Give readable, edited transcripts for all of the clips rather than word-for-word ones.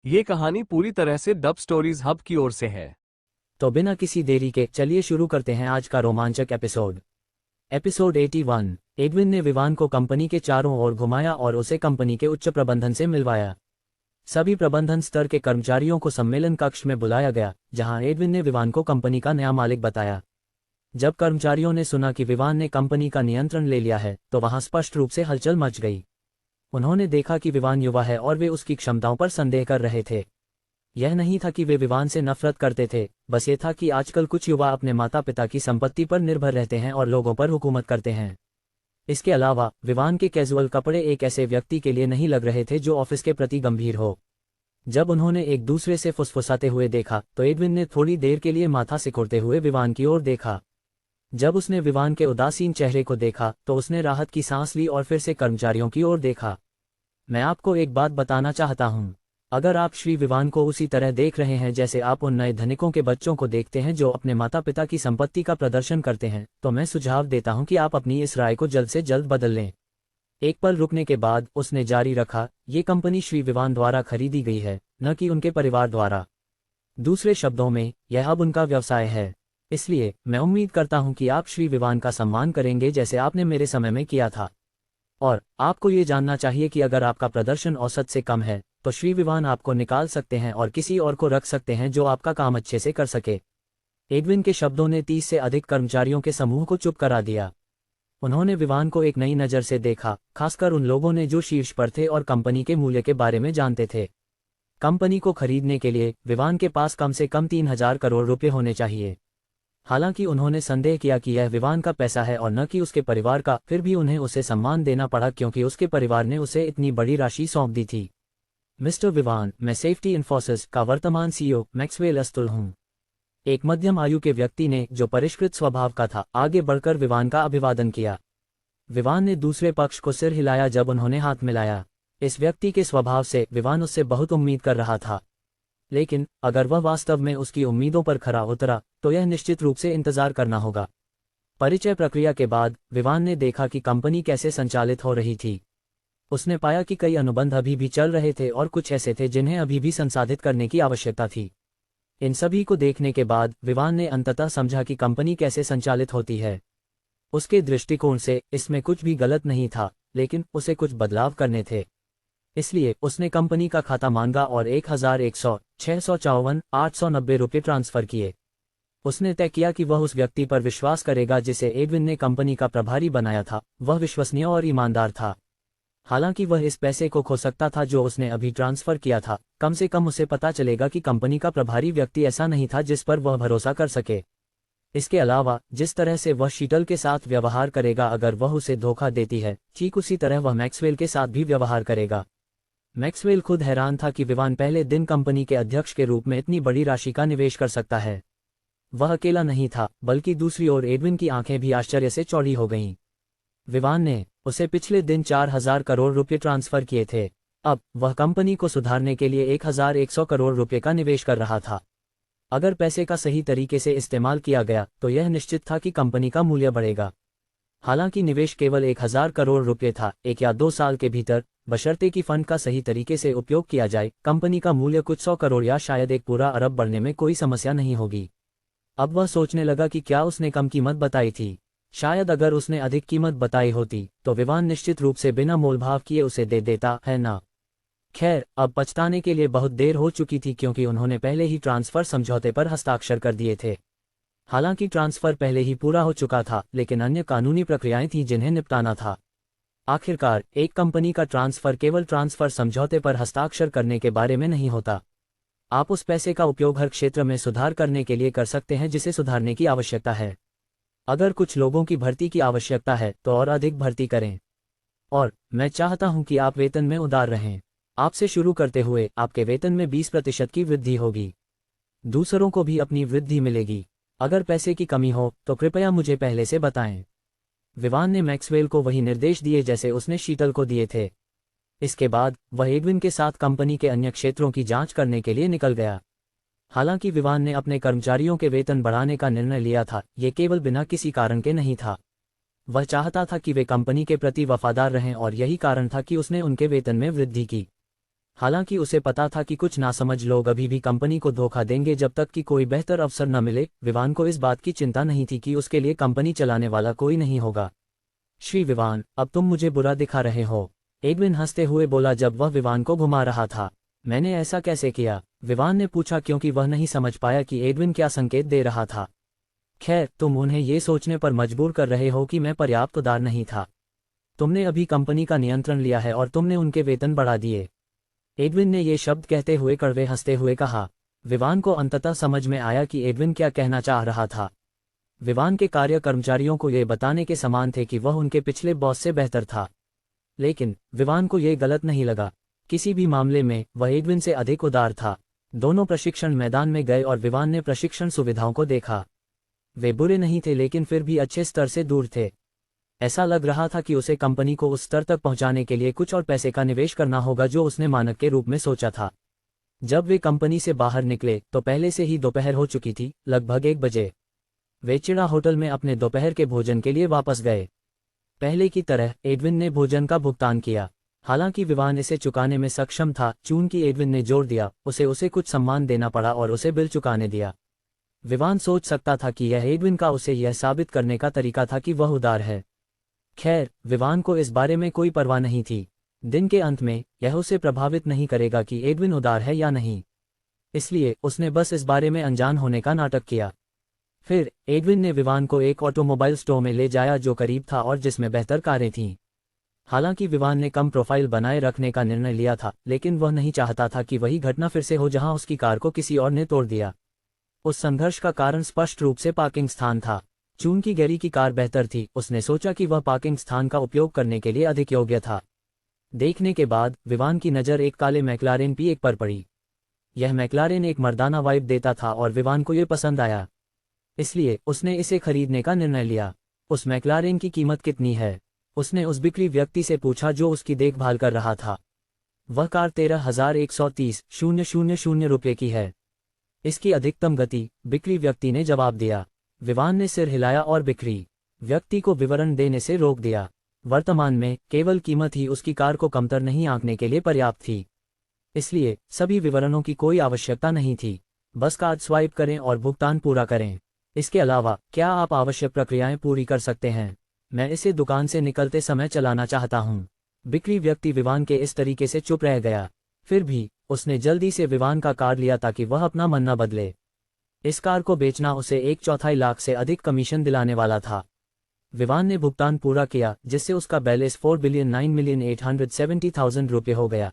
ये कहानी पूरी तरह से डब स्टोरीज हब की ओर से है। तो बिना किसी देरी के चलिए शुरू करते हैं आज का रोमांचक एपिसोड। एपिसोड 81। एडविन ने विवान को कंपनी के चारों ओर घुमाया और उसे कंपनी के उच्च प्रबंधन से मिलवाया। सभी प्रबंधन स्तर के कर्मचारियों को सम्मेलन कक्ष में बुलाया गया, जहां एडविन ने विवान को कंपनी का नया मालिक बताया। जब कर्मचारियों ने सुना कि विवान ने कंपनी का नियंत्रण ले लिया है, तो वहां स्पष्ट रूप से हलचल मच गई। उन्होंने देखा कि विवान युवा है और वे उसकी क्षमताओं पर संदेह कर रहे थे। यह नहीं था कि वे विवान से नफरत करते थे, बस ये था कि आजकल कुछ युवा अपने माता पिता की संपत्ति पर निर्भर रहते हैं और लोगों पर हुकूमत करते हैं। इसके अलावा विवान के कैजुअल कपड़े एक ऐसे व्यक्ति के लिए नहीं लग रहे थे जो ऑफिस के प्रति गंभीर हो। जब उन्होंने एक दूसरे से फुसफुसाते हुए देखा, तो एडविन ने थोड़ी देर के लिए माथा सिकुड़ते हुए विवान की ओर देखा। जब उसने विवान के उदासीन चेहरे को देखा, तो उसने राहत की सांस ली और फिर से कर्मचारियों की ओर देखा। मैं आपको एक बात बताना चाहता हूं। अगर आप श्री विवान को उसी तरह देख रहे हैं जैसे आप उन नए धनिकों के बच्चों को देखते हैं जो अपने माता पिता की संपत्ति का प्रदर्शन करते हैं, तो मैं सुझाव देता हूं कि आप अपनी इस राय को जल्द से जल्द बदल लें। एक पल रुकने के बाद उसने जारी रखा, ये कंपनी श्री विवान द्वारा खरीदी गई है, न कि उनके परिवार द्वारा। दूसरे शब्दों में, यह अब उनका व्यवसाय है। इसलिए मैं उम्मीद करता हूं कि आप श्री विवान का सम्मान करेंगे जैसे आपने मेरे समय में किया था। और आपको ये जानना चाहिए कि अगर आपका प्रदर्शन औसत से कम है, तो श्री विवान आपको निकाल सकते हैं और किसी और को रख सकते हैं जो आपका काम अच्छे से कर सके। एडविन के शब्दों ने 30 से अधिक कर्मचारियों के समूह को चुप करा दिया। उन्होंने विवान को एक नई नज़र से देखा, खासकर उन लोगों ने जो शीर्ष पर थे और कंपनी के मूल्य के बारे में जानते थे। कंपनी को खरीदने के लिए विवान के पास कम से कम 3000 करोड़ रुपए होने चाहिए। हालांकि उन्होंने संदेह किया कि यह विवान का पैसा है और न कि उसके परिवार का, फिर भी उन्हें उसे सम्मान देना पड़ा क्योंकि उसके परिवार ने उसे इतनी बड़ी राशि सौंप दी थी। मिस्टर विवान, मैं सेफ्टी इन्फोसिस का वर्तमान सीईओ मैक्सवेल अस्तुल हूं। एक मध्यम आयु के व्यक्ति ने, जो परिष्कृत स्वभाव का था, आगे बढ़कर विवान का अभिवादन किया। विवान ने दूसरे पक्ष को सिर हिलाया जब उन्होंने हाथ मिलाया। इस व्यक्ति के स्वभाव से विवान उससे बहुत उम्मीद कर रहा था, लेकिन अगर वह वास्तव में उसकी उम्मीदों पर खरा उतरा, तो यह निश्चित रूप से इंतजार करना होगा। परिचय प्रक्रिया के बाद विवान ने देखा कि कंपनी कैसे संचालित हो रही थी। उसने पाया कि कई अनुबंध अभी भी चल रहे थे और कुछ ऐसे थे जिन्हें अभी भी संसाधित करने की आवश्यकता थी। इन सभी को देखने के बाद विवान ने अंततः समझा कि कंपनी कैसे संचालित होती है। उसके दृष्टिकोण से इसमें कुछ भी गलत नहीं था, लेकिन उसे कुछ बदलाव करने थे। इसलिए उसने कंपनी का खाता मांगा और 1100, 654, 890 रुपये ट्रांसफर किए। उसने तय किया कि वह उस व्यक्ति पर विश्वास करेगा जिसे एडविन ने कंपनी का प्रभारी बनाया था। वह विश्वसनीय और ईमानदार था। हालांकि वह इस पैसे को खो सकता था जो उसने अभी ट्रांसफर किया था, कम से कम उसे पता चलेगा कि कंपनी का प्रभारी व्यक्ति ऐसा नहीं था जिस पर वह भरोसा कर सके। इसके अलावा जिस तरह से वह शीतल के साथ व्यवहार करेगा अगर वह उसे धोखा देती है, ठीक उसी तरह वह मैक्सवेल के साथ भी व्यवहार करेगा। मैक्सवेल खुद हैरान था कि विवान पहले दिन कंपनी के अध्यक्ष के रूप में इतनी बड़ी राशि का निवेश कर सकता है। वह अकेला नहीं था, बल्कि दूसरी ओर एडविन की आंखें भी आश्चर्य से चौड़ी हो गईं। विवान ने उसे पिछले दिन 4000 करोड़ रुपए ट्रांसफर किए थे। अब वह कंपनी को सुधारने के लिए 1100 करोड़ रुपए का निवेश कर रहा था। अगर पैसे का सही तरीके से इस्तेमाल किया गया, तो यह निश्चित था कि कंपनी का मूल्य बढ़ेगा। हालांकि निवेश केवल 1000 करोड़ रुपए था। 1 या 2 साल के भीतर, बशर्ते कि फंड का सही तरीके से उपयोग किया जाए, कंपनी का मूल्य कुछ 100 करोड़ या शायद 1 पूरा अरब बढ़ने में कोई समस्या नहीं होगी। अब वह सोचने लगा कि क्या उसने कम कीमत बताई थी। शायद अगर उसने अधिक कीमत बताई होती, तो विवान निश्चित रूप से बिना मोलभाव किए उसे दे देता, है ना? खैर, अब पछताने के लिए बहुत देर हो चुकी थी क्योंकि उन्होंने पहले ही ट्रांसफर समझौते पर हस्ताक्षर कर दिए थे। हालांकि ट्रांसफर पहले ही पूरा हो चुका था, लेकिन अन्य कानूनी प्रक्रियाएं थीं जिन्हें निपटाना था। आखिरकार, एक कंपनी का ट्रांसफर केवल ट्रांसफर समझौते पर हस्ताक्षर करने के बारे में नहीं होता। आप उस पैसे का उपयोग हर क्षेत्र में सुधार करने के लिए कर सकते हैं जिसे सुधारने की आवश्यकता है। अगर कुछ लोगों की भर्ती की आवश्यकता है, तो और अधिक भर्ती करें। और मैं चाहता हूं कि आप वेतन में उदार रहें। आपसे शुरू करते हुए आपके वेतन में 20% की वृद्धि होगी। दूसरों को भी अपनी वृद्धि मिलेगी। अगर पैसे की कमी हो, तो कृपया मुझे पहले से बताएं। विवान ने मैक्सवेल को वही निर्देश दिए जैसे उसने शीतल को दिए थे। इसके बाद वह एडविन के साथ कंपनी के अन्य क्षेत्रों की जांच करने के लिए निकल गया। हालांकि विवान ने अपने कर्मचारियों के वेतन बढ़ाने का निर्णय लिया था, ये केवल बिना किसी कारण के नहीं था। वह चाहता था कि वे कंपनी के प्रति वफादार रहें और यही कारण था कि उसने उनके वेतन में वृद्धि की। हालांकि उसे पता था कि कुछ नासमझ लोग अभी भी कंपनी को धोखा देंगे जब तक कि कोई बेहतर अवसर न मिले। विवान को इस बात की चिंता नहीं थी कि उसके लिए कंपनी चलाने वाला कोई नहीं होगा। श्री विवान, अब तुम मुझे बुरा दिखा रहे हो, एडविन हंसते हुए बोला जब वह विवान को घुमा रहा था। मैंने ऐसा कैसे किया? विवान ने पूछा, क्योंकि वह नहीं समझ पाया कि एडविन क्या संकेत दे रहा था। खैर, तुम उन्हें ये सोचने पर मजबूर कर रहे हो कि मैं पर्याप्त उदार नहीं था। तुमने अभी कंपनी का नियंत्रण लिया है और तुमने उनके वेतन बढ़ा दिए। एडविन ने ये शब्द कहते हुए कड़वे हंसते हुए कहा। विवान को अंततः समझ में आया कि एडविन क्या कहना चाह रहा था। विवान के कार्य कर्मचारियों को ये बताने के समान थे कि वह उनके पिछले बॉस से बेहतर था, लेकिन विवान को ये गलत नहीं लगा। किसी भी मामले में वह एडविन से अधिक उदार था। दोनों प्रशिक्षण मैदान में गए और विवान ने प्रशिक्षण सुविधाओं को देखा। वे बुरे नहीं थे, लेकिन फिर भी अच्छे स्तर से दूर थे। ऐसा लग रहा था कि उसे कंपनी को उस स्तर तक पहुंचाने के लिए कुछ और पैसे का निवेश करना होगा जो उसने मानक के रूप में सोचा था। जब वे कंपनी से बाहर निकले तो पहले से ही दोपहर हो चुकी थी, लगभग 1 बजे। वे चिड़ा होटल में अपने दोपहर के भोजन के लिए वापस गए। पहले की तरह एडविन ने भोजन का भुगतान किया। हालांकि विवान इसे चुकाने में सक्षम था, चूंकि एडविन ने जोर दिया, उसे कुछ सम्मान देना पड़ा और उसे बिल चुकाने दिया। विवान सोच सकता था कि यह एडविन का उसे यह साबित करने का तरीका था कि वह उदार है। खैर, विवान को इस बारे में कोई परवाह नहीं थी। दिन के अंत में यह उसे प्रभावित नहीं करेगा कि एडविन उदार है या नहीं, इसलिए उसने बस इस बारे में अनजान होने का नाटक किया। फिर एडविन ने विवान को एक ऑटोमोबाइल स्टोर में ले जाया जो करीब था और जिसमें बेहतर कारें थीं। हालांकि विवान ने कम प्रोफाइल बनाए रखने का निर्णय लिया था, लेकिन वह नहीं चाहता था कि वही घटना फिर से हो जहां उसकी कार को किसी और ने तोड़ दिया। उस संघर्ष का कारण स्पष्ट रूप से पार्किंग स्थान था। चूंकि गैरी की कार बेहतर थी, उसने सोचा कि वह पार्किंग स्थान का उपयोग करने के लिए अधिक योग्य था। देखने के बाद विवान की नज़र एक काले मैक्लारेन P1 पर पड़ी। यह मैक्लारेन एक मर्दाना वाइब देता था और विवान को यह पसंद आया, इसलिए उसने इसे खरीदने का निर्णय लिया। उस मैक्लारेन की कीमत कितनी है? उसने उस बिक्री व्यक्ति से पूछा जो उसकी देखभाल कर रहा था। वह कार 13,130,000 रुपये की है। इसकी अधिकतम गति? बिक्री व्यक्ति ने जवाब दिया। विवान ने सिर हिलाया और बिक्री व्यक्ति को विवरण देने से रोक दिया। वर्तमान में केवल कीमत ही उसकी कार को कमतर नहीं आंकने के लिए पर्याप्त थी, इसलिए सभी विवरणों की कोई आवश्यकता नहीं थी। बस कार्ड स्वाइप करें और भुगतान पूरा करें। इसके अलावा क्या आप आवश्यक प्रक्रियाएं पूरी कर सकते हैं? मैं इसे दुकान से निकलते समय चलाना चाहता हूं। बिक्री व्यक्ति विवान के इस तरीके से चुप रह गया। फिर भी उसने जल्दी से विवान का कार्ड लिया ताकि वह अपना मन न बदले। इस कार को बेचना उसे 1/4 लाख से अधिक कमीशन दिलाने वाला था। विवान ने भुगतान पूरा किया, जिससे उसका बैलेंस 4,09,870,000 रुपये हो गया।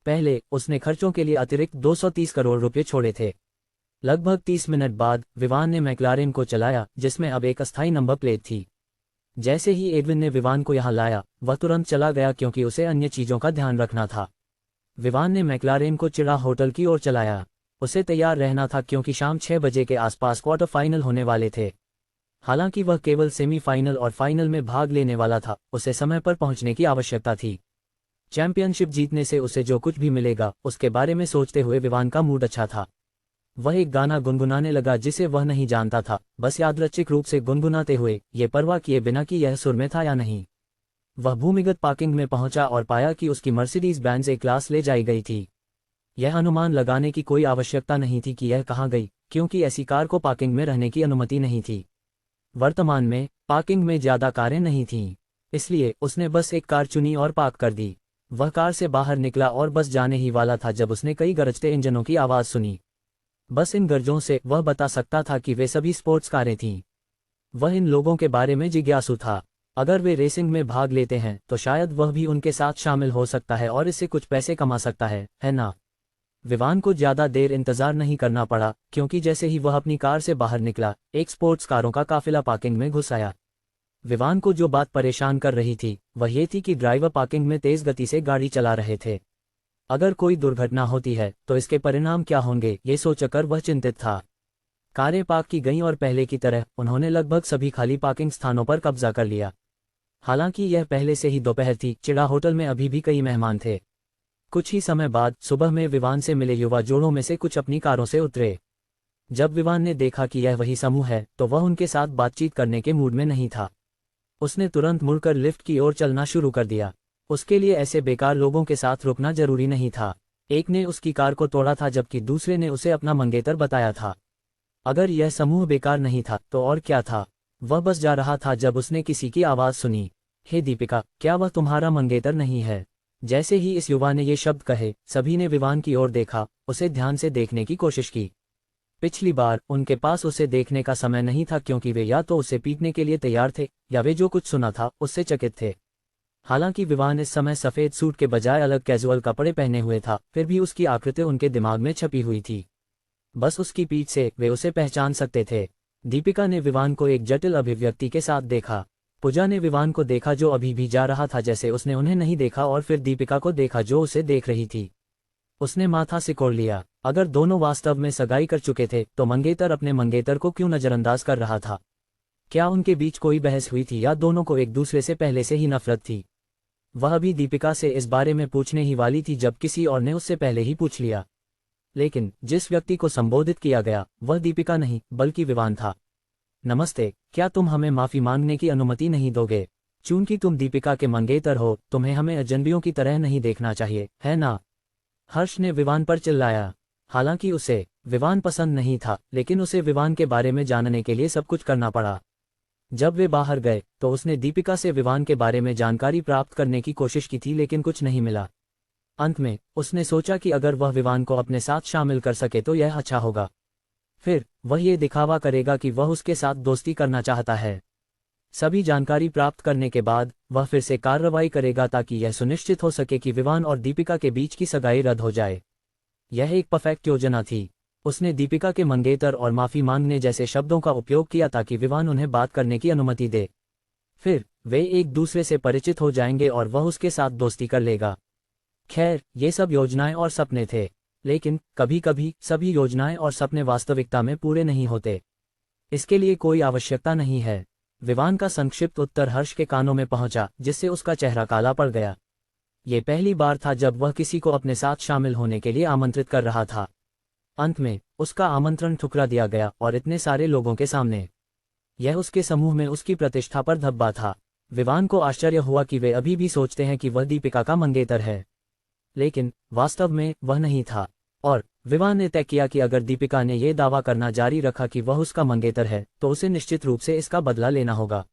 पहले उसने खर्चों के लिए अतिरिक्त 230 करोड़ रुपये छोड़े थे। लगभग 30 मिनट बाद विवान ने मैक्लारेन को चलाया, जिसमें अब एक अस्थायी नंबर प्लेट थी। जैसे ही एडविन ने विवान को यहां लाया, वह तुरंत चला गया क्योंकि उसे अन्य चीजों का ध्यान रखना था। विवान ने मैक्लारेन को चिड़ा होटल की ओर चलाया। उसे तैयार रहना था क्योंकि शाम 6 बजे के आसपास क्वार्टर फाइनल होने वाले थे। हालांकि वह केवल सेमीफाइनल और फाइनल में भाग लेने वाला था, उसे समय पर पहुंचने की आवश्यकता थी। चैंपियनशिप जीतने से उसे जो कुछ भी मिलेगा उसके बारे में सोचते हुए विवान का मूड अच्छा था। वह एक गाना गुनगुनाने लगा जिसे वह नहीं जानता था, बस यादृच्छिक रूप से गुनगुनाते हुए, ये परवाह किए बिना कि यह सुर में था या नहीं। वह भूमिगत पार्किंग में पहुंचा और पाया कि उसकी मर्सिडीज बेंज ए क्लास ले जाई गई थी। यह अनुमान लगाने की कोई आवश्यकता नहीं थी कि यह कहाँ गई, क्योंकि ऐसी कार को पार्किंग में रहने की अनुमति नहीं थी। वर्तमान में पार्किंग में ज्यादा कारें नहीं थीं, इसलिए उसने बस एक कार चुनी और पार्क कर दी। वह कार से बाहर निकला और बस जाने ही वाला था जब उसने कई गरजते इंजनों की आवाज सुनी। बस इन गरजों से वह बता सकता था कि वे सभी स्पोर्ट्स कारें थीं। वह इन लोगों के बारे में जिज्ञासु था। अगर वे रेसिंग में भाग लेते हैं तो शायद वह भी उनके साथ शामिल हो सकता है और इससे कुछ पैसे कमा सकता है ना? विवान को ज्यादा देर इंतजार नहीं करना पड़ा, क्योंकि जैसे ही वह अपनी कार से बाहर निकला, एक स्पोर्ट्स कारों का काफिला पार्किंग में घुस आया। विवान को जो बात परेशान कर रही थी वह ये थी कि ड्राइवर पार्किंग में तेज गति से गाड़ी चला रहे थे। अगर कोई दुर्घटना होती है तो इसके परिणाम क्या होंगे, ये सोचकर वह चिंतित था। कारें पार्क की गईं और पहले की तरह उन्होंने लगभग सभी खाली पार्किंग स्थानों पर कब्जा कर लिया। हालांकि यह पहले से ही दोपहर थी, चिड़ा होटल में अभी भी कई मेहमान थे। कुछ ही समय बाद सुबह में विवान से मिले युवा जोड़ों में से कुछ अपनी कारों से उतरे। जब विवान ने देखा कि यह वही समूह है तो वह उनके साथ बातचीत करने के मूड में नहीं था। उसने तुरंत मुड़कर लिफ्ट की ओर चलना शुरू कर दिया। उसके लिए ऐसे बेकार लोगों के साथ रुकना जरूरी नहीं था। एक ने उसकी कार को तोड़ा था जबकि दूसरे ने उसे अपना मंगेतर बताया था। अगर यह समूह बेकार नहीं था तो और क्या था? वह बस जा रहा था जब उसने किसी की आवाज़ सुनी, हे दीपिका, क्या वह तुम्हारा मंगेतर नहीं है? जैसे ही इस युवा ने ये शब्द कहे, सभी ने विवान की ओर देखा, उसे ध्यान से देखने की कोशिश की। पिछली बार उनके पास उसे देखने का समय नहीं था क्योंकि वे या तो उसे पीटने के लिए तैयार थे या वे जो कुछ सुना था उससे चकित थे। हालांकि विवान इस समय सफ़ेद सूट के बजाय अलग कैजुअल कपड़े पहने हुए था, फिर भी उसकी आकृति उनके दिमाग में छपी हुई थी। बस उसकी पीठ से वे उसे पहचान सकते थे। दीपिका ने विवान को एक जटिल अभिव्यक्ति के साथ देखा। पूजा ने विवान को देखा जो अभी भी जा रहा था जैसे उसने उन्हें नहीं देखा, और फिर दीपिका को देखा जो उसे देख रही थी। उसने माथा सिकोड़ लिया। अगर दोनों वास्तव में सगाई कर चुके थे तो मंगेतर अपने मंगेतर को क्यों नजरअंदाज कर रहा था? क्या उनके बीच कोई बहस हुई थी या दोनों को एक दूसरे से पहले से ही नफरत थी? वह अभी दीपिका से इस बारे में पूछने ही वाली थी जब किसी और ने उससे पहले ही पूछ लिया। लेकिन जिस व्यक्ति को संबोधित किया गया वह दीपिका नहीं बल्कि विवान था। नमस्ते, क्या तुम हमें माफी मांगने की अनुमति नहीं दोगे? चूंकि तुम दीपिका के मंगेतर हो, तुम्हें हमें अजनबियों की तरह नहीं देखना चाहिए, है ना? हर्ष ने विवान पर चिल्लाया। हालांकि उसे विवान पसंद नहीं था, लेकिन उसे विवान के बारे में जानने के लिए सब कुछ करना पड़ा। जब वे बाहर गए तो उसने दीपिका से विवान के बारे में जानकारी प्राप्त करने की कोशिश की थी, लेकिन कुछ नहीं मिला। अंत में उसने सोचा कि अगर वह विवान को अपने साथ शामिल कर सके तो यह अच्छा होगा। फिर वह ये दिखावा करेगा कि वह उसके साथ दोस्ती करना चाहता है। सभी जानकारी प्राप्त करने के बाद वह फिर से कार्रवाई करेगा ताकि यह सुनिश्चित हो सके कि विवान और दीपिका के बीच की सगाई रद्द हो जाए। यह एक परफेक्ट योजना थी। उसने दीपिका के मंगेतर और माफी मांगने जैसे शब्दों का उपयोग किया ताकि विवान उन्हें बात करने की अनुमति दे। फिर वे एक दूसरे से परिचित हो जाएंगे और वह उसके साथ दोस्ती कर लेगा। खैर, ये सब योजनाएं और सपने थे, लेकिन कभी कभी सभी योजनाएं और सपने वास्तविकता में पूरे नहीं होते। इसके लिए कोई आवश्यकता नहीं है। विवान का संक्षिप्त उत्तर हर्ष के कानों में पहुंचा, जिससे उसका चेहरा काला पड़ गया। ये पहली बार था जब वह किसी को अपने साथ शामिल होने के लिए आमंत्रित कर रहा था। अंत में उसका आमंत्रण ठुकरा दिया गया, और इतने सारे लोगों के सामने। यह उसके समूह में उसकी प्रतिष्ठा पर धब्बा था। विवान को आश्चर्य हुआ कि वे अभी भी सोचते हैं कि वह दीपिका का मंगेतर है, लेकिन वास्तव में वह नहीं था। और विवान ने तय किया कि अगर दीपिका ने यह दावा करना जारी रखा कि वह उसका मंगेतर है तो उसे निश्चित रूप से इसका बदला लेना होगा।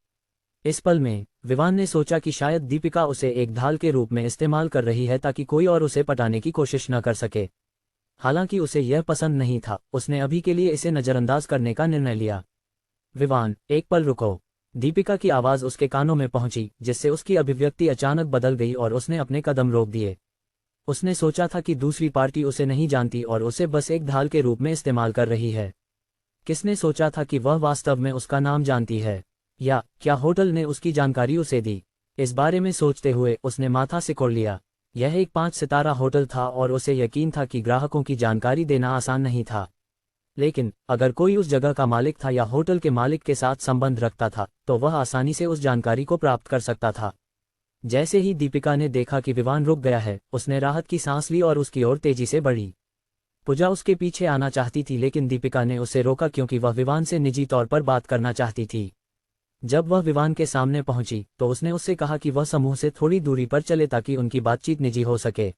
इस पल में विवान ने सोचा कि शायद दीपिका उसे एक ढाल के रूप में इस्तेमाल कर रही है ताकि कोई और उसे पटाने की कोशिश न कर सके। हालांकि उसे यह पसंद नहीं था, उसने अभी के लिए इसे नजरअंदाज करने का निर्णय लिया। विवान, एक पल रुको। दीपिका की आवाज उसके कानों में पहुंची, जिससे उसकी अभिव्यक्ति अचानक बदल गई और उसने अपने कदम रोक दिए। उसने सोचा था कि दूसरी पार्टी उसे नहीं जानती और उसे बस एक ढाल के रूप में इस्तेमाल कर रही है। किसने सोचा था कि वह वास्तव में उसका नाम जानती है? या क्या होटल ने उसकी जानकारी उसे दी? इस बारे में सोचते हुए उसने माथा सिकोड़ लिया। यह एक 5 सितारा होटल था और उसे यकीन था कि ग्राहकों की जानकारी देना आसान नहीं था। लेकिन अगर कोई उस जगह का मालिक था या होटल के मालिक के साथ संबंध रखता था तो वह आसानी से उस जानकारी को प्राप्त कर सकता था। जैसे ही दीपिका ने देखा कि विवान रुक गया है, उसने राहत की सांस ली और उसकी ओर तेजी से बढ़ी। पूजा उसके पीछे आना चाहती थी, लेकिन दीपिका ने उसे रोका क्योंकि वह विवान से निजी तौर पर बात करना चाहती थी। जब वह विवान के सामने पहुंची तो उसने उससे कहा कि वह समूह से थोड़ी दूरी पर चले ताकि उनकी बातचीत निजी हो सके।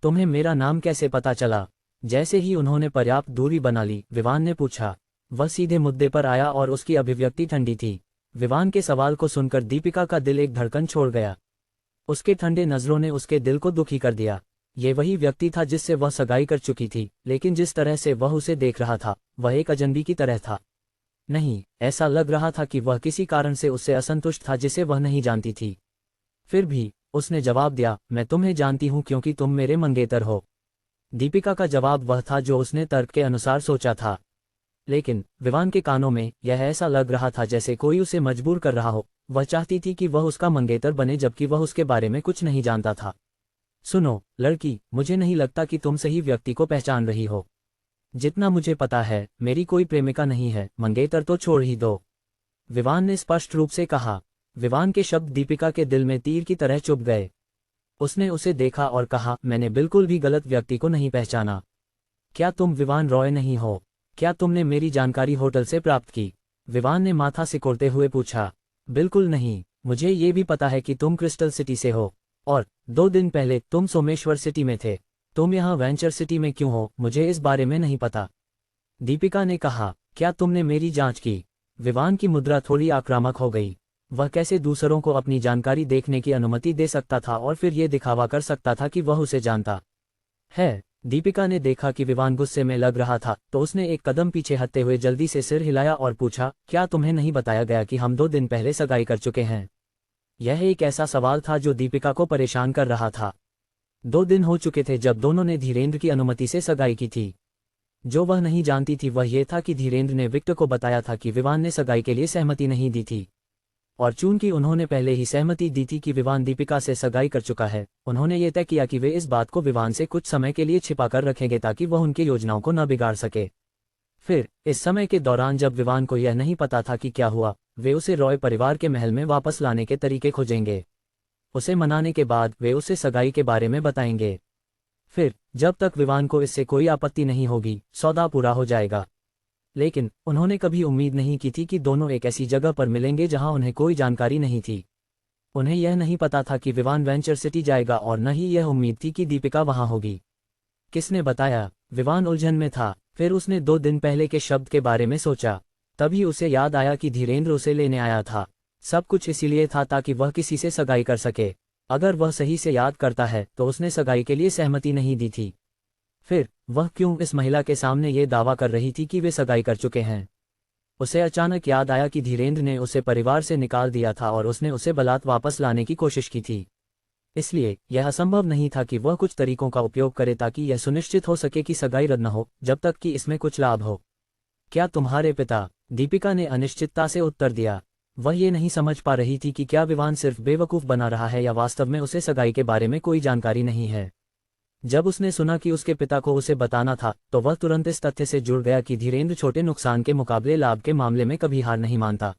तुम्हें मेरा नाम कैसे पता चला? जैसे ही उन्होंने पर्याप्त दूरी बना ली, विवान ने पूछा। वह सीधे मुद्दे पर आया और उसकी अभिव्यक्ति ठंडी थी। विवान के सवाल को सुनकर दीपिका का दिल एक धड़कन छोड़ गया। उसके ठंडे नजरों ने उसके दिल को दुखी कर दिया। ये वही व्यक्ति था जिससे वह सगाई कर चुकी थी, लेकिन जिस तरह से वह उसे देख रहा था वह एक अजनबी की तरह था। नहीं, ऐसा लग रहा था कि वह किसी कारण से उससे असंतुष्ट था जिसे वह नहीं जानती थी। फिर भी उसने जवाब दिया, मैं तुम्हें जानती हूं क्योंकि तुम मेरे मंगेतर हो। दीपिका का जवाब वह था जो उसने तर्क के अनुसार सोचा था, लेकिन विवान के कानों में यह ऐसा लग रहा था जैसे कोई उसे मजबूर कर रहा हो। वह चाहती थी कि वह उसका मंगेतर बने जबकि वह उसके बारे में कुछ नहीं जानता था। सुनो लड़की, मुझे नहीं लगता कि तुम सही व्यक्ति को पहचान रही हो। जितना मुझे पता है मेरी कोई प्रेमिका नहीं है, मंगेतर तो छोड़ ही दो, विवान ने स्पष्ट रूप से कहा। विवान के शब्द दीपिका के दिल में तीर की तरह चुभ गए। उसने उसे देखा और कहा, मैंने बिल्कुल भी गलत व्यक्ति को नहीं पहचाना। क्या तुम विवान रॉय नहीं हो? क्या तुमने मेरी जानकारी होटल से प्राप्त की? विवान ने माथा सिकोड़ते हुए पूछा। बिल्कुल नहीं, मुझे ये भी पता है कि तुम क्रिस्टल सिटी से हो और 2 दिन पहले तुम सोमेश्वर सिटी में थे। तुम यहाँ वेंचर सिटी में क्यों हो, मुझे इस बारे में नहीं पता। दीपिका ने कहा, क्या तुमने मेरी जांच की? विवान की मुद्रा थोड़ी आक्रामक हो गई। वह कैसे दूसरों को अपनी जानकारी देखने की अनुमति दे सकता था और फिर ये दिखावा कर सकता था कि वह उसे जानता है। दीपिका ने देखा कि विवान गुस्से में लग रहा था, तो उसने एक कदम पीछे हटते हुए जल्दी से सिर हिलाया और पूछा, क्या तुम्हें नहीं बताया गया कि हम 2 दिन पहले सगाई कर चुके हैं? यह एक ऐसा सवाल था जो दीपिका को परेशान कर रहा था। 2 दिन हो चुके थे जब दोनों ने धीरेन्द्र की अनुमति से सगाई की थी। जो वह नहीं जानती थी वह यह था कि धीरेन्द्र ने विक्टर को बताया था कि विवान ने सगाई के लिए सहमति नहीं दी थी, और चूंकि उन्होंने पहले ही सहमति दी थी कि विवान दीपिका से सगाई कर चुका है, उन्होंने ये तय किया कि वे इस बात को विवान से कुछ समय के लिए छिपाकर रखेंगे ताकि वह उनकी योजनाओं को न बिगाड़ सके। फिर इस समय के दौरान जब विवान को यह नहीं पता था कि क्या हुआ, वे उसे रॉय परिवार के महल में वापस लाने के तरीके खोजेंगे। उसे मनाने के बाद वे उसे सगाई के बारे में बताएंगे। फिर जब तक विवान को इससे कोई आपत्ति नहीं होगी, सौदा पूरा हो जाएगा। लेकिन उन्होंने कभी उम्मीद नहीं की थी कि दोनों एक ऐसी जगह पर मिलेंगे जहां उन्हें कोई जानकारी नहीं थी। उन्हें यह नहीं पता था कि विवान वेंचर सिटी जाएगा और न ही यह उम्मीद थी कि दीपिका वहां होगी। किसने बताया? विवान उलझन में था। फिर उसने 2 दिन पहले के शब्द के बारे में सोचा। तभी उसे याद आया कि धीरेन्द्र उसे लेने आया था। सब कुछ इसीलिए था ताकि वह किसी से सगाई कर सके। अगर वह सही से याद करता है तो उसने सगाई के लिए सहमति नहीं दी थी। फिर वह क्यों इस महिला के सामने ये दावा कर रही थी कि वे सगाई कर चुके हैं? उसे अचानक याद आया कि धीरेन्द्र ने उसे परिवार से निकाल दिया था और उसने उसे बलात् वापस लाने की कोशिश की थी। इसलिए यह असंभव नहीं था कि वह कुछ तरीकों का उपयोग करे ताकि यह सुनिश्चित हो सके कि सगाई रद्द न हो जब तक कि इसमें कुछ लाभ हो। क्या तुम्हारे पिता? दीपिका ने अनिश्चितता से उत्तर दिया। वह ये नहीं समझ पा रही थी कि क्या विवान सिर्फ बेवकूफ़ बना रहा है या वास्तव में उसे सगाई के बारे में कोई जानकारी नहीं है। जब उसने सुना कि उसके पिता को उसे बताना था तो वह तुरंत इस तथ्य से जुड़ गया कि धीरेन्द्र छोटे नुकसान के मुकाबले लाभ के मामले में कभी हार नहीं मानता।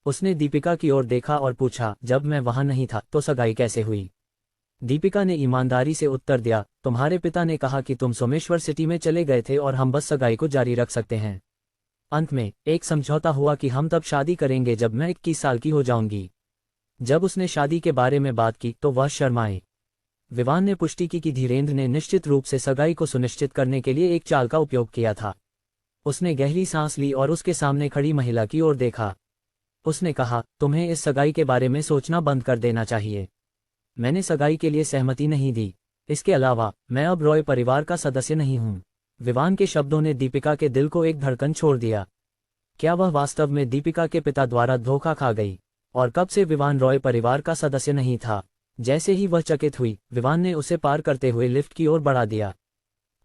उसने दीपिका की ओर देखा और पूछा, जब मैं वहां नहीं था तो सगाई कैसे हुई? दीपिका ने ईमानदारी से उत्तर दिया, तुम्हारे पिता ने कहा कि तुम सोमेश्वर सिटी में चले गए थे और हम बस सगाई को जारी रख सकते हैं। अंत में एक समझौता हुआ कि हम तब शादी करेंगे जब मैं 21 साल की हो जाऊंगी। जब उसने शादी के बारे में बात की तो वह शर्माए। विवान ने पुष्टि की कि धीरेन्द्र ने निश्चित रूप से सगाई को सुनिश्चित करने के लिए एक चाल का उपयोग किया था। उसने गहरी सांस ली और उसके सामने खड़ी महिला की ओर देखा। उसने कहा, तुम्हें इस सगाई के बारे में सोचना बंद कर देना चाहिए। मैंने सगाई के लिए सहमति नहीं दी। इसके अलावा मैं अब रॉय परिवार का सदस्य नहीं हूं। विवान के शब्दों ने दीपिका के दिल को एक धड़कन छोड़ दिया। क्या वह वास्तव में दीपिका के पिता द्वारा धोखा खा गई? और कब से विवान रॉय परिवार का सदस्य नहीं था? जैसे ही वह चकित हुई, विवान ने उसे पार करते हुए लिफ्ट की ओर बढ़ा दिया।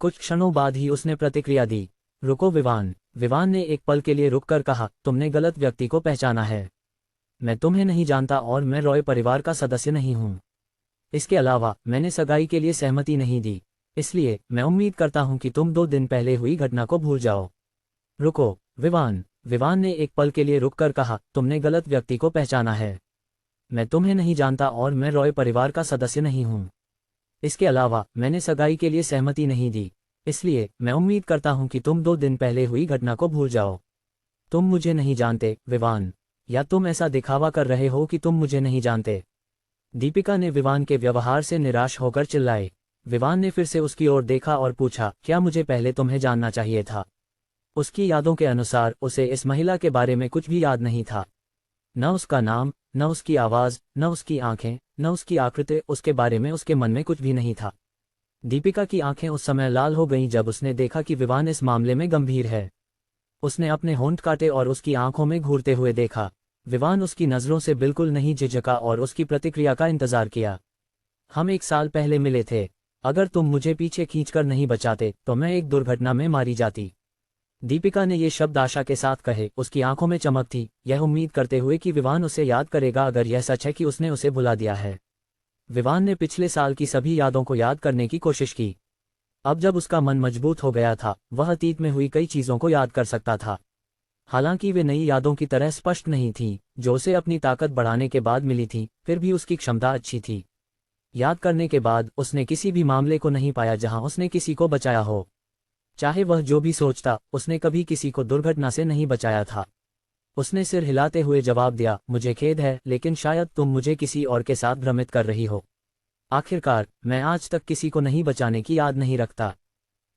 कुछ क्षणों बाद ही उसने प्रतिक्रिया दी, रुको विवान। विवान ने एक पल के लिए रुककर कहा, तुमने गलत व्यक्ति को पहचाना है। मैं तुम्हें नहीं जानता और मैं रॉय परिवार का सदस्य नहीं हूं। इसके अलावा मैंने सगाई के लिए सहमति नहीं दी, इसलिए मैं उम्मीद करता हूं कि तुम 2 दिन पहले हुई घटना को भूल जाओ। रुको विवान। विवान ने एक पल के लिए रुककर कहा, तुमने गलत व्यक्ति को पहचाना है। मैं तुम्हें नहीं जानता और मैं रॉय परिवार का सदस्य नहीं हूं। इसके अलावा मैंने सगाई के लिए सहमति नहीं दी, इसलिए मैं उम्मीद करता हूं कि तुम 2 दिन पहले हुई घटना को भूल जाओ। तुम मुझे नहीं जानते विवान, या तुम ऐसा दिखावा कर रहे हो कि तुम मुझे नहीं जानते? दीपिका ने विवान के व्यवहार से निराश होकर चिल्लाई। विवान ने फिर से उसकी ओर देखा और पूछा, क्या मुझे पहले तुम्हें जानना चाहिए था? उसकी यादों के अनुसार उसे इस महिला के बारे में कुछ भी याद नहीं था। न उसका नाम, न उसकी आवाज, न उसकी आंखें, न उसकी आकृति। उसके बारे में उसके मन में कुछ भी नहीं था। दीपिका की आंखें उस समय लाल हो गईं जब उसने देखा कि विवान इस मामले में गंभीर है। उसने अपने होंठ काटे और उसकी आंखों में घूरते हुए देखा। विवान उसकी नजरों से बिल्कुल नहीं झिझका और उसकी प्रतिक्रिया का इंतजार किया। हम 1 साल पहले मिले थे। अगर तुम मुझे पीछे खींचकर नहीं बचाते तो मैं एक दुर्घटना में मारी जाती। दीपिका ने ये शब्द आशा के साथ कहे। उसकी आंखों में चमक थी, यह उम्मीद करते हुए कि विवान उसे याद करेगा अगर यह सच है कि उसने उसे भुला दिया है। विवान ने पिछले साल की सभी यादों को याद करने की कोशिश की। अब जब उसका मन मजबूत हो गया था, वह अतीत में हुई कई चीज़ों को याद कर सकता था। हालांकि वे नई यादों की तरह स्पष्ट नहीं थीं, जो उसे अपनी ताकत बढ़ाने के बाद मिली थी, फिर भी उसकी क्षमता अच्छी थी। याद करने के बाद उसने किसी भी मामले को नहीं पाया जहां उसने किसी को बचाया हो। चाहे वह जो भी सोचता, उसने कभी किसी को दुर्घटना से नहीं बचाया था। उसने सिर हिलाते हुए जवाब दिया, मुझे खेद है, लेकिन शायद तुम मुझे किसी और के साथ भ्रमित कर रही हो। आखिरकार मैं आज तक किसी को नहीं बचाने की याद नहीं रखता।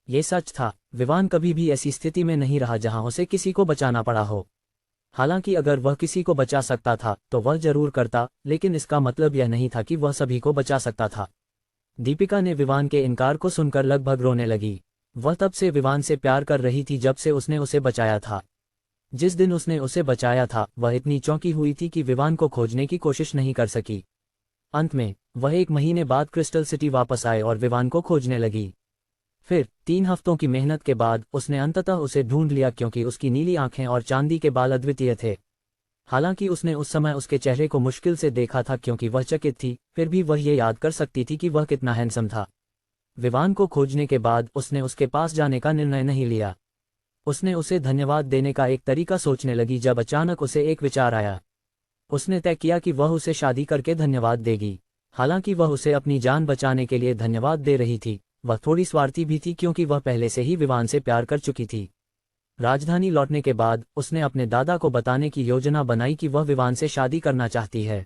ये सच था, विवान कभी भी ऐसी स्थिति में नहीं रहा जहां उसे किसी को बचाना पड़ा हो। हालांकि अगर वह किसी को बचा सकता था तो वह जरूर करता, लेकिन इसका मतलब यह नहीं था कि वह सभी को बचा सकता था। दीपिका ने विवान के इनकार को सुनकर लगभग रोने लगी। वह तब से विवान से प्यार कर रही थी जब से उसने उसे बचाया था। जिस दिन उसने उसे बचाया था वह इतनी चौंकी हुई थी कि विवान को खोजने की कोशिश नहीं कर सकी। अंत में वह 1 महीने बाद क्रिस्टल सिटी वापस आए और विवान को खोजने लगी। फिर 3 हफ्तों की मेहनत के बाद उसने अंततः उसे ढूंढ लिया, क्योंकि उसकी नीली आंखें और चांदी के बाल अद्वितीय थे। हालांकि उसने उस समय उसके चेहरे को मुश्किल से देखा था क्योंकि वह चकित थी, फिर भी वह ये याद कर सकती थी कि वह कितना हैंडसम था। विवान को खोजने के बाद उसने उसके पास जाने का निर्णय नहीं लिया। उसने उसे धन्यवाद देने का एक तरीका सोचने लगी जब अचानक उसे एक विचार आया। उसने तय किया कि वह उसे शादी करके धन्यवाद देगी। हालांकि वह उसे अपनी जान बचाने के लिए धन्यवाद दे रही थी, वह थोड़ी स्वार्थी भी थी क्योंकि वह पहले से ही विवान से प्यार कर चुकी थी। राजधानी लौटने के बाद उसने अपने दादा को बताने की योजना बनाई कि वह विवान से शादी करना चाहती है।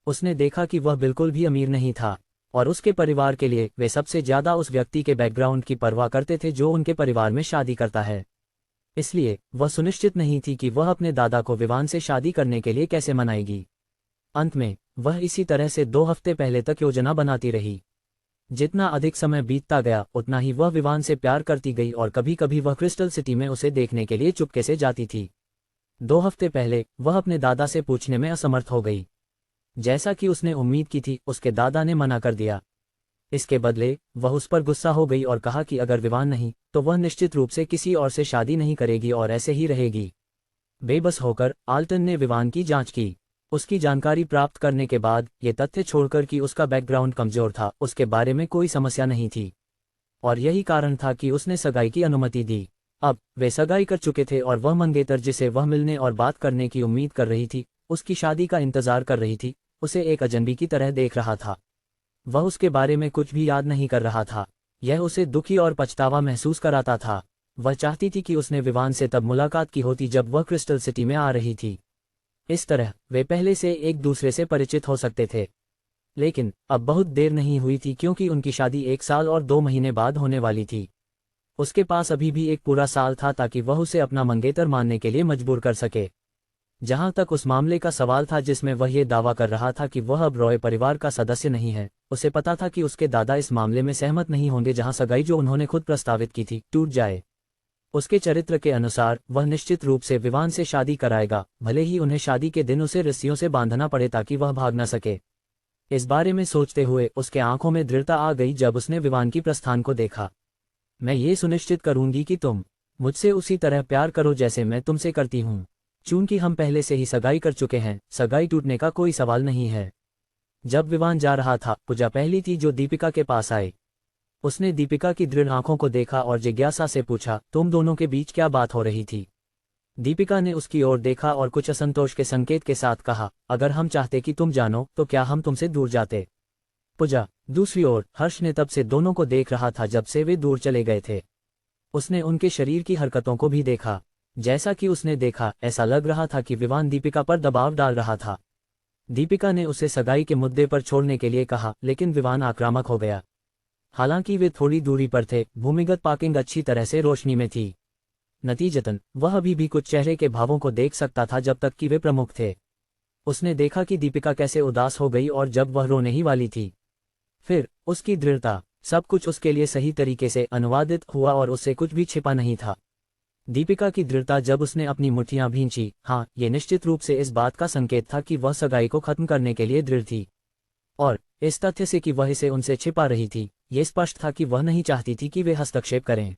उसने देखा कि वह बिल्कुल भी अमीर नहीं था और उसके परिवार के लिए वे सबसे ज्यादा उस व्यक्ति के बैकग्राउंड की परवाह करते थे जो उनके परिवार में शादी करता है। इसलिए वह सुनिश्चित नहीं थी कि वह अपने दादा को विवान से शादी करने के लिए कैसे मनाएगी। अंत में वह इसी तरह से 2 हफ्ते पहले तक योजना बनाती रही। जितना अधिक समय बीतता गया उतना ही वह विवान से प्यार करती गई और कभी कभी वह क्रिस्टल सिटी में उसे देखने के लिए चुपके से जाती थी। 2 हफ्ते पहले वह अपने दादा से पूछने में असमर्थ हो गई। जैसा कि उसने उम्मीद की थी, उसके दादा ने मना कर दिया। इसके बदले वह उस पर गुस्सा हो गई और कहा कि अगर विवान नहीं तो वह निश्चित रूप से किसी और से शादी नहीं करेगी और ऐसे ही रहेगी। बेबस होकर आल्टन ने विवान की जांच की। उसकी जानकारी प्राप्त करने के बाद ये तथ्य छोड़कर कि उसका बैकग्राउंड कमजोर था, उसके बारे में कोई समस्या नहीं थी और यही कारण था कि उसने सगाई की अनुमति दी। अब वे सगाई कर चुके थे और वह मंगेतर जिसे वह मिलने और बात करने की उम्मीद कर रही थी, उसकी शादी का इंतजार कर रही थी, उसे एक अजनबी की तरह देख रहा था। वह उसके बारे में कुछ भी याद नहीं कर रहा था। यह उसे दुखी और पछतावा महसूस कराता था। वह चाहती थी कि उसने विवान से तब मुलाकात की होती जब वह क्रिस्टल सिटी में आ रही थी। इस तरह वे पहले से एक दूसरे से परिचित हो सकते थे। लेकिन अब बहुत देर नहीं हुई थी क्योंकि उनकी शादी 1 साल और 2 महीने बाद होने वाली थी। उसके पास अभी भी एक पूरा साल था ताकि वह उसे अपना मंगेतर मानने के लिए मजबूर कर सके। जहां तक उस मामले का सवाल था जिसमें वह ये दावा कर रहा था कि वह अब रॉय परिवार का सदस्य नहीं है, उसे पता था कि उसके दादा इस मामले में सहमत नहीं होंगे जहां सगाई जो उन्होंने खुद प्रस्तावित की थी टूट जाए। उसके चरित्र के अनुसार वह निश्चित रूप से विवान से शादी कराएगा, भले ही उन्हें शादी के दिन उसे रस्सियों से बांधना पड़े ताकि वह भाग न सके। इस बारे में सोचते हुए उसके आंखों में दृढ़ता आ गई जब उसने विवान की प्रस्थान को देखा। मैं ये सुनिश्चित करूंगी कि तुम मुझसे उसी तरह प्यार करो जैसे मैं तुमसे करती हूँ। चूंकि हम पहले से ही सगाई कर चुके हैं, सगाई टूटने का कोई सवाल नहीं है। जब विवान जा रहा था, पूजा पहली थी जो दीपिका के पास आई। उसने दीपिका की दृढ़ आंखों को देखा और जिज्ञासा से पूछा, तुम दोनों के बीच क्या बात हो रही थी? दीपिका ने उसकी ओर देखा और कुछ असंतोष के संकेत के साथ कहा, अगर हम चाहते कि तुम जानो तो क्या हम तुमसे दूर जाते? पूजा दूसरी ओर हर्ष ने तब से दोनों को देख रहा था जब से वे दूर चले गए थे। उसने उनके शरीर की हरकतों को भी देखा। जैसा कि उसने देखा, ऐसा लग रहा था कि विवान दीपिका पर दबाव डाल रहा था। दीपिका ने उसे सगाई के मुद्दे पर छोड़ने के लिए कहा, लेकिन विवान आक्रामक हो गया। हालांकि वे थोड़ी दूरी पर थे, भूमिगत पार्किंग अच्छी तरह से रोशनी में थी। नतीजतन वह अभी भी कुछ चेहरे के भावों को देख सकता था जब तक कि वे प्रमुख थे। उसने देखा कि दीपिका कैसे उदास हो गई और जब वह रोने ही वाली थी। फिर उसकी दृढ़ता, सब कुछ उसके लिए सही तरीके से अनुवादित हुआ और उससे कुछ भी छिपा नहीं था। दीपिका की दृढ़ता जब उसने अपनी मुट्ठियां भींची, हाँ, ये निश्चित रूप से इस बात का संकेत था कि वह सगाई को खत्म करने के लिए दृढ़ थी। और इस तथ्य से कि वह इसे उनसे छिपा रही थी, ये स्पष्ट था कि वह नहीं चाहती थी कि वे हस्तक्षेप करें।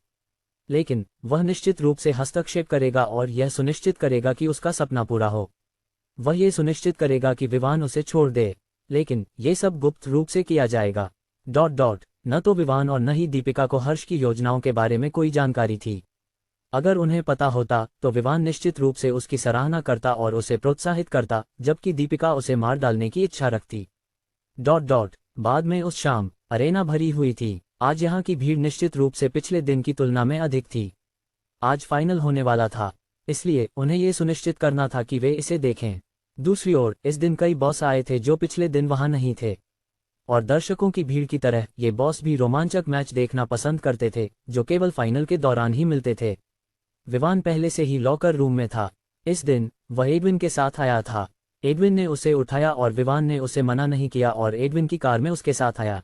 लेकिन वह निश्चित रूप से हस्तक्षेप करेगा और यह सुनिश्चित करेगा कि उसका सपना पूरा हो। वह ये सुनिश्चित करेगा कि विवान उसे छोड़ दे, लेकिन ये सब गुप्त रूप से किया जाएगा। ... न तो विवान और न ही दीपिका को हर्ष की योजनाओं के बारे में कोई जानकारी थी। अगर उन्हें पता होता तो विवान निश्चित रूप से उसकी सराहना करता और उसे प्रोत्साहित करता, जबकि दीपिका उसे मार डालने की इच्छा रखती। ... बाद में उस शाम अरेना भरी हुई थी। आज यहाँ की भीड़ निश्चित रूप से पिछले दिन की तुलना में अधिक थी। आज फाइनल होने वाला था, इसलिए उन्हें ये सुनिश्चित करना था कि वे इसे देखें। दूसरी ओर इस दिन कई बॉस आए थे जो पिछले दिन वहां नहीं थे, और दर्शकों की भीड़ की तरह ये बॉस भी रोमांचक मैच देखना पसंद करते थे, जो केवल फाइनल के दौरान ही मिलते थे। विवान पहले से ही लॉकर रूम में था। इस दिन वह एडविन के साथ आया था। एडविन ने उसे उठाया और विवान ने उसे मना नहीं किया और एडविन की कार में उसके साथ आया।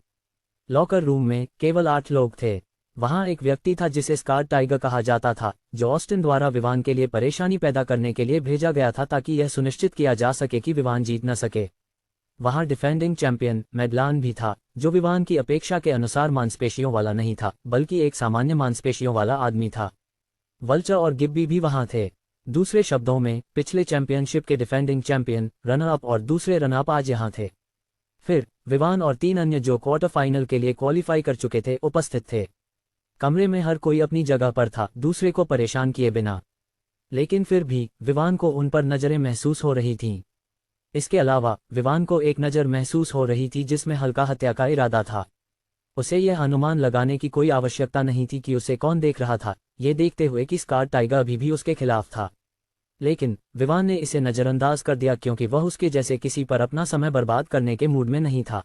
लॉकर रूम में केवल 8 लोग थे। वहां एक व्यक्ति था जिसे स्कार्ड टाइगर कहा जाता था, जो ऑस्टिन द्वारा विवान के लिए परेशानी पैदा करने के लिए भेजा गया था ताकि यह सुनिश्चित किया जा सके कि विवान जीत न सके। वहां डिफेंडिंग चैंपियन मैडलान भी था, जो विवान की अपेक्षा के अनुसार मांसपेशियों वाला नहीं था, बल्कि एक सामान्य मांसपेशियों वाला आदमी था। वल्चर और गिब्बी भी वहां थे। दूसरे शब्दों में, पिछले चैंपियनशिप के डिफेंडिंग चैंपियन, रनर अप और दूसरे रनर अप आज यहां थे। फिर विवान और 3 अन्य जो क्वार्टर फाइनल के लिए क्वालिफाई कर चुके थे उपस्थित थे। कमरे में हर कोई अपनी जगह पर था, दूसरे को परेशान किए बिना। लेकिन फिर भी विवान को उन पर नजरें महसूस हो रही थीं। इसके अलावा विवान को एक नज़र महसूस हो रही थी जिसमें हल्का हत्या का इरादा था। उसे यह अनुमान लगाने की कोई आवश्यकता नहीं थी कि उसे कौन देख रहा था, ये देखते हुए कि स्कार्ड टाइगर अभी भी उसके खिलाफ था। लेकिन विवान ने इसे नज़रअंदाज कर दिया क्योंकि वह उसके जैसे किसी पर अपना समय बर्बाद करने के मूड में नहीं था।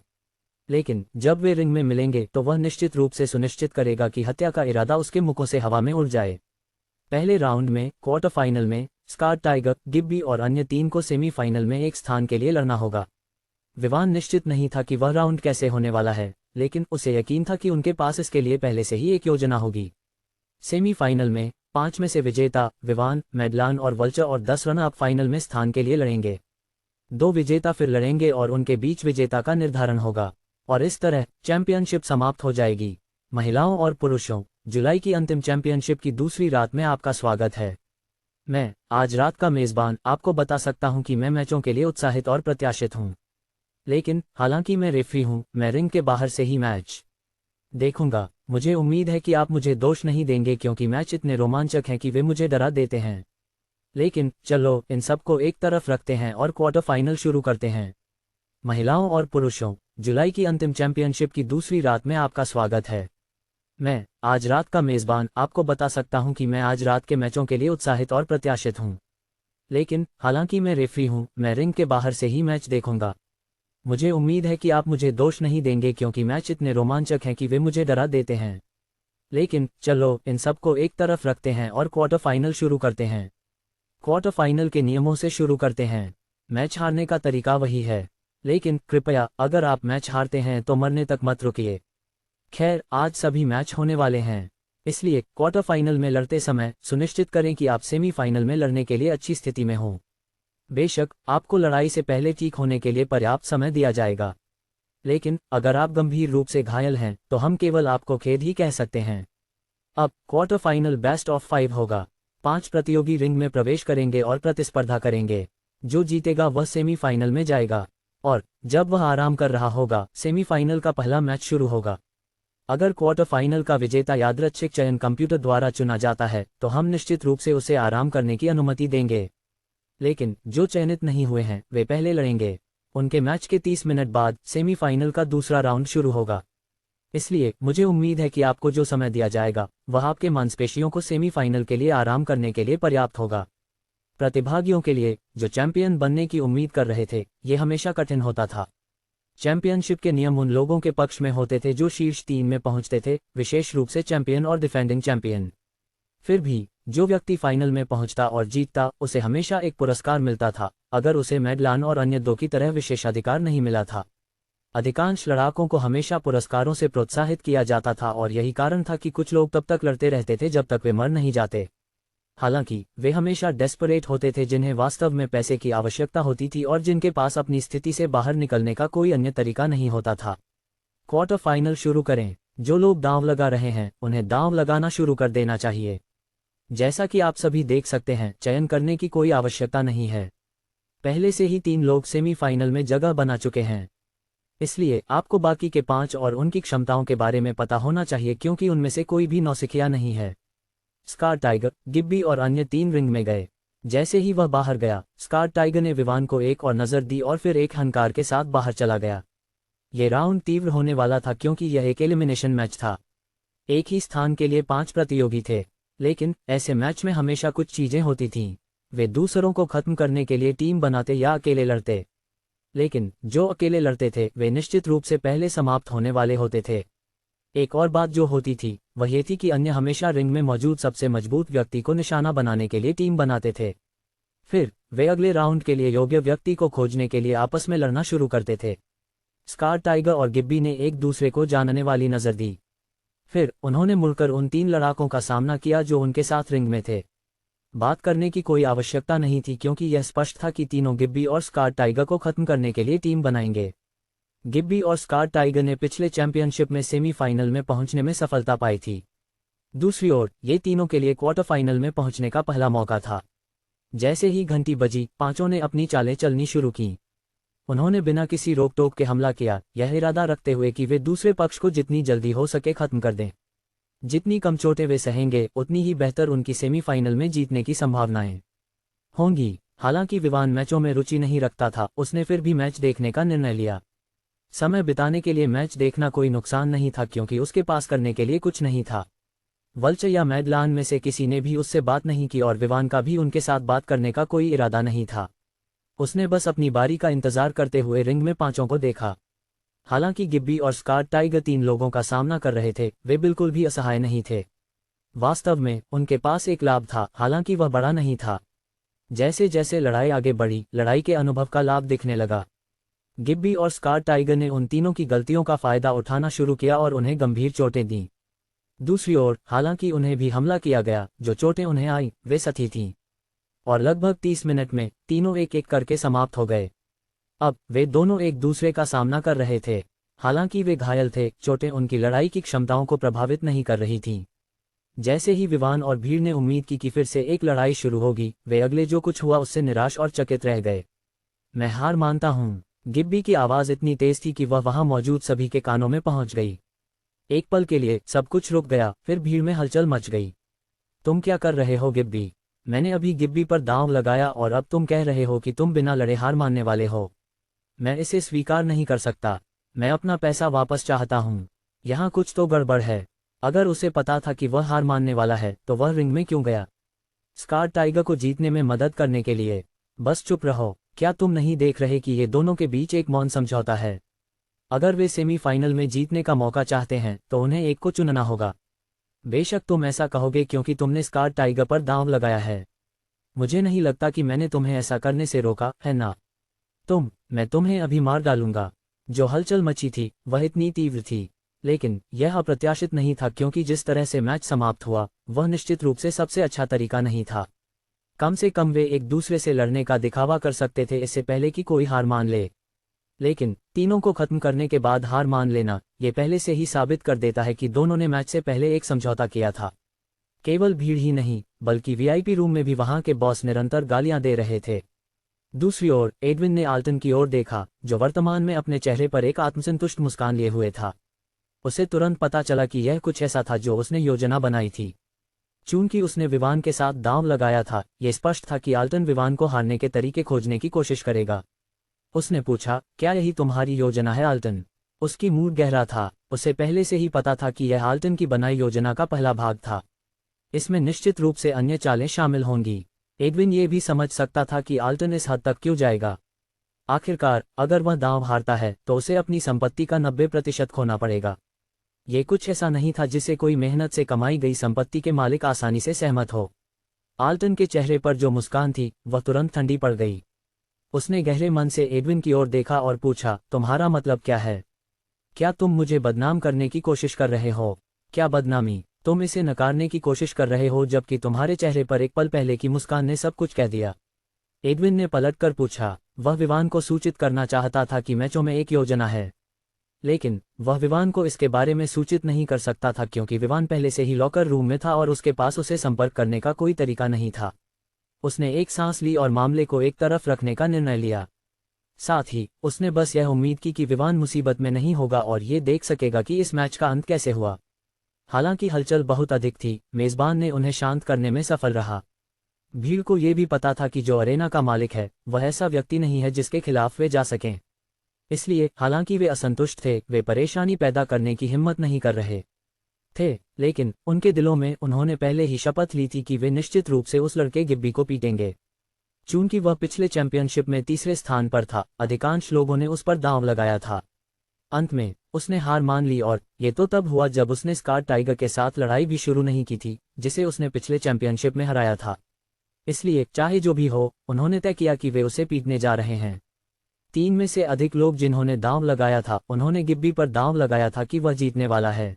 लेकिन जब वे रिंग में मिलेंगे तो वह निश्चित रूप से सुनिश्चित करेगा कि हत्या का इरादा उसके मुखों से हवा में उड़ जाए। पहले राउंड में क्वार्टर फाइनल में स्कार्ड टाइगर, गिब्बी और अन्य 3 को सेमीफाइनल में एक स्थान के लिए लड़ना होगा। विवान निश्चित नहीं था कि वह राउंड कैसे होने वाला है, लेकिन उसे यकीन था कि उनके पास इसके लिए पहले से ही एक योजना होगी। सेमीफाइनल में 5 में से विजेता विवान, मैडलान और वल्चर और 10 रनर अप फाइनल में स्थान के लिए लड़ेंगे। 2 विजेता फिर लड़ेंगे और उनके बीच विजेता का निर्धारण होगा, और इस तरह चैंपियनशिप समाप्त हो जाएगी। महिलाओं और पुरुषों, जुलाई की अंतिम चैंपियनशिप की दूसरी रात में आपका स्वागत है। मैं आज रात का मेजबान आपको बता सकता हूं कि मैं मैचों के लिए उत्साहित और प्रत्याशित हूं। लेकिन हालांकि मैं रेफरी हूं, मैं रिंग के बाहर से ही मैच देखूंगा। मुझे उम्मीद है कि आप मुझे दोष नहीं देंगे क्योंकि मैच इतने रोमांचक हैं कि वे मुझे डरा देते हैं। लेकिन चलो इन सबको एक तरफ रखते हैं और क्वार्टर फाइनल शुरू करते हैं। महिलाओं और पुरुषों, जुलाई की अंतिम चैंपियनशिप की दूसरी रात में आपका स्वागत है। मैं आज रात का मेजबान आपको बता सकता हूं कि मैं आज रात के मैचों के लिए उत्साहित और प्रत्याशित हूं। लेकिन हालांकि मैं रेफरी हूं, मैं रिंग के बाहर से ही मैच देखूंगा। मुझे उम्मीद है कि आप मुझे दोष नहीं देंगे क्योंकि मैच इतने रोमांचक हैं कि वे मुझे डरा देते हैं। लेकिन चलो इन सबको एक तरफ रखते हैं और क्वार्टर फाइनल शुरू करते हैं। क्वार्टर फाइनल के नियमों से शुरू करते हैं। मैच हारने का तरीका वही है, लेकिन कृपया अगर आप मैच हारते हैं तो मरने तक मत रुकिए। खैर, आज सभी मैच होने वाले हैं, इसलिए क्वार्टर फाइनल में लड़ते समय सुनिश्चित करें कि आप सेमीफाइनल में लड़ने के लिए अच्छी स्थिति में हों। बेशक आपको लड़ाई से पहले ठीक होने के लिए पर्याप्त समय दिया जाएगा, लेकिन अगर आप गंभीर रूप से घायल हैं तो हम केवल आपको खेद ही कह सकते हैं। अब क्वार्टर फाइनल बेस्ट ऑफ 5 होगा। 5 प्रतियोगी रिंग में प्रवेश करेंगे और प्रतिस्पर्धा करेंगे। जो जीतेगा वह सेमीफाइनल में जाएगा, और जब वह आराम कर रहा होगा सेमीफाइनल का पहला मैच शुरू होगा। अगर क्वार्टर फाइनल का विजेता यादृच्छिक चयन कंप्यूटर द्वारा चुना जाता है तो हम निश्चित रूप से उसे आराम करने की अनुमति देंगे। लेकिन जो चयनित नहीं हुए हैं वे पहले लड़ेंगे। उनके मैच के 30 मिनट बाद सेमीफाइनल का दूसरा राउंड शुरू होगा। इसलिए मुझे उम्मीद है कि आपको जो समय दिया जाएगा वह आपके मांसपेशियों को सेमीफाइनल के लिए आराम करने के लिए पर्याप्त होगा। प्रतिभागियों के लिए जो चैंपियन बनने की उम्मीद कर रहे थे, ये हमेशा कठिन होता था। चैंपियनशिप के नियम उन लोगों के पक्ष में होते थे जो शीर्ष 3 में पहुंचते थे, विशेष रूप से चैंपियन और डिफेंडिंग चैंपियन। फिर भी जो व्यक्ति फाइनल में पहुंचता और जीतता उसे हमेशा एक पुरस्कार मिलता था, अगर उसे मैडलान और अन्य 2 की तरह विशेषाधिकार नहीं मिला था। अधिकांश लड़ाकों को हमेशा पुरस्कारों से प्रोत्साहित किया जाता था और यही कारण था कि कुछ लोग तब तक लड़ते रहते थे जब तक वे मर नहीं जाते। हालांकि वे हमेशा डेस्परेट होते थे, जिन्हें वास्तव में पैसे की आवश्यकता होती थी और जिनके पास अपनी स्थिति से बाहर निकलने का कोई अन्य तरीका नहीं होता था। क्वार्टर फाइनल शुरू करें। जो लोग दांव लगा रहे हैं उन्हें दांव लगाना शुरू कर देना चाहिए। जैसा कि आप सभी देख सकते हैं, चयन करने की कोई आवश्यकता नहीं है। पहले से ही 3 लोग सेमीफाइनल में जगह बना चुके हैं, इसलिए आपको बाकी के 5 और उनकी क्षमताओं के बारे में पता होना चाहिए क्योंकि उनमें से कोई भी नौसिखिया नहीं है। स्कार्ड टाइगर, गिब्बी और अन्य 3 रिंग में गए। जैसे ही वह बाहर गया, स्कार्ड टाइगर ने विवान को एक और नज़र दी और फिर एक हंकार के साथ बाहर चला गया। ये राउंड तीव्र होने वाला था क्योंकि यह एक एलिमिनेशन मैच था। एक ही स्थान के लिए 5 प्रतियोगी थे, लेकिन ऐसे मैच में हमेशा कुछ चीजें होती थीं। वे दूसरों को खत्म करने के लिए टीम बनाते या अकेले लड़ते। लेकिन जो अकेले लड़ते थे वे निश्चित रूप से पहले समाप्त होने वाले होते थे। एक और बात जो होती थी वह ये थी कि अन्य हमेशा रिंग में मौजूद सबसे मजबूत व्यक्ति को निशाना बनाने के लिए टीम बनाते थे। फिर वे अगले राउंड के लिए योग्य व्यक्ति को खोजने के लिए आपस में लड़ना शुरू करते थे। स्कार टाइगर और गिब्बी ने एक दूसरे को जानने वाली नजर दी। फिर उन्होंने मुड़कर उन 3 लड़ाकों का सामना किया जो उनके साथ रिंग में थे। बात करने की कोई आवश्यकता नहीं थी क्योंकि यह स्पष्ट था कि तीनों गिब्बी और स्कार टाइगर को खत्म करने के लिए टीम बनाएंगे। गिब्बी और स्कार टाइगर ने पिछले चैंपियनशिप में सेमीफाइनल में पहुंचने में सफलता पाई थी। दूसरी ओर ये तीनों के लिए क्वार्टर फाइनल में पहुंचने का पहला मौका था। जैसे ही घंटी बजी पांचों ने अपनी चालें चलनी शुरू की। उन्होंने बिना किसी रोक टोक के हमला किया, यह इरादा रखते हुए कि वे दूसरे पक्ष को जितनी जल्दी हो सके खत्म कर दें। जितनी कम चोटें वे सहेंगे उतनी ही बेहतर उनकी सेमीफाइनल में जीतने की संभावनाएं होंगी। हालांकि विवान मैचों में रुचि नहीं रखता था, उसने फिर भी मैच देखने का निर्णय लिया। समय बिताने के लिए मैच देखना कोई नुकसान नहीं था क्योंकि उसके पास करने के लिए कुछ नहीं था। वल्च या मैडलान में से किसी ने भी उससे बात नहीं की और विवान का भी उनके साथ बात करने का कोई इरादा नहीं था। उसने बस अपनी बारी का इंतजार करते हुए रिंग में पांचों को देखा। हालांकि गिब्बी और स्कार टाइगर 3 लोगों का सामना कर रहे थे, वे बिल्कुल भी असहाय नहीं थे। वास्तव में उनके पास एक लाभ था, हालांकि वह बड़ा नहीं था। जैसे जैसे लड़ाई आगे बढ़ी, लड़ाई के अनुभव का लाभ दिखने लगा। गिब्बी और स्कार टाइगर ने उन तीनों की गलतियों का फायदा उठाना शुरू किया और उन्हें गंभीर चोटें दीं। दूसरी ओर हालांकि उन्हें भी हमला किया गया, जो चोटें उन्हें आई वे सही थीं। और लगभग 30 मिनट में तीनों एक एक करके समाप्त हो गए। अब वे दोनों एक दूसरे का सामना कर रहे थे। हालांकि वे घायल थे, चोटें उनकी लड़ाई की क्षमताओं को प्रभावित नहीं कर रही थीं। जैसे ही विवान और भीड़ ने उम्मीद की कि फिर से एक लड़ाई शुरू होगी, वे अगले जो कुछ हुआ उससे निराश और चकित रह गए। मैं हार मानता हूँ। गिब्बी की आवाज़ इतनी तेज थी कि वह वहां मौजूद सभी के कानों में पहुंच गई। एक पल के लिए सब कुछ रुक गया, फिर भीड़ में हलचल मच गई। तुम क्या कर रहे हो गिब्बी? मैंने अभी गिब्बी पर दांव लगाया और अब तुम कह रहे हो कि तुम बिना लड़े हार मानने वाले हो। मैं इसे स्वीकार नहीं कर सकता। मैं अपना पैसा वापस चाहता हूँ। यहाँ कुछ तो गड़बड़ है। अगर उसे पता था कि वह हार मानने वाला है तो वह रिंग में क्यों गया? स्कार टाइगर को जीतने में मदद करने के लिए। बस चुप रहो। क्या तुम नहीं देख रहे कि ये दोनों के बीच एक मौन समझौता है? अगर वे सेमीफाइनल में जीतने का मौका चाहते हैं तो उन्हें एक को चुनना होगा। बेशक तुम ऐसा कहोगे क्योंकि तुमने स्कार टाइगर पर दांव लगाया है। मुझे नहीं लगता कि मैंने तुम्हें ऐसा करने से रोका है ना? मैं तुम्हें अभी मार डालूंगा। जो हलचल मची थी वह इतनी तीव्र थी, लेकिन यह अप्रत्याशित नहीं था क्योंकि जिस तरह से मैच समाप्त हुआ वह निश्चित रूप से सबसे अच्छा तरीका नहीं था। कम से कम वे एक दूसरे से लड़ने का दिखावा कर सकते थे इससे पहले कि कोई हार मान ले। लेकिन तीनों को खत्म करने के बाद हार मान लेना ये पहले से ही साबित कर देता है कि दोनों ने मैच से पहले एक समझौता किया था। केवल भीड़ ही नहीं बल्कि वीआईपी रूम में भी वहां के बॉस निरंतर गालियां दे रहे थे। दूसरी ओर एडविन ने आल्टन की ओर देखा, जो वर्तमान में अपने चेहरे पर एक आत्मसंतुष्ट मुस्कान लिए हुए था। उसे तुरंत पता चला कि यह कुछ ऐसा था जो उसने योजना बनाई थी। चूंकि उसने विवान के साथ दांव लगाया था, यह स्पष्ट था कि आल्टन विवान को हारने के तरीके खोजने की कोशिश करेगा। उसने पूछा, क्या यही तुम्हारी योजना है आल्टन? उसकी मूड गहरा था। उसे पहले से ही पता था कि यह आल्टन की बनाई योजना का पहला भाग था। इसमें निश्चित रूप से अन्य चालें शामिल होंगी। एडविन ये भी समझ सकता था कि आल्टन इस हद तक क्यों जाएगा। आखिरकार अगर वह दांव हारता है तो उसे अपनी संपत्ति का 90% खोना पड़ेगा। ये कुछ ऐसा नहीं था जिसे कोई मेहनत से कमाई गई संपत्ति के मालिक आसानी से सहमत हो। आल्टन के चेहरे पर जो मुस्कान थी वह तुरंत ठंडी पड़ गई। उसने गहरे मन से एडविन की ओर देखा और पूछा, तुम्हारा मतलब क्या है? क्या तुम मुझे बदनाम करने की कोशिश कर रहे हो? क्या बदनामी? तुम इसे नकारने की कोशिश कर रहे हो जबकि तुम्हारे चेहरे पर एक पल पहले की मुस्कान ने सब कुछ कह दिया। एडविन ने पलटकर पूछा। वह विवान को सूचित करना चाहता था कि मैचों में एक योजना है, लेकिन वह विवान को इसके बारे में सूचित नहीं कर सकता था क्योंकि विवान पहले से ही लॉकर रूम में था और उसके पास उसे संपर्क करने का कोई तरीका नहीं था। उसने एक सांस ली और मामले को एक तरफ रखने का निर्णय लिया। साथ ही उसने बस यह उम्मीद की कि विवान मुसीबत में नहीं होगा और ये देख सकेगा कि इस मैच का अंत कैसे हुआ। हालांकि हलचल बहुत अधिक थी, मेजबान ने उन्हें शांत करने में सफल रहा। भीड़ को यह भी पता था कि जो अरेना का मालिक है वह ऐसा व्यक्ति नहीं है जिसके खिलाफ वे जा सकें। इसलिए हालांकि वे असंतुष्ट थे, वे परेशानी पैदा करने की हिम्मत नहीं कर रहे थे, लेकिन उनके दिलों में उन्होंने पहले ही शपथ ली थी कि वे निश्चित रूप से उस लड़के गिब्बी को पीटेंगे। चूंकि वह पिछले चैंपियनशिप में तीसरे स्थान पर था, अधिकांश लोगों ने उस पर दांव लगाया था। अंत में उसने हार मान ली, और ये तो तब हुआ जब उसने स्कार टाइगर के साथ लड़ाई भी शुरू नहीं की थी, जिसे उसने पिछले चैंपियनशिप में हराया था। इसलिए चाहे जो भी हो, उन्होंने तय किया कि वे उसे पीटने जा रहे हैं। 3 में से अधिक लोग जिन्होंने दांव लगाया था, उन्होंने गिब्बी पर दांव लगाया था कि वह जीतने वाला है।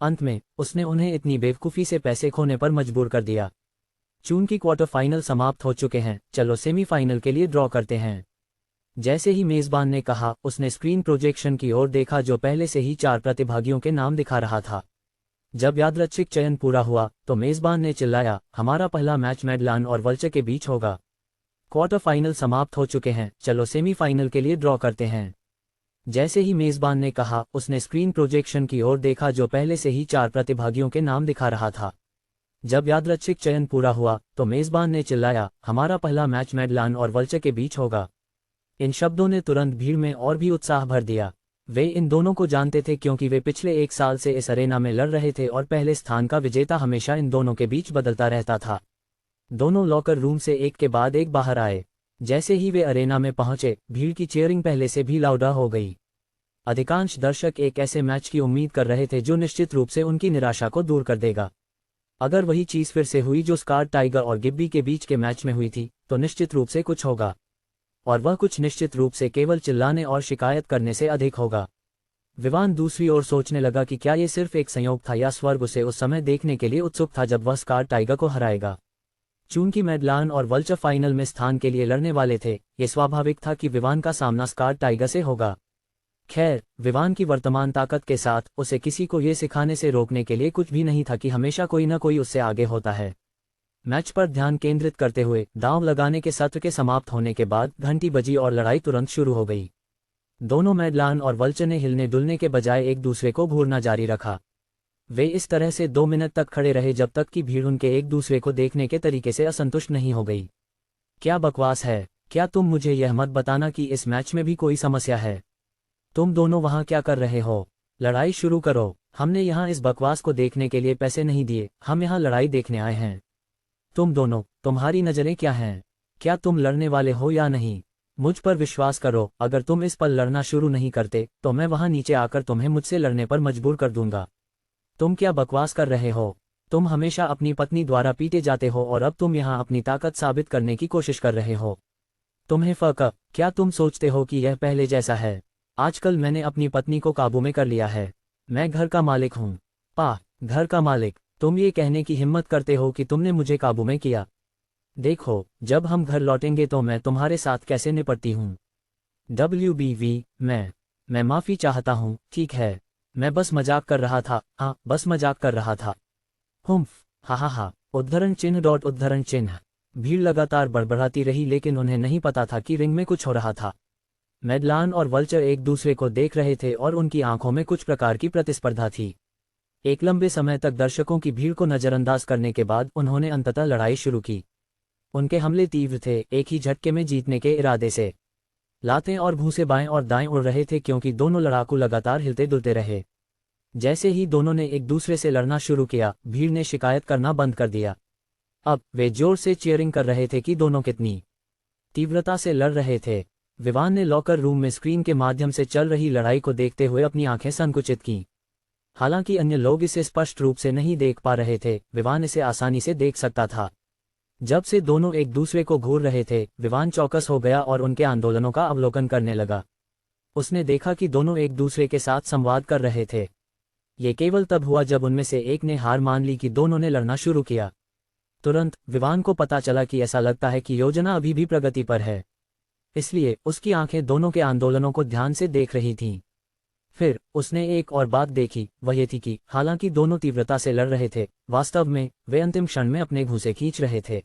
अंत में उसने उन्हें इतनी बेवकूफ़ी से पैसे खोने पर मजबूर कर दिया। चूंकि क्वार्टर फाइनल समाप्त हो चुके हैं, चलो सेमीफाइनल के लिए ड्रॉ करते हैं। जैसे ही मेज़बान ने कहा, उसने स्क्रीन प्रोजेक्शन की ओर देखा जो पहले से ही 4 प्रतिभागियों के नाम दिखा रहा था। जब यादृच्छिक चयन पूरा हुआ तो मेज़बान ने चिल्लाया, हमारा पहला मैच मैडलान और वल्चर के बीच होगा। क्वार्टर फाइनल समाप्त हो चुके हैं, चलो सेमीफाइनल के लिए ड्रॉ करते हैं। जैसे ही मेज़बान ने कहा, उसने स्क्रीन प्रोजेक्शन की ओर देखा जो पहले से ही 4 प्रतिभागियों के नाम दिखा रहा था। जब यादृच्छिक चयन पूरा हुआ तो मेज़बान ने चिल्लाया, हमारा पहला मैच मैडलान और वल्चर के बीच होगा। इन शब्दों ने तुरंत भीड़ में और भी उत्साह भर दिया। वे इन दोनों को जानते थे क्योंकि वे पिछले 1 साल से इस अरेना में लड़ रहे थे और पहले स्थान का विजेता हमेशा इन दोनों के बीच बदलता रहता था। दोनों लॉकर रूम से एक के बाद एक बाहर आए। जैसे ही वे अरेना में पहुंचे, भीड़ की चीयरिंग पहले से भी लाउडर हो गई। अधिकांश दर्शक एक ऐसे मैच की उम्मीद कर रहे थे जो निश्चित रूप से उनकी निराशा को दूर कर देगा। अगर वही चीज़ फिर से हुई जो स्कार टाइगर और गिब्बी के बीच के मैच में हुई थी, तो निश्चित रूप से कुछ होगा, और वह कुछ निश्चित रूप से केवल चिल्लाने और शिकायत करने से अधिक होगा। विवान दूसरी ओर सोचने लगा कि क्या ये सिर्फ एक संयोग था या स्वर्ग उसे उस समय देखने के लिए उत्सुक था जब वह स्कार टाइगर को हराएगा। चूंकि मैडलान और वल्चर फाइनल में स्थान के लिए लड़ने वाले थे, ये स्वाभाविक था कि विवान का सामना स्कार टाइगर से होगा। खैर, विवान की वर्तमान ताकत के साथ उसे किसी को ये सिखाने से रोकने के लिए कुछ भी नहीं था कि हमेशा कोई न कोई उससे आगे होता है। मैच पर ध्यान केंद्रित करते हुए दांव लगाने के सत्र के समाप्त होने के बाद घंटी बजी और लड़ाई तुरंत शुरू हो गई। दोनों मैडलान और वल्चर ने हिलने डुलने के बजाय एक दूसरे को घूरना जारी रखा। वे इस तरह से 2 मिनट तक खड़े रहे जब तक कि भीड़ उनके एक दूसरे को देखने के तरीके से असंतुष्ट नहीं हो गई। क्या बकवास है, क्या तुम मुझे यह मत बताना कि इस मैच में भी कोई समस्या है? तुम दोनों वहां क्या कर रहे हो? लड़ाई शुरू करो। हमने यहाँ इस बकवास को देखने के लिए पैसे नहीं दिए, हम यहाँ लड़ाई देखने आए हैं। तुम दोनों, तुम्हारी नज़रें क्या हैं? क्या तुम लड़ने वाले हो या नहीं? मुझ पर विश्वास करो, अगर तुम इस पर लड़ना शुरू नहीं करते तो मैं वहां नीचे आकर तुम्हें मुझसे लड़ने पर मजबूर कर दूंगा। तुम क्या बकवास कर रहे हो? तुम हमेशा अपनी पत्नी द्वारा पीटे जाते हो और अब तुम यहाँ अपनी ताकत साबित करने की कोशिश कर रहे हो। तुम्हें फर्क, क्या तुम सोचते हो कि यह पहले जैसा है? आजकल मैंने अपनी पत्नी को काबू में कर लिया है। मैं घर का मालिक हूँ। घर का मालिक? तुम ये कहने की हिम्मत करते हो कि तुमने मुझे काबू में किया? देखो, जब हम घर लौटेंगे तो मैं तुम्हारे साथ कैसे निपटती हूँ। WBV, मैं माफ़ी चाहता हूँ। ठीक है, मैं बस मजाक कर रहा था। हाँ, बस मजाक कर रहा था। हुम्फ, हा, उद्धरण चिन्ह। भीड़ लगातार बड़बड़ाती रही, लेकिन उन्हें नहीं पता था कि रिंग में कुछ हो रहा था। मैडलान और वल्चर एक दूसरे को देख रहे थे और उनकी आंखों में कुछ प्रकार की प्रतिस्पर्धा थी। एक लंबे समय तक दर्शकों की भीड़ को नज़रअंदाज करने के बाद उन्होंने अंततः लड़ाई शुरू की। उनके हमले तीव्र थे, एक ही झटके में जीतने के इरादे से। लातें और भूसे बाएं और दाएं उड़ रहे थे क्योंकि दोनों लड़ाकू लगातार हिलते डुलते रहे। जैसे ही दोनों ने एक दूसरे से लड़ना शुरू किया, भीड़ ने शिकायत करना बंद कर दिया। अब वे जोर से चीयरिंग कर रहे थे कि दोनों कितनी तीव्रता से लड़ रहे थे। विवान ने लॉकर रूम में स्क्रीन के माध्यम से चल रही लड़ाई को देखते हुए अपनी आंखें संकुचित कीं। हालांकि अन्य लोग इसे स्पष्ट रूप से नहीं देख पा रहे थे, विवान इसे आसानी से देख सकता था। जब से दोनों एक दूसरे को घूर रहे थे, विवान चौकस हो गया और उनके आंदोलनों का अवलोकन करने लगा। उसने देखा कि दोनों एक दूसरे के साथ संवाद कर रहे थे। ये केवल तब हुआ जब उनमें से एक ने हार मान ली कि दोनों ने लड़ना शुरू किया। तुरंत विवान को पता चला कि ऐसा लगता है कि योजना अभी भी प्रगति पर है, इसलिए उसकी आंखें दोनों के आंदोलनों को ध्यान से देख रही थीं। फिर उसने एक और बात देखी, वह ये थी कि हालांकि दोनों तीव्रता से लड़ रहे थे, वास्तव में वे अंतिम क्षण में अपने घूंसे खींच रहे थे।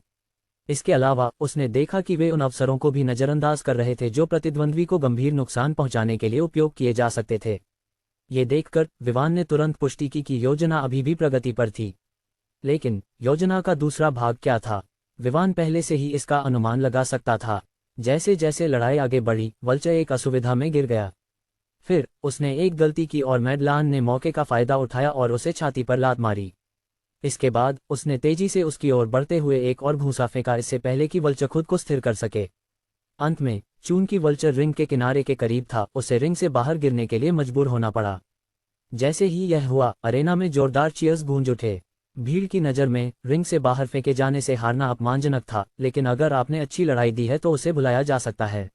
इसके अलावा उसने देखा कि वे उन अवसरों को भी नज़रअंदाज कर रहे थे जो प्रतिद्वंद्वी को गंभीर नुकसान पहुंचाने के लिए उपयोग किए जा सकते थे। ये देखकर विवान ने तुरंत पुष्टि की कि योजना अभी भी प्रगति पर थी। लेकिन योजना का दूसरा भाग क्या था? विवान पहले से ही इसका अनुमान लगा सकता था। जैसे जैसे लड़ाई आगे बढ़ी, वल्चर एक असुविधा में गिर गया। फिर उसने एक गलती की और मैडलान ने मौके का फायदा उठाया और उसे छाती पर लात मारी। इसके बाद उसने तेजी से उसकी ओर बढ़ते हुए एक और घूंसा फेंका, इससे पहले कि वल्चर खुद को स्थिर कर सके। अंत में चूंकि वल्चर रिंग के किनारे के करीब था, उसे रिंग से बाहर गिरने के लिए मजबूर होना पड़ा। जैसे ही यह हुआ, अरेना में जोरदार चीयर्स गूंज उठे। भीड़ की नज़र में रिंग से बाहर फेंके जाने से हारना अपमानजनक था, लेकिन अगर आपने अच्छी लड़ाई दी है तो उसे बुलाया जा सकता है।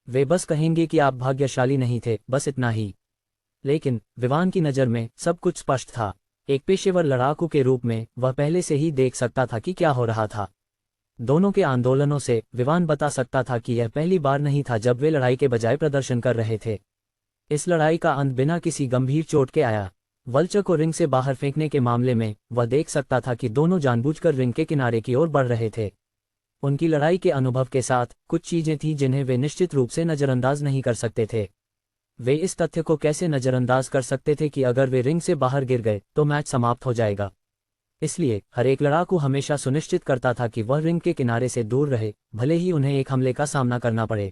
वे बस कहेंगे कि आप भाग्यशाली नहीं थे, बस इतना ही। लेकिन विवान की नज़र में सब कुछ स्पष्ट था। एक पेशेवर लड़ाकू के रूप में वह पहले से ही देख सकता था कि क्या हो रहा था। दोनों के आंदोलनों से विवान बता सकता था कि यह पहली बार नहीं था जब वे लड़ाई के बजाय प्रदर्शन कर रहे थे। इस लड़ाई का अंत बिना किसी गंभीर चोट के आया। वल्चर को रिंग से बाहर फेंकने के मामले में वह देख सकता था कि दोनों जानबूझकर रिंग के किनारे की ओर बढ़ रहे थे। उनकी लड़ाई के अनुभव के साथ कुछ चीजें थीं जिन्हें वे निश्चित रूप से नज़रअंदाज नहीं कर सकते थे। वे इस तथ्य को कैसे नज़रअंदाज कर सकते थे कि अगर वे रिंग से बाहर गिर गए तो मैच समाप्त हो जाएगा। इसलिए हर एक लड़ाकू हमेशा सुनिश्चित करता था कि वह रिंग के किनारे से दूर रहे, भले ही उन्हें एक हमले का सामना करना पड़े।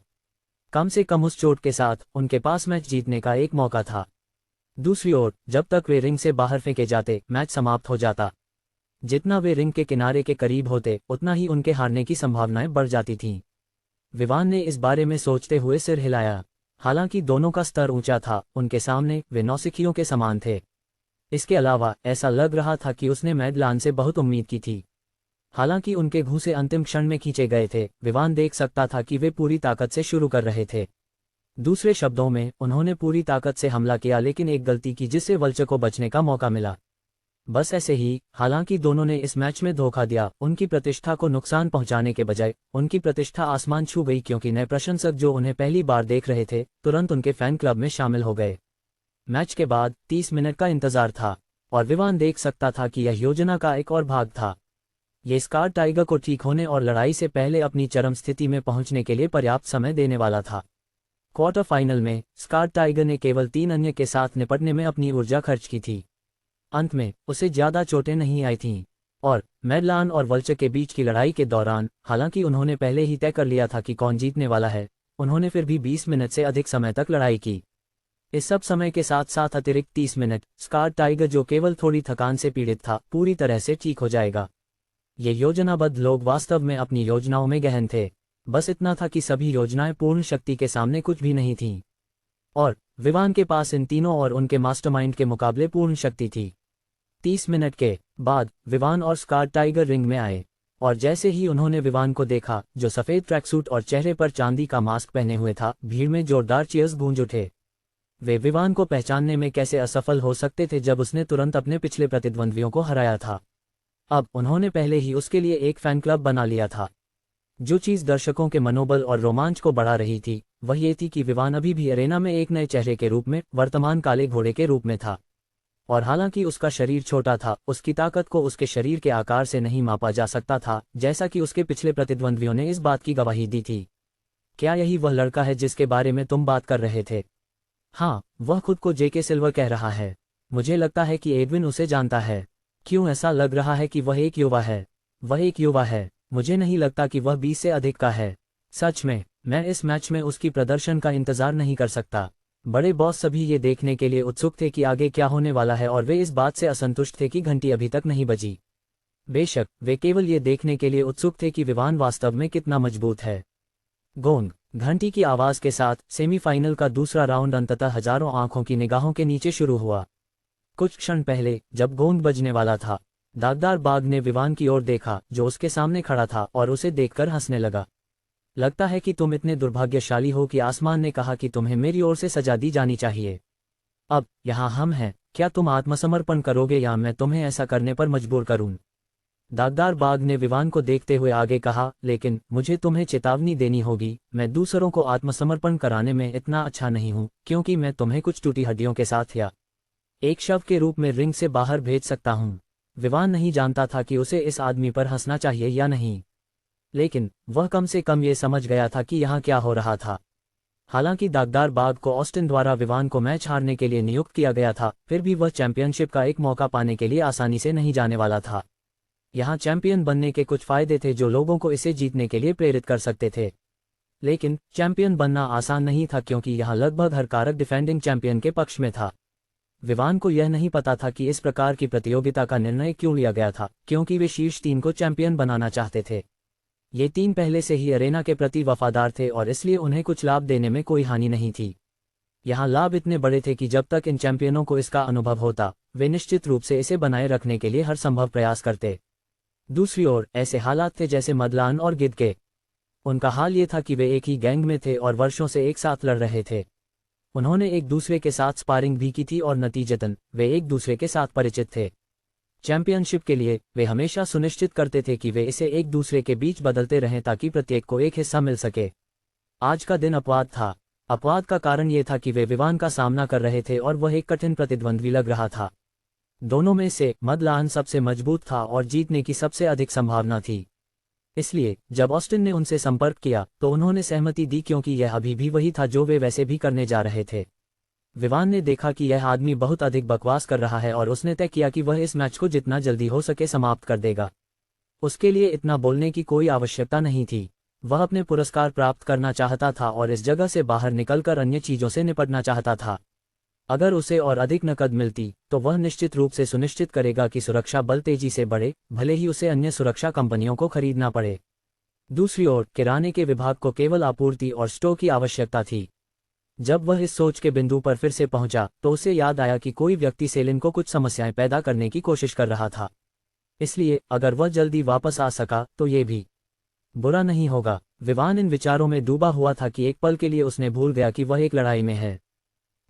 कम से कम उस चोट के साथ उनके पास मैच जीतने का एक मौका था। दूसरी ओर जब तक वे रिंग से बाहर फेंके जाते, मैच समाप्त हो जाता। जितना वे रिंग के किनारे के करीब होते, उतना ही उनके हारने की संभावनाएं बढ़ जाती थीं। विवान ने इस बारे में सोचते हुए सिर हिलाया। हालांकि दोनों का स्तर ऊंचा था, उनके सामने वे नौसिखियों के समान थे। इसके अलावा ऐसा लग रहा था कि उसने मैडलान से बहुत उम्मीद की थी। हालांकि उनके घूंसे अंतिम क्षण में खींचे गए थे, विवान देख सकता था कि वे पूरी ताकत से शुरू कर रहे थे। दूसरे शब्दों में, उन्होंने पूरी ताकत से हमला किया, लेकिन एक गलती की जिससे वल्चर को बचने का मौका मिला। बस ऐसे ही, हालांकि दोनों ने इस मैच में धोखा दिया, उनकी प्रतिष्ठा को नुकसान पहुंचाने के बजाय उनकी प्रतिष्ठा आसमान छू गई, क्योंकि नए प्रशंसक जो उन्हें पहली बार देख रहे थे तुरंत उनके फैन क्लब में शामिल हो गए। मैच के बाद 30 मिनट का इंतजार था और विवान देख सकता था कि यह योजना का एक और भाग था। ये स्कार टाइगर को ठीक होने और लड़ाई से पहले अपनी चरम स्थिति में पहुंचने के लिए पर्याप्त समय देने वाला था। क्वार्टर फाइनल में स्कार टाइगर ने केवल 3 अन्य के साथ निपटने में अपनी ऊर्जा खर्च की थी। अंत में उसे ज्यादा चोटें नहीं आई थीं और मैडलान और वल्चर के बीच की लड़ाई के दौरान, हालांकि उन्होंने पहले ही तय कर लिया था कि कौन जीतने वाला है, उन्होंने फिर भी 20 मिनट से अधिक समय तक लड़ाई की। इस सब समय के साथ साथ अतिरिक्त 30 मिनट, स्कार टाइगर जो केवल थोड़ी थकान से पीड़ित था, पूरी तरह से ठीक हो जाएगा। ये योजनाबद्ध लोग वास्तव में अपनी योजनाओं में गहन थे। बस इतना था कि सभी योजनाएं पूर्ण शक्ति के सामने कुछ भी नहीं थीं और विवान के पास इन तीनों और उनके मास्टरमाइंड के मुकाबले पूर्ण शक्ति थी। 30 मिनट के बाद विवान और स्कार टाइगर रिंग में आए और जैसे ही उन्होंने विवान को देखा, जो सफेद ट्रैकसूट और चेहरे पर चांदी का मास्क पहने हुए था, भीड़ में जोरदार चीयर्स गूंज उठे। वे विवान को पहचानने में कैसे असफल हो सकते थे जब उसने तुरंत अपने पिछले प्रतिद्वंद्वियों को हराया था। अब उन्होंने पहले ही उसके लिए एक फैन क्लब बना लिया था। जो चीज़ दर्शकों के मनोबल और रोमांच को बढ़ा रही थी वह ये थी कि विवान अभी भी अरेना में एक नए चेहरे के रूप में, वर्तमान काले घोड़े के रूप में था। और हालांकि उसका शरीर छोटा था, उसकी ताकत को उसके शरीर के आकार से नहीं मापा जा सकता था, जैसा कि उसके पिछले प्रतिद्वंद्वियों ने इस बात की गवाही दी थी। क्या यही वह लड़का है जिसके बारे में तुम बात कर रहे थे? हाँ, वह खुद को जेके सिल्वर कह रहा है। मुझे लगता है कि एडविन उसे जानता है। क्यों ऐसा लग रहा है कि वह एक युवा है? वह एक युवा है। मुझे नहीं लगता कि वह 20 से अधिक का है। सच में, मैं इस मैच में उसकी प्रदर्शन का इंतजार नहीं कर सकता। बड़े बॉस सभी ये देखने के लिए उत्सुक थे कि आगे क्या होने वाला है और वे इस बात से असंतुष्ट थे कि घंटी अभी तक नहीं बजी। बेशक वे केवल ये देखने के लिए उत्सुक थे कि विवान वास्तव में कितना मजबूत है। गोंग घंटी की आवाज के साथ सेमीफाइनल का दूसरा राउंड अंततः हजारों आंखों की निगाहों के नीचे शुरू हुआ। कुछ क्षण पहले जब गोंग बजने वाला था, दागदार बाघ ने विवान की ओर देखा जो उसके सामने खड़ा था और उसे देखकर हंसने लगा। लगता है कि तुम इतने दुर्भाग्यशाली हो कि आसमान ने कहा कि तुम्हें मेरी ओर से सजा दी जानी चाहिए। अब यहाँ हम हैं, क्या तुम आत्मसमर्पण करोगे या मैं तुम्हें ऐसा करने पर मजबूर करूं? दागदार बाघ ने विवान को देखते हुए आगे कहा, लेकिन मुझे तुम्हें चेतावनी देनी होगी, मैं दूसरों को आत्मसमर्पण कराने में इतना अच्छा नहीं हूं, क्योंकि मैं तुम्हें कुछ टूटी हड्डियों के साथ या एक शव के रूप में रिंग से बाहर भेज सकता हूं। विवान नहीं जानता था कि उसे इस आदमी पर हंसना चाहिए या नहीं, लेकिन वह कम से कम ये समझ गया था कि यहाँ क्या हो रहा था। हालांकि दागदार बाघ को ऑस्टिन द्वारा विवान को मैच हारने के लिए नियुक्त किया गया था, फिर भी वह चैंपियनशिप का एक मौका पाने के लिए आसानी से नहीं जाने वाला था। यहाँ चैंपियन बनने के कुछ फायदे थे जो लोगों को इसे जीतने के लिए प्रेरित कर सकते थे, लेकिन चैंपियन बनना आसान नहीं था क्योंकि यहाँ लगभग हर कारक डिफेंडिंग चैंपियन के पक्ष में था। विवान को यह नहीं पता था कि इस प्रकार की प्रतियोगिता का निर्णय क्यों लिया गया था, क्योंकि वे शीर्ष 3 को चैंपियन बनाना चाहते थे। ये 3 पहले से ही अरेना के प्रति वफादार थे और इसलिए उन्हें कुछ लाभ देने में कोई हानि नहीं थी। यहाँ लाभ इतने बड़े थे कि जब तक इन चैंपियनों को इसका अनुभव होता, वे निश्चित रूप से इसे बनाए रखने के लिए हर संभव प्रयास करते। दूसरी ओर ऐसे हालात थे जैसे मदलान और गिद के। उनका हाल ये था कि वे एक ही गैंग में थे और वर्षों से एक साथ लड़ रहे थे। उन्होंने एक दूसरे के साथ स्पारिंग भी की थी और नतीजतन वे एक दूसरे के साथ परिचित थे। चैंपियनशिप के लिए वे हमेशा सुनिश्चित करते थे कि वे इसे एक दूसरे के बीच बदलते रहें ताकि प्रत्येक को एक हिस्सा मिल सके। आज का दिन अपवाद था। अपवाद का कारण ये था कि वे विवान का सामना कर रहे थे और वह एक कठिन प्रतिद्वंद्वी लग रहा था। दोनों में से मदलान सबसे मजबूत था और जीतने की सबसे अधिक संभावना थी। इसलिए जब ऑस्टिन ने उनसे संपर्क किया तो उन्होंने सहमति दी, क्योंकि यह अभी भी वही था जो वे वैसे भी करने जा रहे थे। विवान ने देखा कि यह आदमी बहुत अधिक बकवास कर रहा है और उसने तय किया कि वह इस मैच को जितना जल्दी हो सके समाप्त कर देगा। उसके लिए इतना बोलने की कोई आवश्यकता नहीं थी। वह अपने पुरस्कार प्राप्त करना चाहता था और इस जगह से बाहर निकलकर अन्य चीजों से निपटना चाहता था। अगर उसे और अधिक नकद मिलती तो वह निश्चित रूप से सुनिश्चित करेगा कि सुरक्षा बल तेजी से बढ़े, भले ही उसे अन्य सुरक्षा कंपनियों को खरीदना पड़े। दूसरी ओर किराने के विभाग को केवल आपूर्ति और स्टोर की आवश्यकता थी। जब वह इस सोच के बिंदु पर फिर से पहुंचा तो उसे याद आया कि कोई व्यक्ति सेलिन को कुछ समस्याएं पैदा करने की कोशिश कर रहा था। इसलिए अगर वह जल्दी वापस आ सका तो ये भी बुरा नहीं होगा। विवान इन विचारों में डूबा हुआ था कि एक पल के लिए उसने भूल गया कि वह एक लड़ाई में है।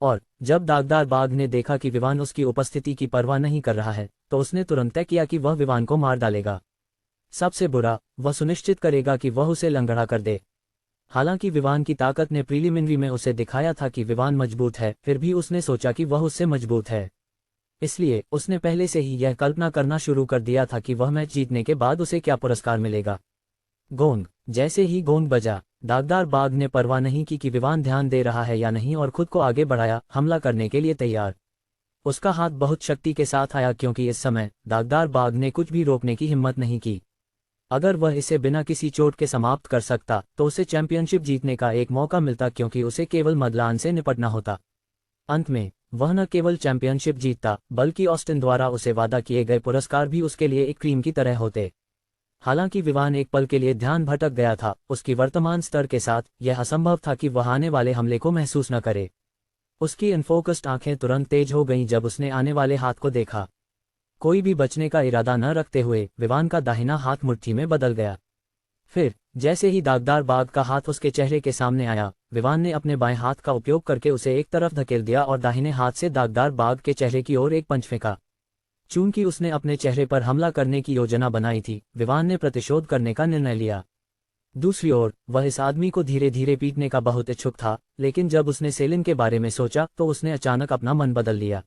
और जब दागदार बाघ ने देखा कि विवान उसकी उपस्थिति की परवाह नहीं कर रहा है तो उसने तुरंत तय किया कि वह विवान को मार डालेगा। सबसे बुरा, वह सुनिश्चित करेगा कि वह उसे लंगड़ा कर दे। हालांकि विवान की ताकत ने प्रीलिमिनरी में उसे दिखाया था कि विवान मजबूत है, फिर भी उसने सोचा कि वह उससे मजबूत है। इसलिए उसने पहले से ही यह कल्पना करना शुरू कर दिया था कि वह मैच जीतने के बाद उसे क्या पुरस्कार मिलेगा। गोंग। जैसे ही गोंग बजा, दागदार बाघ ने परवाह नहीं की कि विवान ध्यान दे रहा है या नहीं और खुद को आगे बढ़ाया, हमला करने के लिए तैयार। उसका हाथ बहुत शक्ति के साथ आया, क्योंकि इस समय दागदार बाघ ने कुछ भी रोकने की हिम्मत नहीं की। अगर वह इसे बिना किसी चोट के समाप्त कर सकता तो उसे चैंपियनशिप जीतने का एक मौका मिलता, क्योंकि उसे केवल मदलान से निपटना होता। अंत में वह न केवल चैंपियनशिप जीतता बल्कि ऑस्टिन द्वारा उसे वादा किए गए पुरस्कार भी उसके लिए एक क्रीम की तरह होते। हालांकि विवान एक पल के लिए ध्यान भटक गया था। उसकी वर्तमान स्तर के साथ यह असंभव था कि वह आने वाले हमले को महसूस न करे। उसकी अनफोकस्ड आंखें तुरंत तेज हो गईं जब उसने आने वाले हाथ को देखा। कोई भी बचने का इरादा न रखते हुए विवान का दाहिना हाथ मुट्ठी में बदल गया। फिर जैसे ही दागदार बाघ का हाथ उसके चेहरे के सामने आया, विवान ने अपने बाएं हाथ का उपयोग करके उसे एक तरफ धकेल दिया और दाहिने हाथ से दागदार बाघ के चेहरे की ओर एक पंच फेंका। चूंकि उसने अपने चेहरे पर हमला करने की योजना बनाई थी, विवान ने प्रतिशोध करने का निर्णय लिया। दूसरी ओर वह इस आदमी को धीरे धीरे पीटने का बहुत इच्छुक था, लेकिन जब उसने सेलिन के बारे में सोचा तो उसने अचानक अपना मन बदल लिया।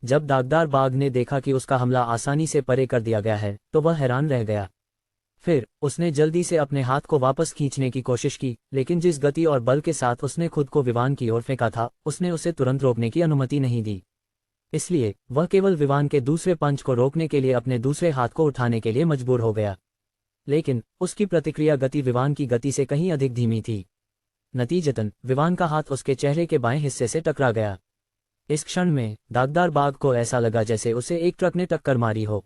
जब दागदार बाघ ने देखा कि उसका हमला आसानी से परे कर दिया गया है तो वह हैरान रह गया। फिर उसने जल्दी से अपने हाथ को वापस खींचने की कोशिश की, लेकिन जिस गति और बल के साथ उसने खुद को विवान की ओर फेंका था, उसने उसे तुरंत रोकने की अनुमति नहीं दी। इसलिए वह केवल विवान के दूसरे पंच को रोकने के लिए अपने दूसरे हाथ को उठाने के लिए मजबूर हो गया। लेकिन उसकी प्रतिक्रिया गति विवान की गति से कहीं अधिक धीमी थी। नतीजतन विवान का हाथ उसके चेहरे के बाएं हिस्से से टकरा गया। इस क्षण में दागदार बाघ को ऐसा लगा जैसे उसे एक ट्रक ने टक्कर मारी हो।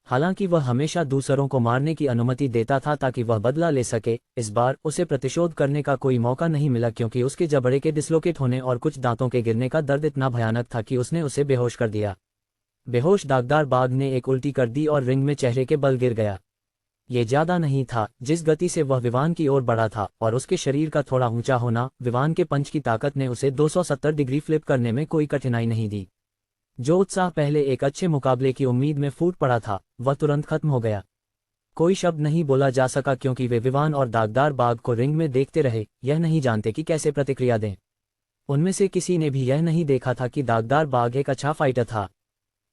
हालांकि वह हमेशा दूसरों को मारने की अनुमति देता था ताकि वह बदला ले सके, इस बार उसे प्रतिशोध करने का कोई मौका नहीं मिला, क्योंकि उसके जबड़े के डिस्लोकेट होने और कुछ दांतों के गिरने का दर्द इतना भयानक था कि उसने उसे बेहोश कर दिया। बेहोश दागदार बाघ ने एक उल्टी कर दी और रिंग में चेहरे के बल गिर गया। ये ज्यादा नहीं था जिस गति से वह विवान की ओर बढ़ा था, और उसके शरीर का थोड़ा ऊंचा होना, विवान के पंच की ताकत ने उसे 270 डिग्री फ्लिप करने में कोई कठिनाई नहीं दी। जो उत्साह पहले एक अच्छे मुकाबले की उम्मीद में फूट पड़ा था, वह तुरंत खत्म हो गया। कोई शब्द नहीं बोला जा सका, क्योंकि वे विवान और दागदार बाघ को रिंग में देखते रहे, यह नहीं जानते कि कैसे प्रतिक्रिया दें। उनमें से किसी ने भी यह नहीं देखा था कि दागदार बाघ एक अच्छा फाइटर था,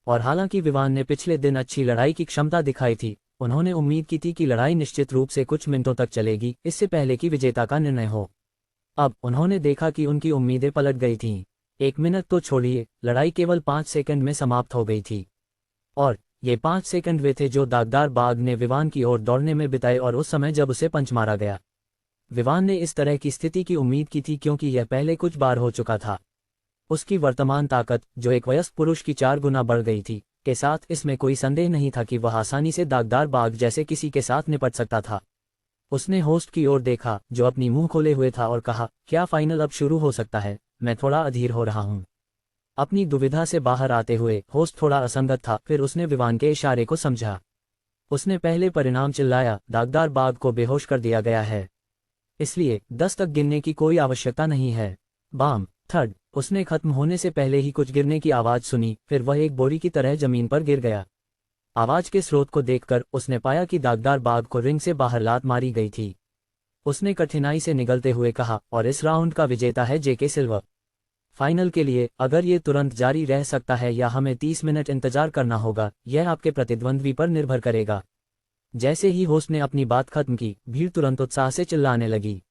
और हालांकि विवान ने पिछले दिन अच्छी लड़ाई की क्षमता दिखाई थी, उन्होंने उम्मीद की थी कि लड़ाई निश्चित रूप से कुछ मिनटों तक चलेगी, इससे पहले कि विजेता का निर्णय हो। अब उन्होंने देखा कि उनकी उम्मीदें पलट गई थीं। 1 मिनट तो छोड़िए, लड़ाई केवल 5 सेकंड में समाप्त हो गई थी। और ये 5 सेकंड वे थे जो दागदार बाघ ने विवान की ओर दौड़ने में बिताए, और उस समय जब उसे पंच मारा गया। विवान ने इस तरह की स्थिति की उम्मीद की थी, क्योंकि यह पहले कुछ बार हो चुका था। उसकी वर्तमान ताकत, जो एक वयस्क पुरुष की 4 गुना बढ़ गई थी, के साथ इसमें कोई संदेह नहीं था कि वह आसानी से दागदार बाघ जैसे किसी के साथ निपट सकता था। उसने होस्ट की ओर देखा, जो अपनी मुंह खोले हुए था, और कहा, क्या फाइनल अब शुरू हो सकता है? मैं थोड़ा अधीर हो रहा हूं। अपनी दुविधा से बाहर आते हुए होस्ट थोड़ा असंगत था, फिर उसने विवान के इशारे को समझा। उसने पहले परिणाम चिल्लाया, दागदार बाघ को बेहोश कर दिया गया है, इसलिए 10 तक गिनने की कोई आवश्यकता नहीं है। बाम, थर्ड। उसने खत्म होने से पहले ही कुछ गिरने की आवाज सुनी, फिर वह एक बोरी की तरह जमीन पर गिर गया। आवाज के स्रोत को देखकर उसने पाया कि दागदार बाघ को रिंग से बाहर लात मारी गई थी। उसने कठिनाई से निगलते हुए कहा, और इस राउंड का विजेता है जेके सिल्वर। फाइनल के लिए अगर ये तुरंत जारी रह सकता है या हमें 30 मिनट इंतजार करना होगा, यह आपके प्रतिद्वंद्वी पर निर्भर करेगा। जैसे ही होस्ट ने अपनी बात खत्म की, भीड़ तुरंत उत्साह से चिल्लाने लगी।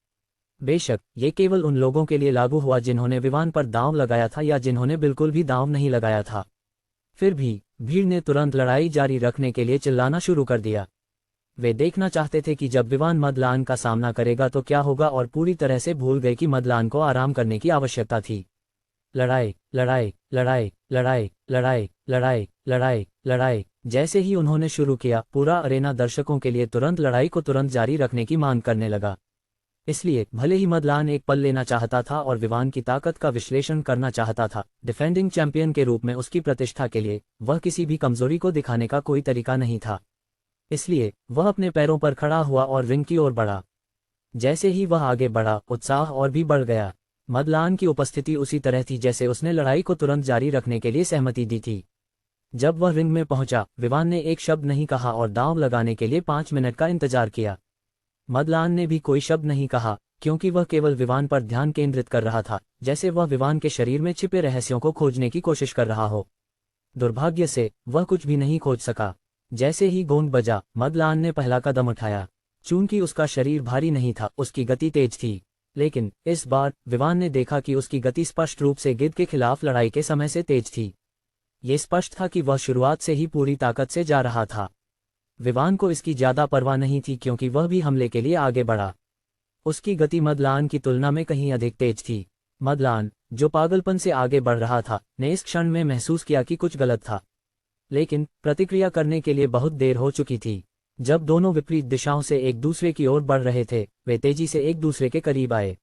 बेशक ये केवल उन लोगों के लिए लागू हुआ जिन्होंने विवान पर दांव लगाया था या जिन्होंने बिल्कुल भी दांव नहीं लगाया था। फिर भी भीड़ ने तुरंत लड़ाई जारी रखने के लिए चिल्लाना शुरू कर दिया। वे देखना चाहते थे कि जब विवान मदलान का सामना करेगा तो क्या होगा, और पूरी तरह से भूल गए कि मदलान को आराम करने की आवश्यकता थी। लड़ाई, लड़ाई, लड़ाई, लड़ाई, लड़ाई, लड़ाई, लड़ाई, लड़ाई। जैसे ही उन्होंने शुरू किया, पूरा अरेना दर्शकों के लिए तुरंत लड़ाई को तुरंत जारी रखने की मांग करने लगा। इसलिए भले ही मदलान एक पल लेना चाहता था और विवान की ताकत का विश्लेषण करना चाहता था, डिफेंडिंग चैंपियन के रूप में उसकी प्रतिष्ठा के लिए वह किसी भी कमजोरी को दिखाने का कोई तरीका नहीं था। इसलिए वह अपने पैरों पर खड़ा हुआ और रिंग की ओर बढ़ा। जैसे ही वह आगे बढ़ा, उत्साह और भी बढ़ गया। मदलान की उपस्थिति उसी तरह थी जैसे उसने लड़ाई को तुरंत जारी रखने के लिए सहमति दी थी। जब वह रिंग में पहुंचा, विवान ने एक शब्द नहीं कहा और दांव लगाने के लिए 5 मिनट का इंतजार किया। मदलान ने भी कोई शब्द नहीं कहा, क्योंकि वह केवल विवान पर ध्यान केंद्रित कर रहा था, जैसे वह विवान के शरीर में छिपे रहस्यों को खोजने की कोशिश कर रहा हो। दुर्भाग्य से वह कुछ भी नहीं खोज सका। जैसे ही गोंद बजा, मदलान ने पहला कदम उठाया। चूंकि उसका शरीर भारी नहीं था, उसकी गति तेज थी। लेकिन इस बार विवान ने देखा कि उसकी गति स्पष्ट रूप से गिद्ध के खिलाफ लड़ाई के समय से तेज थी। ये स्पष्ट था कि वह शुरुआत से ही पूरी ताकत से जा रहा था। विवान को इसकी ज्यादा परवाह नहीं थी, क्योंकि वह भी हमले के लिए आगे बढ़ा। उसकी गति मदलान की तुलना में कहीं अधिक तेज थी। मदलान, जो पागलपन से आगे बढ़ रहा था, ने इस क्षण में महसूस किया कि कुछ गलत था। लेकिन प्रतिक्रिया करने के लिए बहुत देर हो चुकी थी। जब दोनों विपरीत दिशाओं से एक दूसरे की ओर बढ़ रहे थे, वे तेजी से एक दूसरे के करीब आए।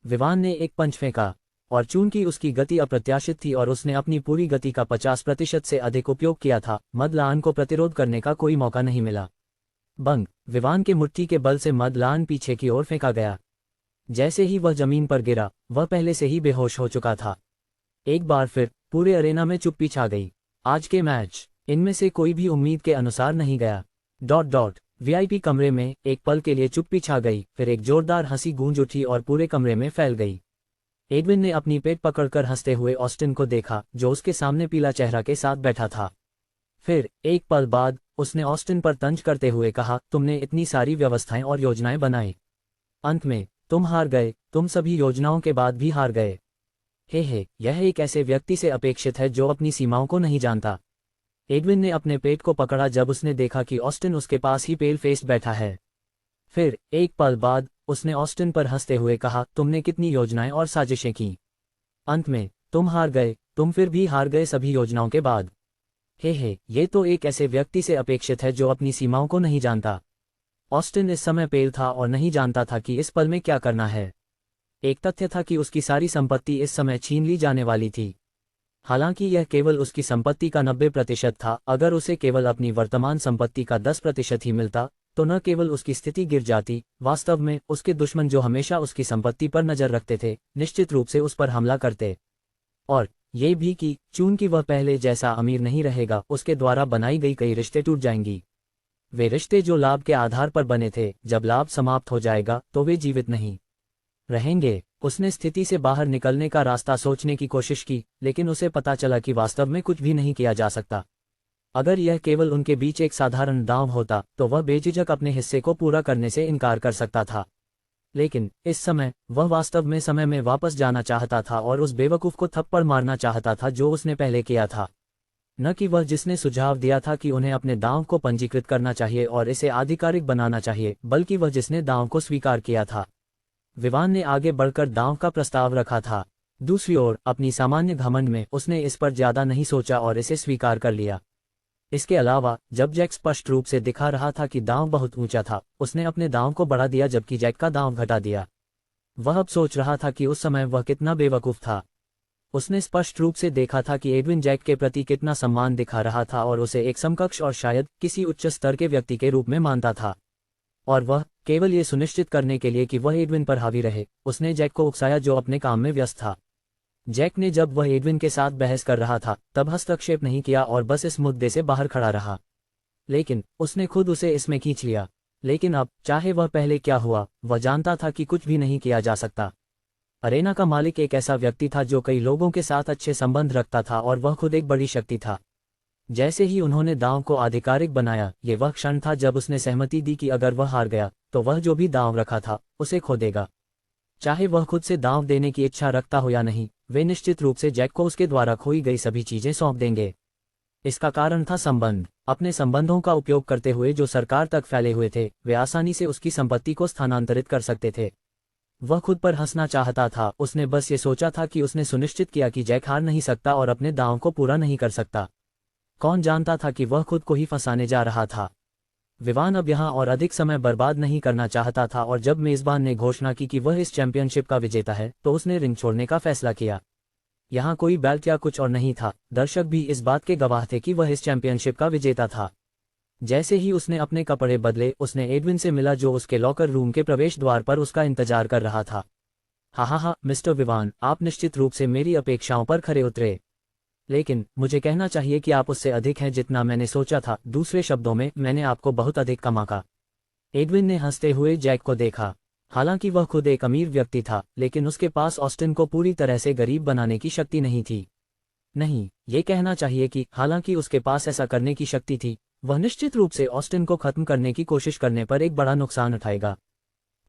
विवान ने एक पंच फेंका, और चूंकि उसकी गति अप्रत्याशित थी और उसने अपनी पूरी गति का 50% से अधिक उपयोग किया था, मदलान को प्रतिरोध करने का कोई मौका नहीं मिला। बंग, विवान के मुट्ठी के बल से मदलान पीछे की ओर फेंका गया। जैसे ही वह जमीन पर गिरा, वह पहले से ही बेहोश हो चुका था। एक बार फिर पूरे अरेना में चुप्पी छा गई। आज के मैच इनमें से कोई भी उम्मीद के अनुसार नहीं गया। वीआईपी कमरे में एक पल के लिए चुप्पी छा गई, फिर एक जोरदार हंसी गूंज उठी और पूरे कमरे में फैल गई। एडविन ने अपनी पेट पकड़कर हंसते हुए ऑस्टिन को देखा, जो उसके सामने पीला चेहरा के साथ बैठा था। फिर एक पल बाद उसने ऑस्टिन पर तंज करते हुए कहा, तुमने इतनी सारी व्यवस्थाएं और योजनाएं बनाई, अंत में तुम हार गए। तुम सभी योजनाओं के बाद भी हार गए। हे, यह एक ऐसे व्यक्ति से अपेक्षित है जो अपनी सीमाओं को नहीं जानता। एडविन ने अपने पेट को पकड़ा जब उसने देखा कि ऑस्टिन उसके पास ही पेल फेस बैठा है। फिर एक पल बाद उसने ऑस्टिन पर हंसते हुए कहा, तुमने कितनी योजनाएं और साजिशें की, अंत में तुम हार गए। तुम फिर भी हार गए सभी योजनाओं के बाद। हे, ये तो एक ऐसे व्यक्ति से अपेक्षित है जो अपनी सीमाओं को नहीं जानता। ऑस्टिन इस समय पेल था और नहीं जानता था कि इस पल में क्या करना है। एक तथ्य था कि उसकी सारी संपत्ति इस समय छीन ली जाने वाली थी। हालांकि यह केवल उसकी संपत्ति का 90% था। अगर उसे केवल अपनी वर्तमान संपत्ति का 10% ही मिलता, तो न केवल उसकी स्थिति गिर जाती, वास्तव में उसके दुश्मन जो हमेशा उसकी संपत्ति पर नजर रखते थे, निश्चित रूप से उस पर हमला करते। और ये भी कि चूंकि वह पहले जैसा अमीर नहीं रहेगा, उसके द्वारा बनाई गई कई रिश्ते टूट जाएंगी। वे रिश्ते जो लाभ के आधार पर बने थे, जब लाभ समाप्त हो जाएगा तो वे जीवित नहीं रहेंगे। उसने स्थिति से बाहर निकलने का रास्ता सोचने की कोशिश की, लेकिन उसे पता चला कि वास्तव में कुछ भी नहीं किया जा सकता। अगर यह केवल उनके बीच एक साधारण दांव होता, तो वह बेझिझक अपने हिस्से को पूरा करने से इनकार कर सकता था। लेकिन इस समय वह वास्तव में समय में वापस जाना चाहता था और उस बेवकूफ को थप्पड़ मारना चाहता था जो उसने पहले किया था। न कि वह जिसने सुझाव दिया था कि उन्हें अपने दांव को पंजीकृत करना चाहिए और इसे आधिकारिक बनाना चाहिए, बल्कि वह जिसने दांव को स्वीकार किया था। विवान ने आगे बढ़कर दांव का प्रस्ताव रखा था। दूसरी ओर अपनी सामान्य घमंड में उसने इस पर ज्यादा नहीं सोचा और इसे स्वीकार कर लिया। इसके अलावा जब जैक स्पष्ट रूप से दिखा रहा था कि दांव बहुत ऊंचा था, उसने अपने दांव को बढ़ा दिया जबकि जैक का दांव घटा दिया। वह अब सोच रहा था कि उस समय वह कितना बेवकूफ था। उसने स्पष्ट रूप से देखा था कि एडविन जैक के प्रति कितना सम्मान दिखा रहा था और उसे एक समकक्ष और शायद किसी उच्च स्तर के व्यक्ति के रूप में मानता था। और वह केवल ये सुनिश्चित करने के लिए कि वह एडविन पर हावी रहे, उसने जैक को उकसाया जो अपने काम में व्यस्त था। जैक ने जब वह एडविन के साथ बहस कर रहा था तब हस्तक्षेप नहीं किया और बस इस मुद्दे से बाहर खड़ा रहा, लेकिन उसने खुद उसे इसमें खींच लिया। लेकिन अब चाहे वह पहले क्या हुआ, वह जानता था कि कुछ भी नहीं किया जा सकता। अरेना का मालिक एक ऐसा व्यक्ति था जो कई लोगों के साथ अच्छे संबंध रखता था और वह खुद एक बड़ी शक्ति था। जैसे ही उन्होंने दांव को आधिकारिक बनाया, ये वह क्षण था जब उसने सहमति दी कि अगर वह हार गया तो वह जो भी दांव रखा था उसे खो देगा। चाहे वह खुद से दांव देने की इच्छा रखता हो या नहीं, वे निश्चित रूप से जैक को उसके द्वारा खोई गई सभी चीजें सौंप देंगे। इसका कारण था संबंध। अपने संबंधों का उपयोग करते हुए जो सरकार तक फैले हुए थे, वे आसानी से उसकी संपत्ति को स्थानांतरित कर सकते थे। वह खुद पर हंसना चाहता था। उसने बस ये सोचा था कि उसने सुनिश्चित किया कि जैक हार नहीं सकता और अपने दांव को पूरा नहीं कर सकता। कौन जानता था कि वह खुद को ही फंसाने जा रहा था। विवान अब यहाँ और अधिक समय बर्बाद नहीं करना चाहता था और जब मेजबान ने घोषणा की कि वह इस चैंपियनशिप का विजेता है तो उसने रिंग छोड़ने का फैसला किया। यहाँ कोई बेल्ट या कुछ और नहीं था, दर्शक भी इस बात के गवाह थे कि वह इस चैंपियनशिप का विजेता था। जैसे ही उसने अपने कपड़े बदले, उसने एडविन से मिला जो उसके लॉकर रूम के प्रवेश द्वार पर उसका इंतजार कर रहा था। हा मिस्टर विवान, आप निश्चित रूप से मेरी अपेक्षाओं पर खरे उतरे, लेकिन मुझे कहना चाहिए कि आप उससे अधिक हैं जितना मैंने सोचा था। दूसरे शब्दों में, मैंने आपको बहुत अधिक कम आंका। एडविन ने हंसते हुए जैक को देखा। हालांकि वह खुद एक अमीर व्यक्ति था, लेकिन उसके पास ऑस्टिन को पूरी तरह से गरीब बनाने की शक्ति नहीं थी। नहीं, ये कहना चाहिए कि हालांकि उसके पास ऐसा करने की शक्ति थी, वह निश्चित रूप से ऑस्टिन को खत्म करने की कोशिश करने पर एक बड़ा नुकसान उठाएगा।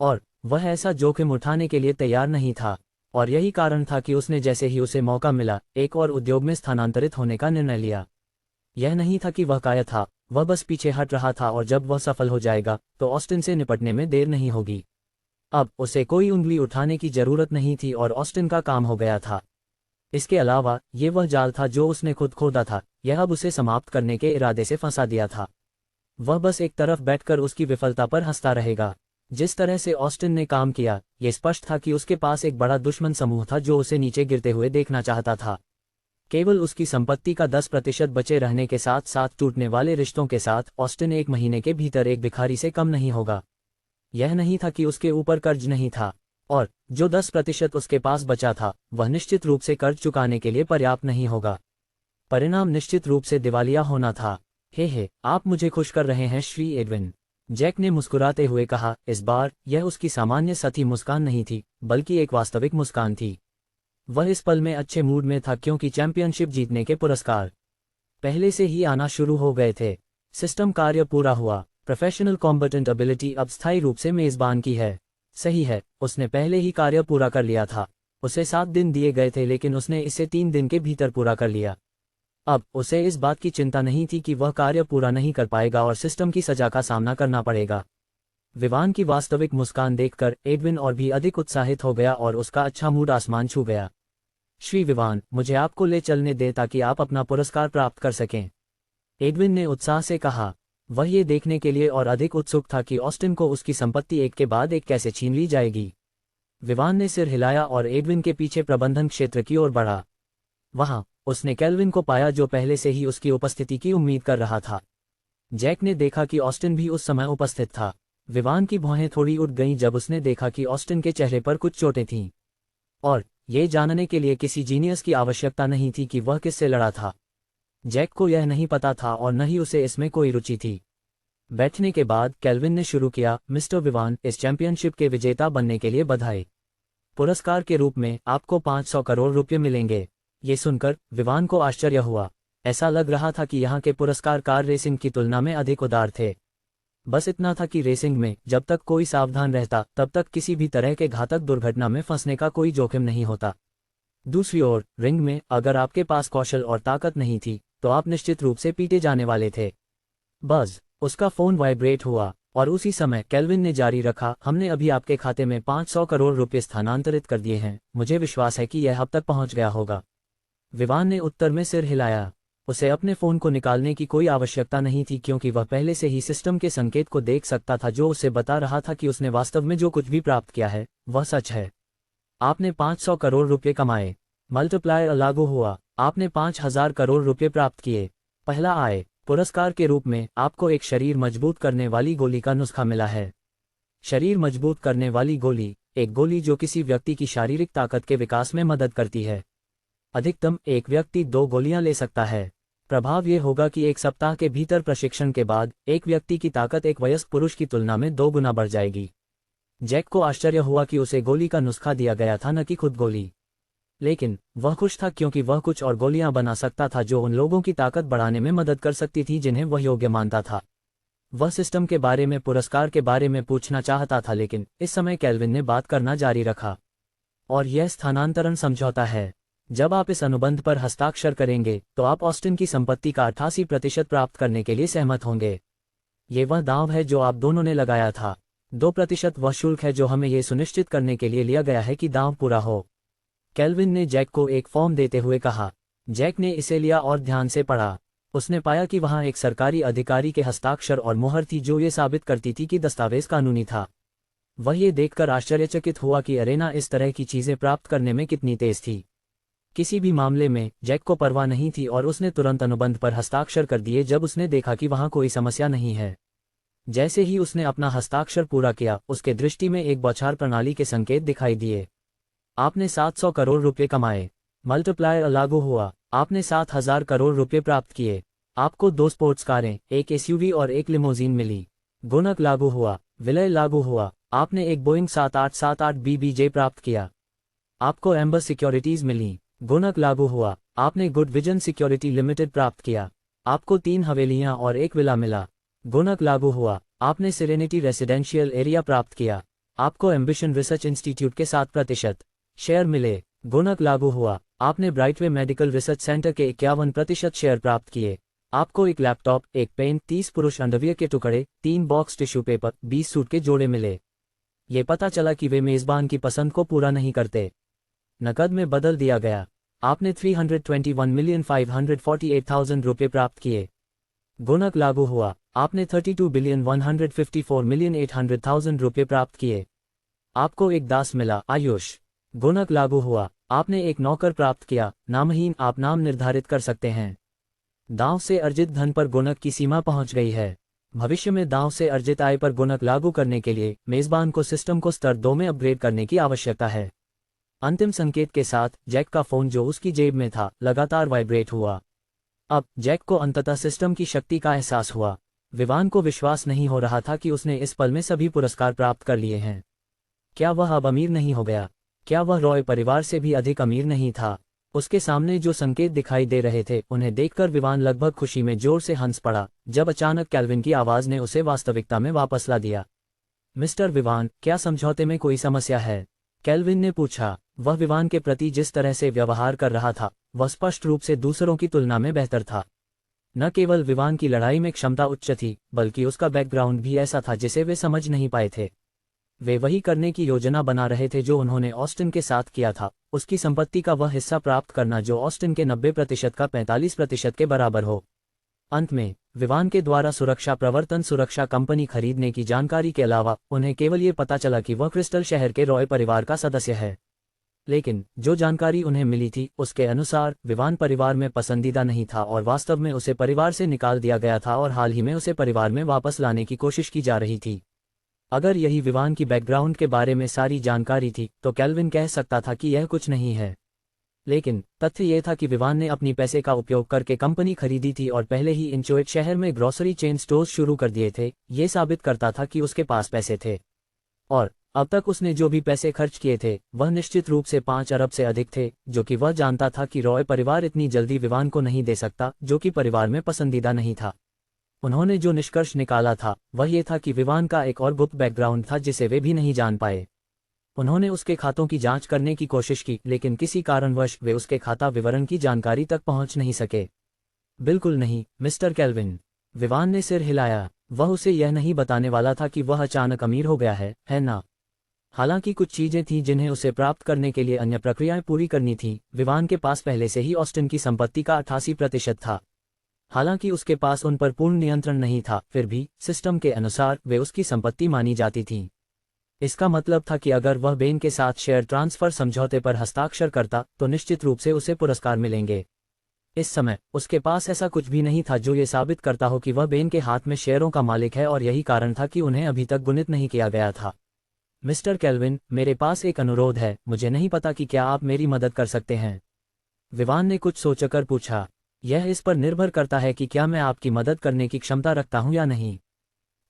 और वह ऐसा जोखिम उठाने के लिए तैयार नहीं था। और यही कारण था कि उसने जैसे ही उसे मौका मिला, एक और उद्योग में स्थानांतरित होने का निर्णय लिया। यह नहीं था कि वह कायर था, वह बस पीछे हट रहा था और जब वह सफल हो जाएगा तो ऑस्टिन से निपटने में देर नहीं होगी। अब उसे कोई उंगली उठाने की जरूरत नहीं थी और ऑस्टिन का काम हो गया था। इसके अलावा ये वह जाल था जो उसने खुद खोदा था, यह अब उसे समाप्त करने के इरादे से फंसा दिया था। वह बस एक तरफ बैठकर उसकी विफलता पर हंसता रहेगा। जिस तरह से ऑस्टिन ने काम किया, ये स्पष्ट था कि उसके पास एक बड़ा दुश्मन समूह था जो उसे नीचे गिरते हुए देखना चाहता था। केवल उसकी संपत्ति का 10% बचे रहने के साथ साथ टूटने वाले रिश्तों के साथ ऑस्टिन 1 महीने के भीतर एक भिखारी से कम नहीं होगा। यह नहीं था कि उसके ऊपर कर्ज नहीं था, और जो 10% उसके पास बचा था वह निश्चित रूप से कर्ज चुकाने के लिए पर्याप्त नहीं होगा। परिणाम निश्चित रूप से दिवालिया होना था। हे, आप मुझे खुश कर रहे हैं श्री एडविन, जैक ने मुस्कुराते हुए कहा। इस बार यह उसकी सामान्य सती मुस्कान नहीं थी, बल्कि एक वास्तविक मुस्कान थी। वह इस पल में अच्छे मूड में था क्योंकि चैंपियनशिप जीतने के पुरस्कार पहले से ही आना शुरू हो गए थे। सिस्टम कार्य पूरा हुआ। प्रोफेशनल कॉम्बेटेंट एबिलिटी अब स्थायी रूप से मेजबान की है। सही है, उसने पहले ही कार्य पूरा कर लिया था। उसे 7 दिन दिए गए थे, लेकिन उसने इसे 3 दिन के भीतर पूरा कर लिया। अब उसे इस बात की चिंता नहीं थी कि वह कार्य पूरा नहीं कर पाएगा और सिस्टम की सजा का सामना करना पड़ेगा। विवान की वास्तविक मुस्कान देखकर एडविन और भी अधिक उत्साहित हो गया और उसका अच्छा मूड आसमान छू गया। श्री विवान, मुझे आपको ले चलने दें ताकि आप अपना पुरस्कार प्राप्त कर सकें, एडविन ने उत्साह से कहा। वह ये देखने के लिए और अधिक उत्सुक था कि ऑस्टिन को उसकी संपत्ति एक के बाद एक कैसे छीन ली जाएगी। विवान ने सिर हिलाया और एडविन के पीछे प्रबंधन क्षेत्र की ओर बढ़ा। वहां उसने केल्विन को पाया जो पहले से ही उसकी उपस्थिति की उम्मीद कर रहा था। जैक ने देखा कि ऑस्टिन भी उस समय उपस्थित था। विवान की भौहें थोड़ी उठ गईं जब उसने देखा कि ऑस्टिन के चेहरे पर कुछ चोटें थीं, और ये जानने के लिए किसी जीनियस की आवश्यकता नहीं थी कि वह किससे लड़ा था। जैक को यह नहीं पता था और न ही उसे इसमें कोई रुचि थी। बैठने के बाद केल्विन ने शुरू किया। मिस्टर विवान, इस चैंपियनशिप के विजेता बनने के लिए बधाई। पुरस्कार के रूप में आपको 500 करोड़ रुपये मिलेंगे। ये सुनकर विवान को आश्चर्य हुआ। ऐसा लग रहा था कि यहाँ के पुरस्कार कार रेसिंग की तुलना में अधिक उदार थे। बस इतना था कि रेसिंग में जब तक कोई सावधान रहता तब तक किसी भी तरह के घातक दुर्घटना में फंसने का कोई जोखिम नहीं होता। दूसरी ओर रिंग में अगर आपके पास कौशल और ताकत नहीं थी तो आप निश्चित रूप से पीटे जाने वाले थे। बस उसका फोन वाइब्रेट हुआ। और उसी समय केल्विन ने जारी रखा, हमने अभी आपके खाते में 500 करोड़ रुपए स्थानांतरित कर दिए हैं, मुझे विश्वास है कि यह अब तक पहुंच गया होगा। विवान ने उत्तर में सिर हिलाया। उसे अपने फोन को निकालने की कोई आवश्यकता नहीं थी क्योंकि वह पहले से ही सिस्टम के संकेत को देख सकता था जो उसे बता रहा था कि उसने वास्तव में जो कुछ भी प्राप्त किया है वह सच है। आपने 500 करोड़ रुपए कमाए। मल्टीप्लायर लागू हुआ। आपने 5,000 करोड़ रुपए प्राप्त किए। पहला आय पुरस्कार के रूप में आपको एक शरीर मजबूत करने वाली गोली का नुस्खा मिला है। शरीर मजबूत करने वाली गोली, एक गोली जो किसी व्यक्ति की शारीरिक ताकत के विकास में मदद करती है। अधिकतम एक व्यक्ति 2 गोलियां ले सकता है। प्रभाव यह होगा कि 1 सप्ताह के भीतर प्रशिक्षण के बाद एक व्यक्ति की ताकत एक वयस्क पुरुष की तुलना में 2 गुना बढ़ जाएगी। जैक को आश्चर्य हुआ कि उसे गोली का नुस्खा दिया गया था, न कि खुद गोली। लेकिन वह खुश था क्योंकि वह कुछ और गोलियां बना सकता था जो उन लोगों की ताकत बढ़ाने में मदद कर सकती थी जिन्हें वह योग्य मानता था। वह सिस्टम के बारे में, पुरस्कार के बारे में पूछना चाहता था, लेकिन इस समय केल्विन ने बात करना जारी रखा। और यह स्थानांतरण समझौता है। जब आप इस अनुबंध पर हस्ताक्षर करेंगे तो आप ऑस्टिन की संपत्ति का 88% प्राप्त करने के लिए सहमत होंगे। ये वह दांव है जो आप दोनों ने लगाया था। 2% वह शुल्क है जो हमें यह सुनिश्चित करने के लिए लिया गया है कि दांव पूरा हो। केल्विन ने जैक को एक फॉर्म देते हुए कहा। जैक ने इसे लिया और ध्यान से पढ़ा। उसने पाया कि वहां एक सरकारी अधिकारी के हस्ताक्षर और मुहर थी जो ये साबित करती थी कि दस्तावेज कानूनी था। वह ये देखकर आश्चर्यचकित हुआ कि अरेना इस तरह की चीजें प्राप्त करने में कितनी तेज थी। किसी भी मामले में जैक को परवाह नहीं थी और उसने तुरंत अनुबंध पर हस्ताक्षर कर दिए जब उसने देखा कि वहां कोई समस्या नहीं है। जैसे ही उसने अपना हस्ताक्षर पूरा किया, उसके दृष्टि में एक बौछार प्रणाली के संकेत दिखाई दिए। आपने 700 करोड़ रुपए कमाए। मल्टीप्लायर लागू हुआ। आपने 7,000 करोड़ रुपए प्राप्त किए। आपको 2 स्पोर्ट्स कारें, एक एसयूवी और एक लिमोजीन मिली। गुणक लागू हुआ। विलय लागू हुआ। आपने एक बोइंग 7878 बीबीजे प्राप्त किया। आपको एम्बर सिक्योरिटीज मिली। गुणक लागू हुआ। आपने गुड विजन सिक्योरिटी लिमिटेड प्राप्त किया। आपको 3 हवेलियां और एक विला मिला। गुणक लागू हुआ। आपने सेरेनिटी रेसिडेंशियल एरिया प्राप्त किया। आपको एम्बिशन रिसर्च इंस्टीट्यूट के 7% शेयर मिले। गुणक लागू हुआ। आपने ब्राइटवे मेडिकल रिसर्च सेंटर के 51% शेयर प्राप्त किए। आपको एक लैपटॉप, एक पेन, 30 पुरुष अंडरवियर के टुकड़े, 3 बॉक्स टिश्यू पेपर, 20 सूट के जोड़े मिले। ये पता चला कि वे मेजबान की पसंद को पूरा नहीं करते। नकद में बदल दिया गया। आपने 321,548,000 रुपये प्राप्त किए। गुणक लागू हुआ। आपने 32,154,800,000 रुपये प्राप्त किए। आपको एक दास मिला, आयुष। गुणक लागू हुआ। आपने एक नौकर प्राप्त किया, नामहीन। आप नाम निर्धारित कर सकते हैं। दांव से अर्जित धन पर गुणक की सीमा पहुंच गई है। भविष्य में दांव से अर्जित आय पर गुणक लागू करने के लिए मेजबान को सिस्टम को स्तर 2 में अपग्रेड करने की आवश्यकता है। अंतिम संकेत के साथ जैक का फोन जो उसकी जेब में था लगातार वाइब्रेट हुआ। अब जैक को अंततः सिस्टम की शक्ति का एहसास हुआ। विवान को विश्वास नहीं हो रहा था कि उसने इस पल में सभी पुरस्कार प्राप्त कर लिए हैं। क्या वह अब अमीर नहीं हो गया? क्या वह रॉय परिवार से भी अधिक अमीर नहीं था? उसके सामने जो संकेत दिखाई दे रहे थे उन्हें देखकर विवान लगभग खुशी में जोर से हंस पड़ा, जब अचानक केल्विन की आवाज ने उसे वास्तविकता में वापस ला दिया। मिस्टर विवान, क्या समझौते में कोई समस्या है? केल्विन ने पूछा। वह विवान के प्रति जिस तरह से व्यवहार कर रहा था वह स्पष्ट रूप से दूसरों की तुलना में बेहतर था। न केवल विवान की लड़ाई में क्षमता उच्च थी, बल्कि उसका बैकग्राउंड भी ऐसा था जिसे वे समझ नहीं पाए थे। वे वही करने की योजना बना रहे थे जो उन्होंने ऑस्टिन के साथ किया था, उसकी संपत्ति का वह हिस्सा प्राप्त करना जो ऑस्टिन के 90% का 45% के बराबर हो। अंत में विवान के द्वारा सुरक्षा प्रवर्तन सुरक्षा कंपनी खरीदने की जानकारी के अलावा उन्हें केवल ये पता चला कि वह क्रिस्टल शहर के रॉय परिवार का सदस्य है। लेकिन जो जानकारी उन्हें मिली थी उसके अनुसार विवान परिवार में पसंदीदा नहीं था और वास्तव में उसे परिवार से निकाल दिया गया था और हाल ही में उसे परिवार में वापस लाने की कोशिश की जा रही थी। अगर यही विवान की बैकग्राउंड के बारे में सारी जानकारी थी तो केल्विन कह सकता था कि यह कुछ नहीं है। लेकिन तथ्य यह था कि विवान ने अपनी पैसे का उपयोग करके कंपनी खरीदी थी और पहले ही इंचोएट शहर में ग्रोसरी चेन स्टोर्स शुरू कर दिए थे। ये साबित करता था कि उसके पास पैसे थे और अब तक उसने जो भी पैसे खर्च किए थे वह निश्चित रूप से 5 अरब से अधिक थे, जो कि वह जानता था कि रॉय परिवार इतनी जल्दी विवान को नहीं दे सकता, जो कि परिवार में पसंदीदा नहीं था। उन्होंने जो निष्कर्ष निकाला था वह ये था कि विवान का एक और गुप्त बैकग्राउंड था जिसे वे भी नहीं जान पाए। उन्होंने उसके खातों की जांच करने की कोशिश की, लेकिन किसी कारणवश वे उसके खाता विवरण की जानकारी तक पहुंच नहीं सके। बिल्कुल नहीं, मिस्टर केल्विन। विवान ने सिर हिलाया। वह उसे यह नहीं बताने वाला था कि वह अचानक अमीर हो गया है ना। हालांकि कुछ चीजें थीं जिन्हें उसे प्राप्त करने के लिए अन्य प्रक्रियाएं पूरी करनी थीं। विवान के पास पहले से ही ऑस्टिन की संपत्ति का 88% था। हालांकि उसके पास उन पर पूर्ण नियंत्रण नहीं था, फिर भी सिस्टम के अनुसार वे उसकी संपत्ति मानी जाती थीं। इसका मतलब था कि अगर वह बेन के साथ शेयर ट्रांसफर समझौते पर हस्ताक्षर करता तो निश्चित रूप से उसे पुरस्कार मिलेंगे। इस समय उसके पास ऐसा कुछ भी नहीं था जो ये साबित करता हो कि वह बेन के हाथ में शेयरों का मालिक है, और यही कारण था कि उन्हें अभी तक गुणित नहीं किया गया था। मिस्टर केल्विन, मेरे पास एक अनुरोध है, मुझे नहीं पता कि क्या आप मेरी मदद कर सकते हैं। विवान ने कुछ सोचकर पूछा। यह इस पर निर्भर करता है कि क्या मैं आपकी मदद करने की क्षमता रखता हूं या नहीं।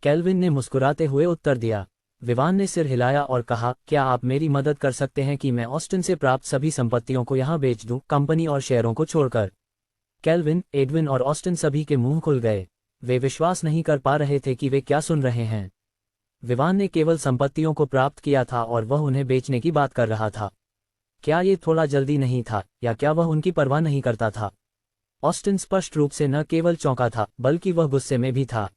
केल्विन ने मुस्कुराते हुए उत्तर दिया। विवान ने सिर हिलाया और कहा, क्या आप मेरी मदद कर सकते हैं कि मैं ऑस्टिन से प्राप्त सभी संपत्तियों को यहां बेच दूं, कंपनी और शेयरों को छोड़कर। केल्विन, एडविन और ऑस्टिन सभी के मुंह खुल गए। वे विश्वास नहीं कर पा रहे थे कि वे क्या सुन रहे हैं। विवान ने केवल संपत्तियों को प्राप्त किया था और वह उन्हें बेचने की बात कर रहा था। क्या ये थोड़ा जल्दी नहीं था, या क्या वह उनकी परवाह नहीं करता था? ऑस्टिन स्पष्ट रूप से न केवल चौंका था, बल्कि वह गुस्से में भी था।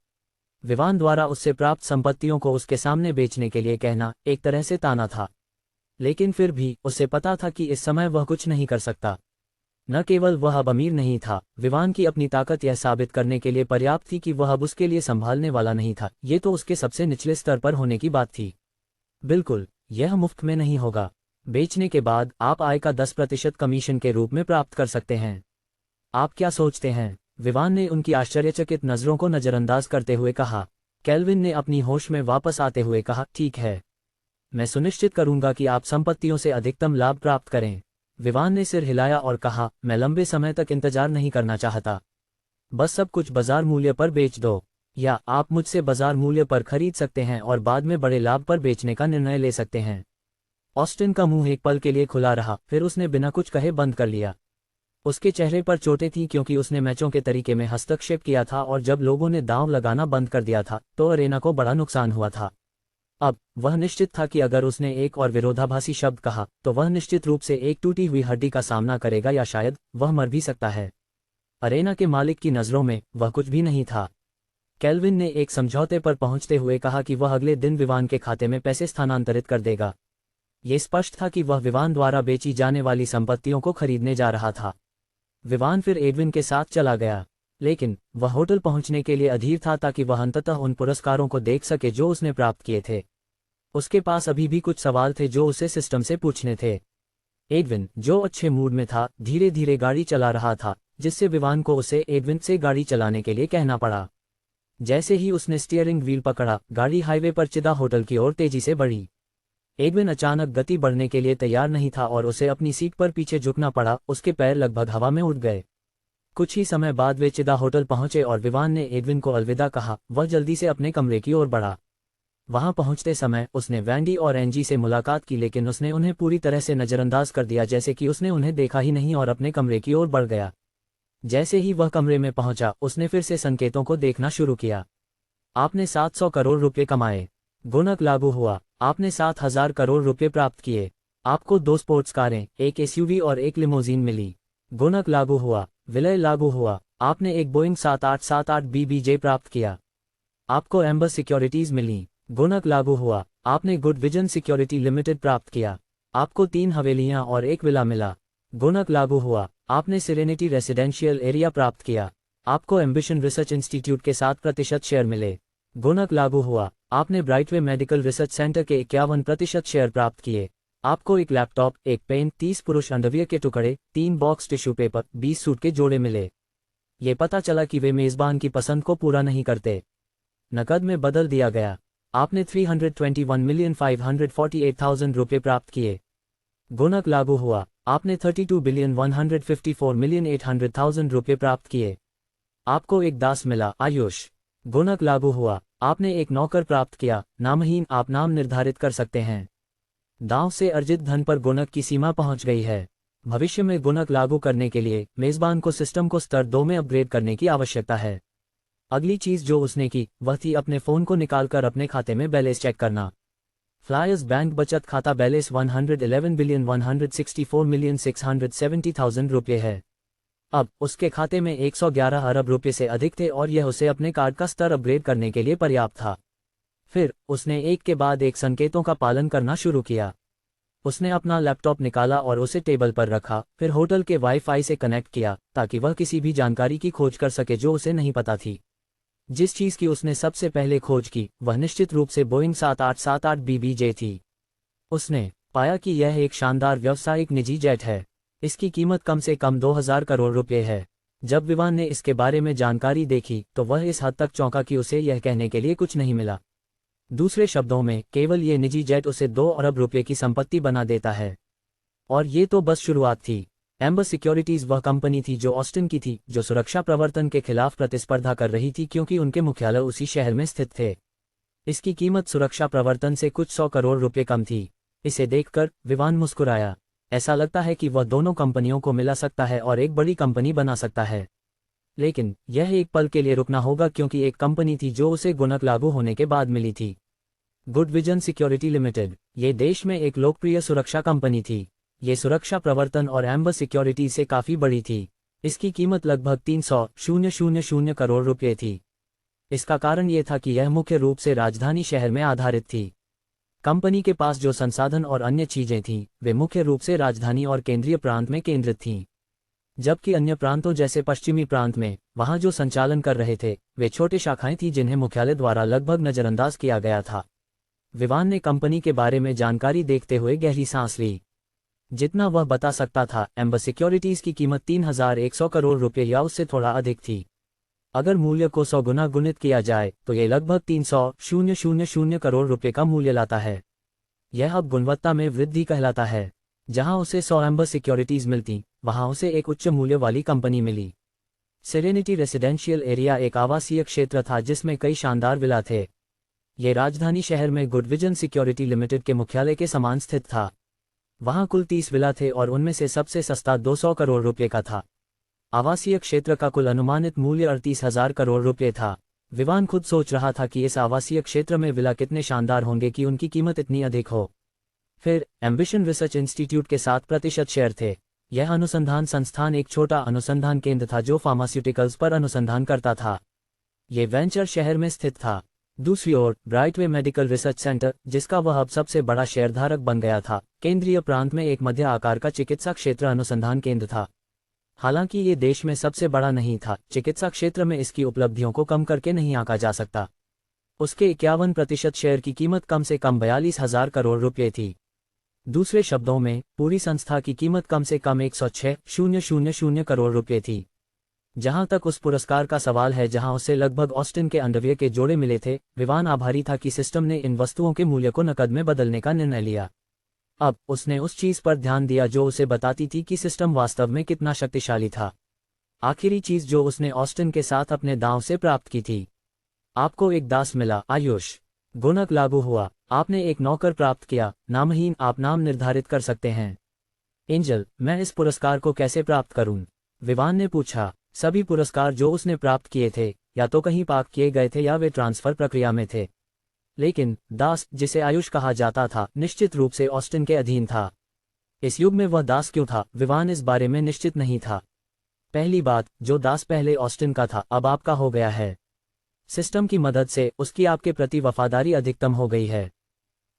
विवान द्वारा उससे प्राप्त संपत्तियों को उसके सामने बेचने के लिए कहना एक तरह से ताना था, लेकिन फिर भी उसे पता था कि इस समय वह कुछ नहीं कर सकता। न केवल वह अब अमीर नहीं था, विवान की अपनी ताकत यह साबित करने के लिए पर्याप्त थी कि वह अब उसके लिए संभालने वाला नहीं था। ये तो उसके सबसे निचले स्तर पर होने की बात थी। बिल्कुल, यह मुफ्त में नहीं होगा। बेचने के बाद आप आय का 10% कमीशन के रूप में प्राप्त कर सकते हैं। आप क्या सोचते हैं? विवान ने उनकी आश्चर्यचकित नजरों को नजरअंदाज करते हुए कहा। केल्विन ने अपनी होश में वापस आते हुए कहा, ठीक है, मैं सुनिश्चित करूंगा कि आप संपत्तियों से अधिकतम लाभ प्राप्त करें। विवान ने सिर हिलाया और कहा, मैं लंबे समय तक इंतजार नहीं करना चाहता। बस सब कुछ बाजार मूल्य पर बेच दो, या आप मुझसे बाजार मूल्य पर खरीद सकते हैं और बाद में बड़े लाभ पर बेचने का निर्णय ले सकते हैं। ऑस्टिन का मुंह एक पल के लिए खुला रहा, फिर उसने बिना कुछ कहे बंद कर लिया। उसके चेहरे पर चोटें थीं क्योंकि उसने मैचों के तरीके में हस्तक्षेप किया था, और जब लोगों ने दांव लगाना बंद कर दिया था तो अरेना को बड़ा नुकसान हुआ था। अब वह निश्चित था कि अगर उसने एक और विरोधाभासी शब्द कहा तो वह निश्चित रूप से एक टूटी हुई हड्डी का सामना करेगा, या शायद वह मर भी सकता है। अरेना के मालिक की नज़रों में वह कुछ भी नहीं था। केल्विन ने एक समझौते पर पहुंचते हुए कहा कि वह अगले दिन विवान के खाते में पैसे स्थानांतरित कर देगा। ये स्पष्ट था कि वह विवान द्वारा बेची जाने वाली संपत्तियों को खरीदने जा रहा था। विवान फिर एडविन के साथ चला गया, लेकिन वह होटल पहुंचने के लिए अधीर था ताकि वह अंततः उन पुरस्कारों को देख सके जो उसने प्राप्त किए थे। उसके पास अभी भी कुछ सवाल थे जो उसे सिस्टम से पूछने थे। एडविन, जो अच्छे मूड में था, धीरे धीरे गाड़ी चला रहा था, जिससे विवान को उसे एडविन से गाड़ी चलाने के लिए कहना पड़ा। जैसे ही उसने स्टीयरिंग व्हील पकड़ा, गाड़ी हाईवे पर चिदा होटल की ओर तेजी से बढ़ी। एडविन अचानक गति बढ़ने के लिए तैयार नहीं था और उसे अपनी सीट पर पीछे झुकना पड़ा। उसके पैर लगभग हवा में उड़ गए। कुछ ही समय बाद वे चिदा होटल पहुंचे और विवान ने एडविन को अलविदा कहा। वह जल्दी से अपने कमरे की ओर बढ़ा। वहां पहुंचते समय उसने वैंडी और एंजी से मुलाकात की, लेकिन उसने उन्हें पूरी तरह से नजरअंदाज कर दिया, जैसे कि उसने उन्हें देखा ही नहीं, और अपने कमरे की ओर बढ़ गया। जैसे ही वह कमरे में पहुंचा, उसने फिर से संकेतों को देखना शुरू किया। आपने 700 करोड़ रुपए कमाए। गुणक लागू हुआ। आपने 7,000 करोड़ रुपए प्राप्त किए। आपको 2 स्पोर्ट्स कारें, एक एसयूवी और एक लिमोजीन मिली। गुणक लागू हुआ। विलय लागू हुआ। आपने एक बोइंग 7878 बीबीजे प्राप्त किया। आपको एम्बर सिक्योरिटीज मिली। गुणक लागू हुआ। आपने गुड विजन सिक्योरिटी लिमिटेड प्राप्त किया। आपको 3 हवेलियां और एक विला मिला। गुणक लागू हुआ। आपने सिरेनिटी रेसिडेंशियल एरिया प्राप्त किया। आपको एम्बिशन रिसर्च इंस्टीट्यूट के 7% शेयर मिले। गुणक लागू हुआ। आपने ब्राइटवे मेडिकल रिसर्च सेंटर के 51% शेयर प्राप्त किए। आपको एक लैपटॉप, एक पेन, 30 पुरुष अंडरवियर के टुकड़े, 3 बॉक्स टिश्यू पेपर, 20 सूट के जोड़े मिले। ये पता चला कि वे मेजबान की पसंद को पूरा नहीं करते। नकद में बदल दिया गया। आपने 321,548,000 रुपये प्राप्त किए। गुणक लागू हुआ। आपने 32,154,800,000 रुपये प्राप्त किए। आपको एक दास मिला, आयुष। गुणक लागू हुआ। आपने एक नौकर प्राप्त किया, नामहीन। आप नाम निर्धारित कर सकते हैं। दांव से अर्जित धन पर गुणक की सीमा पहुंच गई है। भविष्य में गुणक लागू करने के लिए मेजबान को सिस्टम को स्तर 2 में अपग्रेड करने की आवश्यकता है। अगली चीज जो उसने की वह थी अपने फोन को निकालकर अपने खाते में बैलेंस चेक करना। फ्लायर्स बैंक बचत खाता बैलेंस 111,164,670,000 रुपये है। अब उसके खाते में 111 अरब रुपये से अधिक थे और यह उसे अपने कार्ड का स्तर अपग्रेड करने के लिए पर्याप्त था। फिर उसने एक के बाद एक संकेतों का पालन करना शुरू किया। उसने अपना लैपटॉप निकाला और उसे टेबल पर रखा, फिर होटल के वाईफाई से कनेक्ट किया ताकि वह किसी भी जानकारी की खोज कर सके जो उसे नहीं पता थी। जिस चीज़ की उसने सबसे पहले खोज की वह निश्चित रूप से बोइंग 7878 बीबीजे थी। उसने पाया कि यह एक शानदार व्यावसायिक निजी जेट है। इसकी कीमत कम से कम 2000 करोड़ रुपये है। जब विवान ने इसके बारे में जानकारी देखी तो वह इस हद तक चौंका कि उसे यह कहने के लिए कुछ नहीं मिला। दूसरे शब्दों में केवल ये निजी जेट उसे 2 अरब रुपये की संपत्ति बना देता है। और ये तो बस शुरुआत थी। एम्बर सिक्योरिटीज वह कंपनी थी जो ऑस्टिन की थी, जो सुरक्षा प्रवर्तन के खिलाफ प्रतिस्पर्धा कर रही थी क्योंकि उनके मुख्यालय उसी शहर में स्थित थे। इसकी कीमत सुरक्षा प्रवर्तन से कुछ 100 करोड़ रुपये कम थी। इसे देखकर विवान मुस्कुराया। ऐसा लगता है कि वह दोनों कंपनियों को मिला सकता है और एक बड़ी कंपनी बना सकता है। लेकिन यह एक पल के लिए रुकना होगा क्योंकि एक कंपनी थी जो उसे गुणक लागू होने के बाद मिली थी। Good vision security limited. ये देश में एक लोकप्रिय सुरक्षा कंपनी थी। ये सुरक्षा प्रवर्तन और एम्बर सिक्योरिटी से काफ़ी बड़ी थी। इसकी कीमत लगभग 300,000 करोड़ रुपये थी। इसका कारण ये था कि यह मुख्य रूप से राजधानी शहर में आधारित थी। कंपनी के पास जो संसाधन और अन्य चीज़ें थीं वे मुख्य रूप से राजधानी और केंद्रीय प्रांत में केंद्रित थीं, जबकि अन्य प्रांतों जैसे पश्चिमी प्रांत में वहाँ जो संचालन कर रहे थे वे छोटे शाखाएं थीं जिन्हें मुख्यालय द्वारा लगभग नज़रअंदाज किया गया था। विवान ने कंपनी के बारे में जानकारी देखते हुए गहरी सांस ली। जितना वह बता सकता था, एम्बर सिक्योरिटीज की कीमत 3100 करोड़ रुपये या उससे थोड़ा अधिक थी। अगर मूल्य को 100 गुना गुणित किया जाए तो ये लगभग 300,000 करोड़ रुपये का मूल्य लाता है। यह अब गुणवत्ता में वृद्धि कहलाता है। जहां उसे 100 एम्बर सिक्योरिटीज मिलती वहां उसे एक उच्च मूल्य वाली कंपनी मिली। सेरेनिटी रेसिडेंशियल एरिया एक आवासीय क्षेत्र था जिसमें कई शानदार विला थे। ये राजधानी शहर में गुड विजन सिक्योरिटी लिमिटेड के मुख्यालय के समान स्थित था। वहां कुल 30 विला थे और उनमें से सबसे सस्ता 200 करोड़ रुपये का था। आवासीय क्षेत्र का कुल अनुमानित मूल्य 38,000 करोड़ रुपये था। विवान खुद सोच रहा था कि इस आवासीय क्षेत्र में विला कितने शानदार होंगे कि उनकी कीमत इतनी अधिक हो। फिर एम्बिशन रिसर्च इंस्टीट्यूट के 7% शेयर थे। यह अनुसंधान संस्थान एक छोटा अनुसंधान केंद्र था जो फार्मास्यूटिकल्स पर अनुसंधान करता था। ये वेंचर शहर में स्थित था। दूसरी ओर ब्राइटवे मेडिकल रिसर्च सेंटर, जिसका वह अब सबसे बड़ा शेयरधारक बन गया था, केंद्रीय प्रांत में एक मध्य आकार का चिकित्सा क्षेत्र अनुसंधान केंद्र था। हालांकि ये देश में सबसे बड़ा नहीं था, चिकित्सा क्षेत्र में इसकी उपलब्धियों को कम करके नहीं आंका जा सकता। उसके 51% शेयर की कीमत कम से कम 42,000 करोड़ रुपये थी। दूसरे शब्दों में पूरी संस्था की कीमत कम से कम 106,000 करोड़ रुपये थी। जहां तक उस पुरस्कार का सवाल है जहां उसे लगभग ऑस्टिन के अंडरवियर के जोड़े मिले थे, विवान आभारी था कि सिस्टम ने इन वस्तुओं के मूल्य को नकद में बदलने का निर्णय लिया। अब उसने उस चीज पर ध्यान दिया जो उसे बताती थी कि सिस्टम वास्तव में कितना शक्तिशाली था। आखिरी चीज जो उसने ऑस्टिन के साथ अपने दांव से प्राप्त की थी। आपको एक दास मिला, आयुष। गुणक लागू हुआ। आपने एक नौकर प्राप्त किया, नामहीन। आप नाम निर्धारित कर सकते हैं। एंजल, मैं इस पुरस्कार को कैसे प्राप्त करूं? विवान ने पूछा। सभी पुरस्कार जो उसने प्राप्त किए थे या तो कहीं पाक किए गए थे या वे ट्रांसफर प्रक्रिया में थे। लेकिन दास, जिसे आयुष कहा जाता था, निश्चित रूप से ऑस्टिन के अधीन था। इस युग में वह दास क्यों था, विवान इस बारे में निश्चित नहीं था। पहली बात, जो दास पहले ऑस्टिन का था अब आपका हो गया है। सिस्टम की मदद से उसकी आपके प्रति वफादारी अधिकतम हो गई है।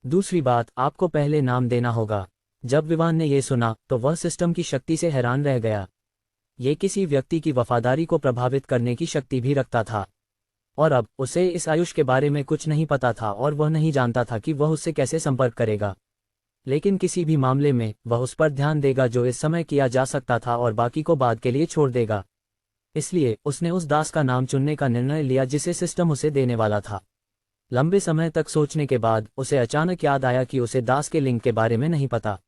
दूसरी बात, आपको पहले नाम देना होगा। जब विवान ने यह सुना तो वह सिस्टम की शक्ति से हैरान रह गया। ये किसी व्यक्ति की वफादारी को प्रभावित करने की शक्ति भी रखता था। और अब उसे इस आयुष के बारे में कुछ नहीं पता था और वह नहीं जानता था कि वह उससे कैसे संपर्क करेगा। लेकिन किसी भी मामले में वह उस पर ध्यान देगा जो इस समय किया जा सकता था और बाकी को बाद के लिए छोड़ देगा। इसलिए उसने उस दास का नाम चुनने का निर्णय लिया जिसे सिस्टम उसे देने वाला था। लंबे समय तक सोचने के बाद उसे अचानक याद आया कि उसे दास के लिंग के बारे में नहीं पता।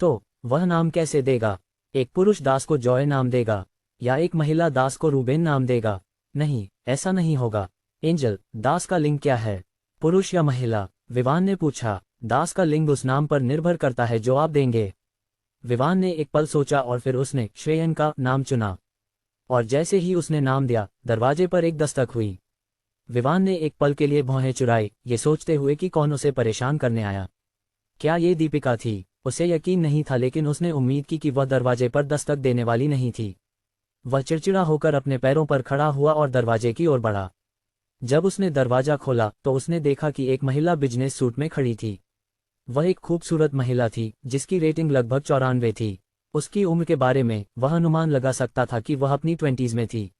तो वह नाम कैसे देगा? एक पुरुष दास को जॉय नाम देगा या एक महिला दास को रूबेन नाम देगा? नहीं, ऐसा नहीं होगा। एंजल, दास का लिंग क्या है, पुरुष या महिला? विवान ने पूछा। दास का लिंग उस नाम पर निर्भर करता है जो आप देंगे। विवान ने एक पल सोचा और फिर उसने श्रेयन का नाम चुना। और जैसे ही उसने नाम दिया, दरवाजे पर एक दस्तक हुई। विवान ने एक पल के लिए भौहें चुराई, ये सोचते हुए कि कौन उसे परेशान करने आया। क्या ये दीपिका थी? उसे यकीन नहीं था, लेकिन उसने उम्मीद की कि वह दरवाजे पर दस्तक देने वाली नहीं थी। वह चिड़चिड़ा होकर अपने पैरों पर खड़ा हुआ और दरवाजे की ओर बढ़ा। जब उसने दरवाजा खोला तो उसने देखा कि एक महिला बिजनेस सूट में खड़ी थी। वह एक खूबसूरत महिला थी जिसकी रेटिंग लगभग 94 थी। उसकी उम्र के बारे में वह अनुमान लगा सकता था कि वह अपनी 20s में थी।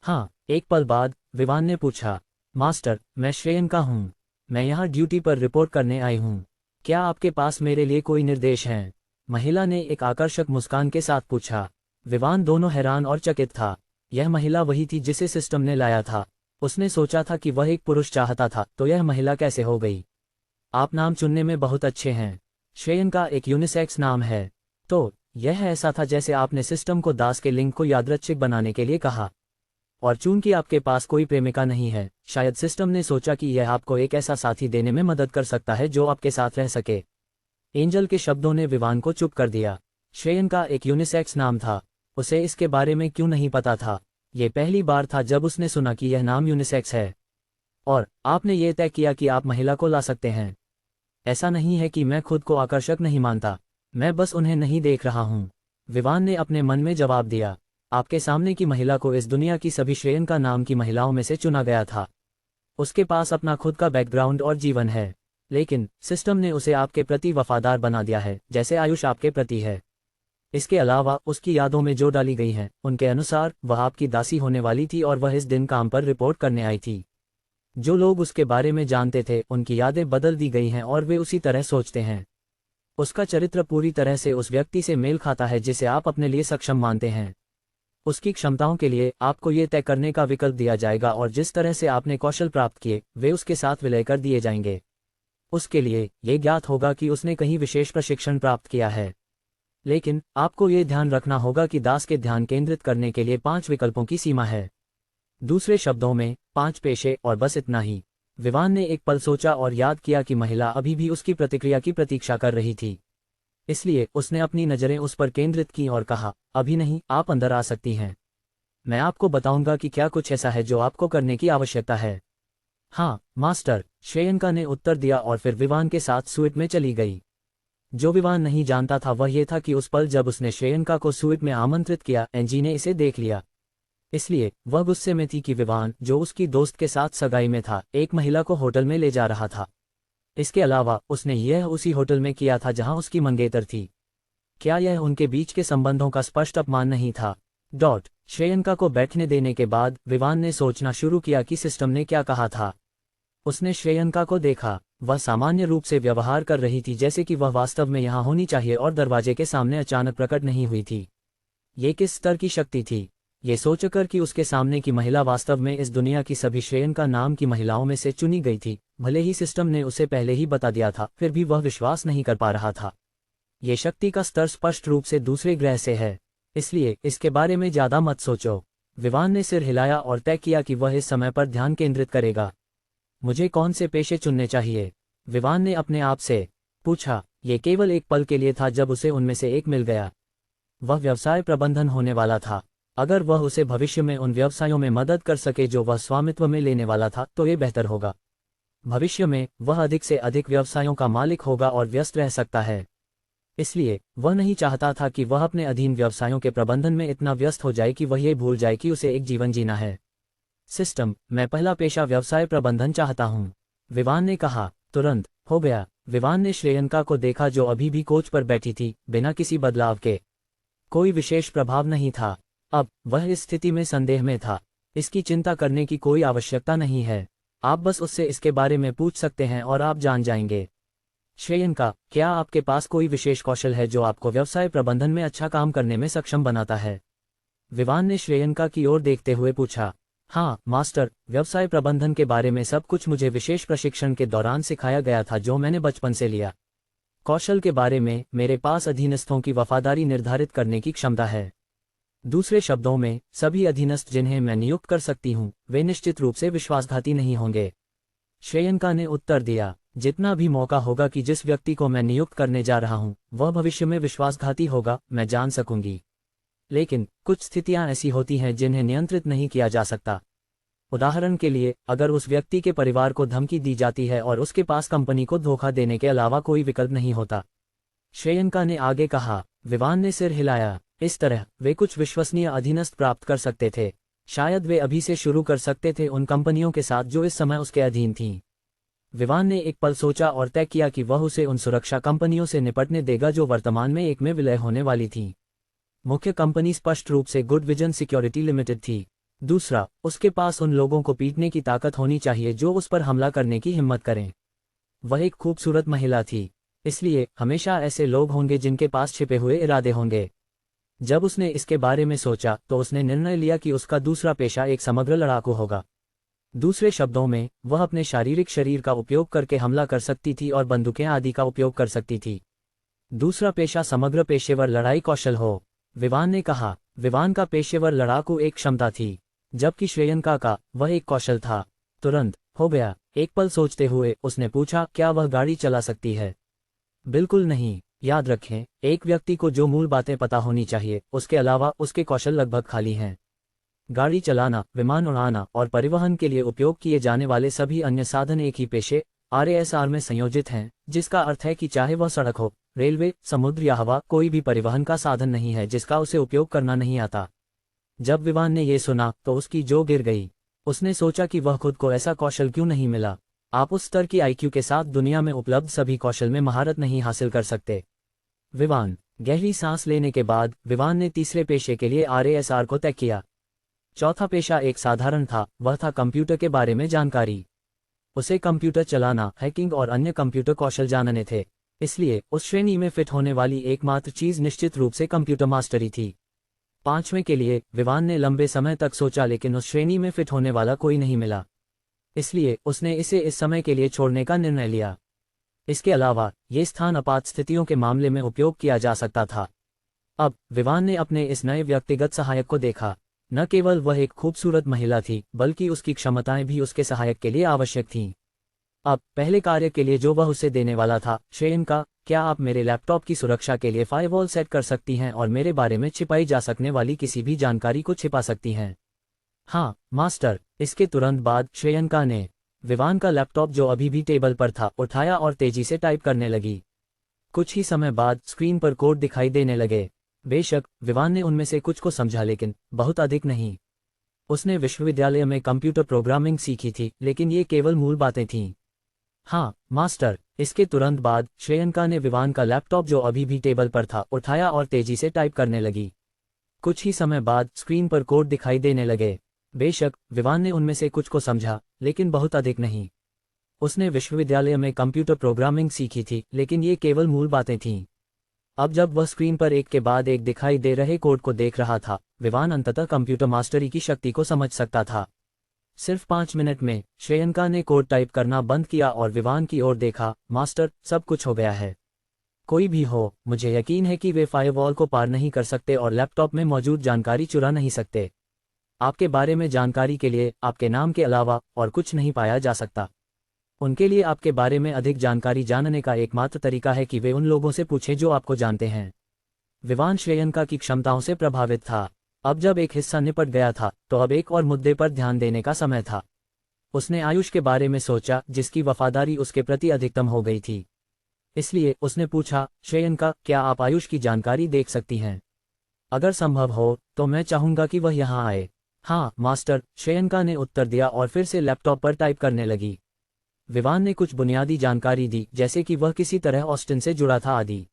हाँ, एक पल बाद विवान ने पूछा, मास्टर, मैं श्रेयंका हूँ। मैं यहाँ ड्यूटी पर रिपोर्ट करने आई हूँ। क्या आपके पास मेरे लिए कोई निर्देश हैं? महिला ने एक आकर्षक मुस्कान के साथ पूछा। विवान दोनों हैरान और चकित था। यह महिला वही थी जिसे सिस्टम ने लाया था। उसने सोचा था कि वह एक पुरुष चाहता था, तो यह महिला कैसे हो गई? आप नाम चुनने में बहुत अच्छे हैं। श्रेयंका एक यूनिसेक्स नाम है। तो यह ऐसा था जैसे आपने सिस्टम को दास के लिंक को यादृच्छिक बनाने के लिए कहा। और चूंकि आपके पास कोई प्रेमिका नहीं है, शायद सिस्टम ने सोचा कि यह आपको एक ऐसा साथी देने में मदद कर सकता है जो आपके साथ रह सके। एंजल के शब्दों ने विवान को चुप कर दिया। श्रेयंका एक यूनिसेक्स नाम था। उसे इसके बारे में क्यों नहीं पता था? ये पहली बार था जब उसने सुना कि यह नाम यूनिसेक्स है। और आपने ये तय किया कि आप महिला को ला सकते हैं। ऐसा नहीं है कि मैं खुद को आकर्षक नहीं मानता, मैं बस उन्हें नहीं देख रहा हूँ। विवान ने अपने मन में जवाब दिया। आपके सामने की महिला को इस दुनिया की सभी श्रेयंका नाम की महिलाओं में से चुना गया था। उसके पास अपना खुद का बैकग्राउंड और जीवन है, लेकिन सिस्टम ने उसे आपके प्रति वफादार बना दिया है, जैसे आयुष आपके प्रति है। इसके अलावा उसकी यादों में जो डाली गई हैं, उनके अनुसार वह आपकी दासी होने वाली थी और वह इस दिन काम पर रिपोर्ट करने आई थी। जो लोग उसके बारे में जानते थे, उनकी यादें बदल दी गई हैं और वे उसी तरह सोचते हैं। उसका चरित्र पूरी तरह से उस व्यक्ति से मेल खाता है जिसे आप अपने लिए सक्षम मानते हैं। उसकी क्षमताओं के लिए आपको ये तय करने का विकल्प दिया जाएगा और जिस तरह से आपने कौशल प्राप्त किए वे उसके साथ विलय कर दिए जाएंगे। उसके लिए ये ज्ञात होगा कि उसने कहीं विशेष प्रशिक्षण प्राप्त किया है। लेकिन आपको ये ध्यान रखना होगा कि दास के ध्यान केंद्रित करने के लिए 5 विकल्पों की सीमा है। दूसरे शब्दों में 5 पेशे, और बस इतना ही। विवान ने एक पल सोचा और याद किया कि महिला अभी भी उसकी प्रतिक्रिया की प्रतीक्षा कर रही थी। इसलिए उसने अपनी नज़रें उस पर केंद्रित की और कहा, अभी नहीं, आप अंदर आ सकती हैं। मैं आपको बताऊंगा कि क्या कुछ ऐसा है जो आपको करने की आवश्यकता है। हाँ मास्टर, श्रेयंका ने उत्तर दिया और फिर विवान के साथ स्वीट में चली गई। जो विवान नहीं जानता था वह ये था कि उस पल जब उसने श्रेयंका को स्वीट में आमंत्रित किया, एंजी ने इसे देख लिया। इसलिए वह गुस्से में थी कि विवान, जो उसकी दोस्त के साथ सगाई में था, एक महिला को होटल में ले जा रहा था। इसके अलावा उसने यह उसी होटल में किया था जहां उसकी मंगेतर थी। क्या यह उनके बीच के संबंधों का स्पष्ट अपमान नहीं था? श्रेयंका को बैठने देने के बाद विवान ने सोचना शुरू किया कि सिस्टम ने क्या कहा था। उसने श्रेयंका को देखा। वह सामान्य रूप से व्यवहार कर रही थी जैसे कि वह वास्तव में यहाँ होनी चाहिए और दरवाजे के सामने अचानक प्रकट नहीं हुई थी। ये किस स्तर की शक्ति थी? ये सोचकर कि उसके सामने की महिला वास्तव में इस दुनिया की सभी श्रेयंका नाम की महिलाओं में से चुनी गई थी। भले ही सिस्टम ने उसे पहले ही बता दिया था, फिर भी वह विश्वास नहीं कर पा रहा था। ये शक्ति का स्तर स्पष्ट रूप से दूसरे ग्रह से है, इसलिए इसके बारे में ज्यादा मत सोचो। विवान ने सिर हिलाया और तय किया कि वह इस समय पर ध्यान केंद्रित करेगा। मुझे कौन से पेशे चुनने चाहिए? विवान ने अपने आप से पूछा। ये केवल एक पल के लिए था जब उसे उनमें से एक मिल गया। वह व्यवसाय प्रबंधन होने वाला था। अगर वह उसे भविष्य में उन व्यवसायों में मदद कर सके जो वह स्वामित्व में लेने वाला था, तो ये बेहतर होगा। भविष्य में वह अधिक से अधिक व्यवसायों का मालिक होगा और व्यस्त रह सकता है। इसलिए वह नहीं चाहता था कि वह अपने अधीन व्यवसायों के प्रबंधन में इतना व्यस्त हो जाए कि वह ये भूल जाए कि उसे एक जीवन जीना है। सिस्टम, मैं पहला पेशा व्यवसाय प्रबंधन चाहता हूँ, विवान ने कहा। तुरंत हो गया। विवान ने श्रेयंका को देखा जो अभी भी कोच पर बैठी थी, बिना किसी बदलाव के। कोई विशेष प्रभाव नहीं था। अब वह इस स्थिति में संदेह में था। इसकी चिंता करने की कोई आवश्यकता नहीं है। आप बस उससे इसके बारे में पूछ सकते हैं और आप जान जाएंगे। श्रेयंका, क्या आपके पास कोई विशेष कौशल है जो आपको व्यवसाय प्रबंधन में अच्छा काम करने में सक्षम बनाता है? विवान ने श्रेयंका की ओर देखते हुए पूछा। हाँ मास्टर, व्यवसाय प्रबंधन के बारे में सब कुछ मुझे विशेष प्रशिक्षण के दौरान सिखाया गया था जो मैंने बचपन से लिया। कौशल के बारे में, मेरे पास अधीनस्थों की वफादारी निर्धारित करने की क्षमता है। दूसरे शब्दों में, सभी अधीनस्थ जिन्हें मैं नियुक्त कर सकती हूँ, वे निश्चित रूप से विश्वासघाती नहीं होंगे। श्रेयंका ने उत्तर दिया। जितना भी मौका होगा कि जिस व्यक्ति को मैं नियुक्त करने जा रहा हूँ वह भविष्य में विश्वासघाती होगा, मैं जान सकूंगी। लेकिन कुछ स्थितियां ऐसी होती हैं जिन्हें नियंत्रित नहीं किया जा सकता। उदाहरण के लिए, अगर उस व्यक्ति के परिवार को धमकी दी जाती है और उसके पास कंपनी को धोखा देने के अलावा कोई विकल्प नहीं होता। श्रेयंका ने आगे कहा, विवान ने सिर हिलाया। इस तरह वे कुछ विश्वसनीय अधीनस्थ प्राप्त कर सकते थे। शायद वे अभी से शुरू कर सकते थे उन कंपनियों के साथ जो इस समय उसके अधीन थीं। विवान ने एक पल सोचा और तय किया कि वह उसे उन सुरक्षा कंपनियों से निपटने देगा जो वर्तमान में एक में विलय होने वाली थीं। मुख्य कंपनी स्पष्ट रूप से गुड विजन सिक्योरिटी लिमिटेड थी। दूसरा, उसके पास उन लोगों को पीटने की ताकत होनी चाहिए जो उस पर हमला करने की हिम्मत करें। वह एक खूबसूरत महिला थी, इसलिए हमेशा ऐसे लोग होंगे जिनके पास छिपे हुए इरादे होंगे। जब उसने इसके बारे में सोचा तो उसने निर्णय लिया कि उसका दूसरा पेशा एक समग्र लड़ाकू होगा। दूसरे शब्दों में, वह अपने शारीरिक शरीर का उपयोग करके हमला कर सकती थी और बंदूकें आदि का उपयोग कर सकती थी। दूसरा पेशा समग्र पेशेवर लड़ाई कौशल हो, विवान ने कहा। विवान का पेशेवर लड़ाकू एक क्षमता थी, जबकि श्रेयंका का वह एक कौशल था। तुरंत हो गया। एक पल सोचते हुए उसने पूछा, क्या वह गाड़ी चला सकती है? बिल्कुल नहीं। याद रखें, एक व्यक्ति को जो मूल बातें पता होनी चाहिए, उसके अलावा उसके कौशल लगभग खाली हैं। गाड़ी चलाना, विमान उड़ाना और परिवहन के लिए उपयोग किए जाने वाले सभी अन्य साधन एक ही पेशे RASR में संयोजित हैं, जिसका अर्थ है कि चाहे वह सड़क हो, रेलवे, समुद्र या हवा, कोई भी परिवहन का साधन नहीं है जिसका उसे उपयोग करना नहीं आता। जब विवान ने ये सुना तो उसकी जो गिर गई। उसने सोचा कि वह खुद को ऐसा कौशल क्यों नहीं मिला। आप उस स्तर की IQ के साथ दुनिया में उपलब्ध सभी कौशल में महारत नहीं हासिल कर सकते। विवान। गहरी सांस लेने के बाद विवान ने तीसरे पेशे के लिए RASR को तय किया। चौथा पेशा एक साधारण था, वह था कंप्यूटर के बारे में जानकारी। उसे कंप्यूटर चलाना, हैकिंग और अन्य कंप्यूटर कौशल जानने थे। इसलिए उस श्रेणी में फिट होने वाली एकमात्र चीज निश्चित रूप से कंप्यूटर मास्टरी थी। पांचवें के लिए विवान ने लंबे समय तक सोचा, लेकिन उस श्रेणी में फिट होने वाला कोई नहीं मिला। इसलिए उसने इसे इस समय के लिए छोड़ने का निर्णय लिया। इसके अलावा ये स्थान आपात स्थितियों के मामले में उपयोग किया जा सकता था। अब विवान ने अपने इस नए व्यक्तिगत सहायक को देखा। न केवल वह एक खूबसूरत महिला थी, बल्कि उसकी क्षमताएं भी उसके सहायक के लिए आवश्यक थीं। अब पहले कार्य के लिए जो वह उसे देने वाला था, श्रेयंका, क्या आप मेरे लैपटॉप की सुरक्षा के लिए फायरवॉल सेट कर सकती हैं और मेरे बारे में छिपाई जा सकने वाली किसी भी जानकारी को छिपा सकती हैं? हाँ, मास्टर। इसके तुरंत बाद श्रेयंका ने विवान का लैपटॉप, जो अभी भी टेबल पर था, उठाया और तेजी से टाइप करने लगी। कुछ ही समय बाद स्क्रीन पर कोड दिखाई देने लगे। बेशक विवान ने उनमें से कुछ को समझा, लेकिन बहुत अधिक नहीं। उसने विश्वविद्यालय में कंप्यूटर प्रोग्रामिंग सीखी थी, लेकिन ये केवल मूल बातें थीं। हाँ, मास्टर। इसके तुरंत बाद श्रेयंका ने विवान का लैपटॉप, जो अभी भी टेबल पर था, उठाया और तेजी से टाइप करने लगी। कुछ ही समय बाद स्क्रीन पर कोड दिखाई देने लगे। बेशक विवान ने उनमें से कुछ को समझा, लेकिन बहुत अधिक नहीं। उसने विश्वविद्यालय में कंप्यूटर प्रोग्रामिंग सीखी थी, लेकिन ये केवल मूल बातें थीं। अब जब वह स्क्रीन पर एक के बाद एक दिखाई दे रहे कोड को देख रहा था, विवान अंततः कंप्यूटर मास्टरी की शक्ति को समझ सकता था। सिर्फ 5 मिनट में श्रेयंका ने कोड टाइप करना बंद किया और विवान की ओर देखा। मास्टर, सब कुछ हो गया है। कोई भी हो, मुझे यकीन है कि वे फायरवॉल को पार नहीं कर सकते और लैपटॉप में मौजूद जानकारी चुरा नहीं सकते। आपके बारे में जानकारी के लिए आपके नाम के अलावा और कुछ नहीं पाया जा सकता। उनके लिए आपके बारे में अधिक जानकारी जानने का एकमात्र तरीका है कि वे उन लोगों से पूछें जो आपको जानते हैं। विवान श्रेयंका की क्षमताओं से प्रभावित था। अब जब एक हिस्सा निपट गया था, तो अब एक और मुद्दे पर ध्यान देने का समय था। उसने आयुष के बारे में सोचा, जिसकी वफादारी उसके प्रति अधिकतम हो गई थी। इसलिए उसने पूछा, श्रेयंका, क्या आप आयुष की जानकारी देख सकती हैं? अगर संभव हो तो मैं चाहूंगा कि वह यहाँ आए। हाँ, मास्टर, श्रेयंका ने उत्तर दिया और फिर से लैपटॉप पर टाइप करने लगी। विवान ने कुछ बुनियादी जानकारी दी, जैसे कि वह किसी तरह ऑस्टिन से जुड़ा था आदि।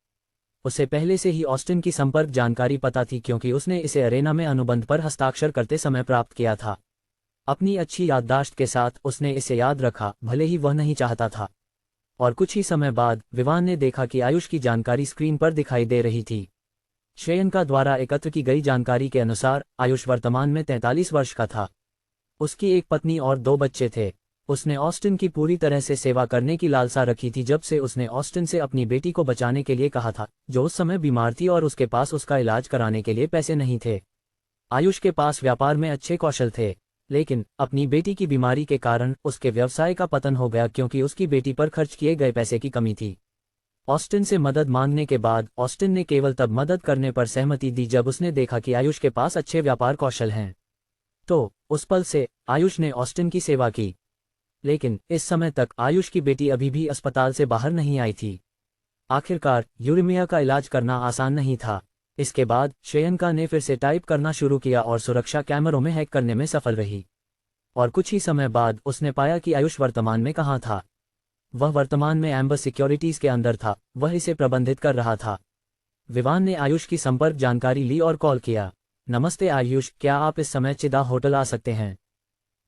उसे पहले से ही ऑस्टिन की संपर्क जानकारी पता थी, क्योंकि उसने इसे अरेना में अनुबंध पर हस्ताक्षर करते समय प्राप्त किया था। अपनी अच्छी याददाश्त के साथ उसने इसे याद रखा, भले ही वह नहीं चाहता था। और कुछ ही समय बाद विवान ने देखा कि आयुष की जानकारी स्क्रीन पर दिखाई दे रही थी। श्रेयंका द्वारा एकत्र की गई जानकारी के अनुसार आयुष वर्तमान में 43 वर्ष का था। उसकी एक पत्नी और 2 बच्चे थे। उसने ऑस्टिन की पूरी तरह से सेवा करने की लालसा रखी थी जब से उसने ऑस्टिन से अपनी बेटी को बचाने के लिए कहा था, जो उस समय बीमार थी और उसके पास उसका इलाज कराने के लिए पैसे नहीं थे। आयुष के पास व्यापार में अच्छे कौशल थे, लेकिन अपनी बेटी की बीमारी के कारण उसके व्यवसाय का पतन हो गया, क्योंकि उसकी बेटी पर खर्च किए गए पैसे की कमी थी। ऑस्टिन से मदद मांगने के बाद ऑस्टिन ने केवल तब मदद करने पर सहमति दी जब उसने देखा कि आयुष के पास अच्छे व्यापार कौशल हैं। तो उस पल से आयुष ने ऑस्टिन की सेवा की। लेकिन इस समय तक आयुष की बेटी अभी भी अस्पताल से बाहर नहीं आई थी। आखिरकार यूरेमिया का इलाज करना आसान नहीं था। इसके बाद श्रेयंका ने फिर से टाइप करना शुरू किया और सुरक्षा कैमरों में हैक करने में सफल रही। और कुछ ही समय बाद उसने पाया कि आयुष वर्तमान में कहाँ था। वह वर्तमान में एम्बर सिक्योरिटीज के अंदर था। वह इसे प्रबंधित कर रहा था। विवान ने आयुष की संपर्क जानकारी ली और कॉल किया। नमस्ते आयुष, क्या आप इस समय चिदा होटल आ सकते हैं?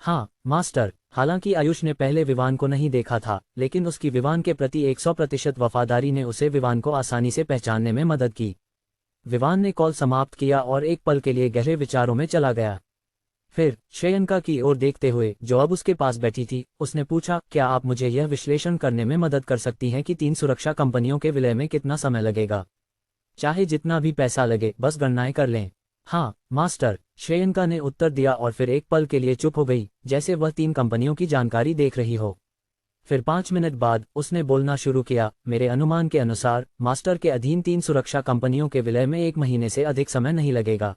हाँ मास्टर। हालांकि आयुष ने पहले विवान को नहीं देखा था, लेकिन उसकी विवान के प्रति 100% वफादारी ने उसे विवान को आसानी से पहचानने में मदद की। विवान ने कॉल समाप्त किया और एक पल के लिए गहरे विचारों में चला गया। फिर श्रेयंका की ओर देखते हुए, जो अब उसके पास बैठी थी, उसने पूछा, क्या आप मुझे यह विश्लेषण करने में मदद कर सकती हैं कि 3 सुरक्षा कंपनियों के विलय में कितना समय लगेगा? चाहे जितना भी पैसा लगे, बस गणनाएं कर लें। हाँ मास्टर, श्रेयंका ने उत्तर दिया और फिर एक पल के लिए चुप हो गई, जैसे वह 3 कंपनियों की जानकारी देख रही हो। फिर 5 मिनट बाद उसने बोलना शुरू किया। मेरे अनुमान के अनुसार मास्टर के अधीन 3 सुरक्षा कंपनियों के विलय में 1 महीने से अधिक समय नहीं लगेगा।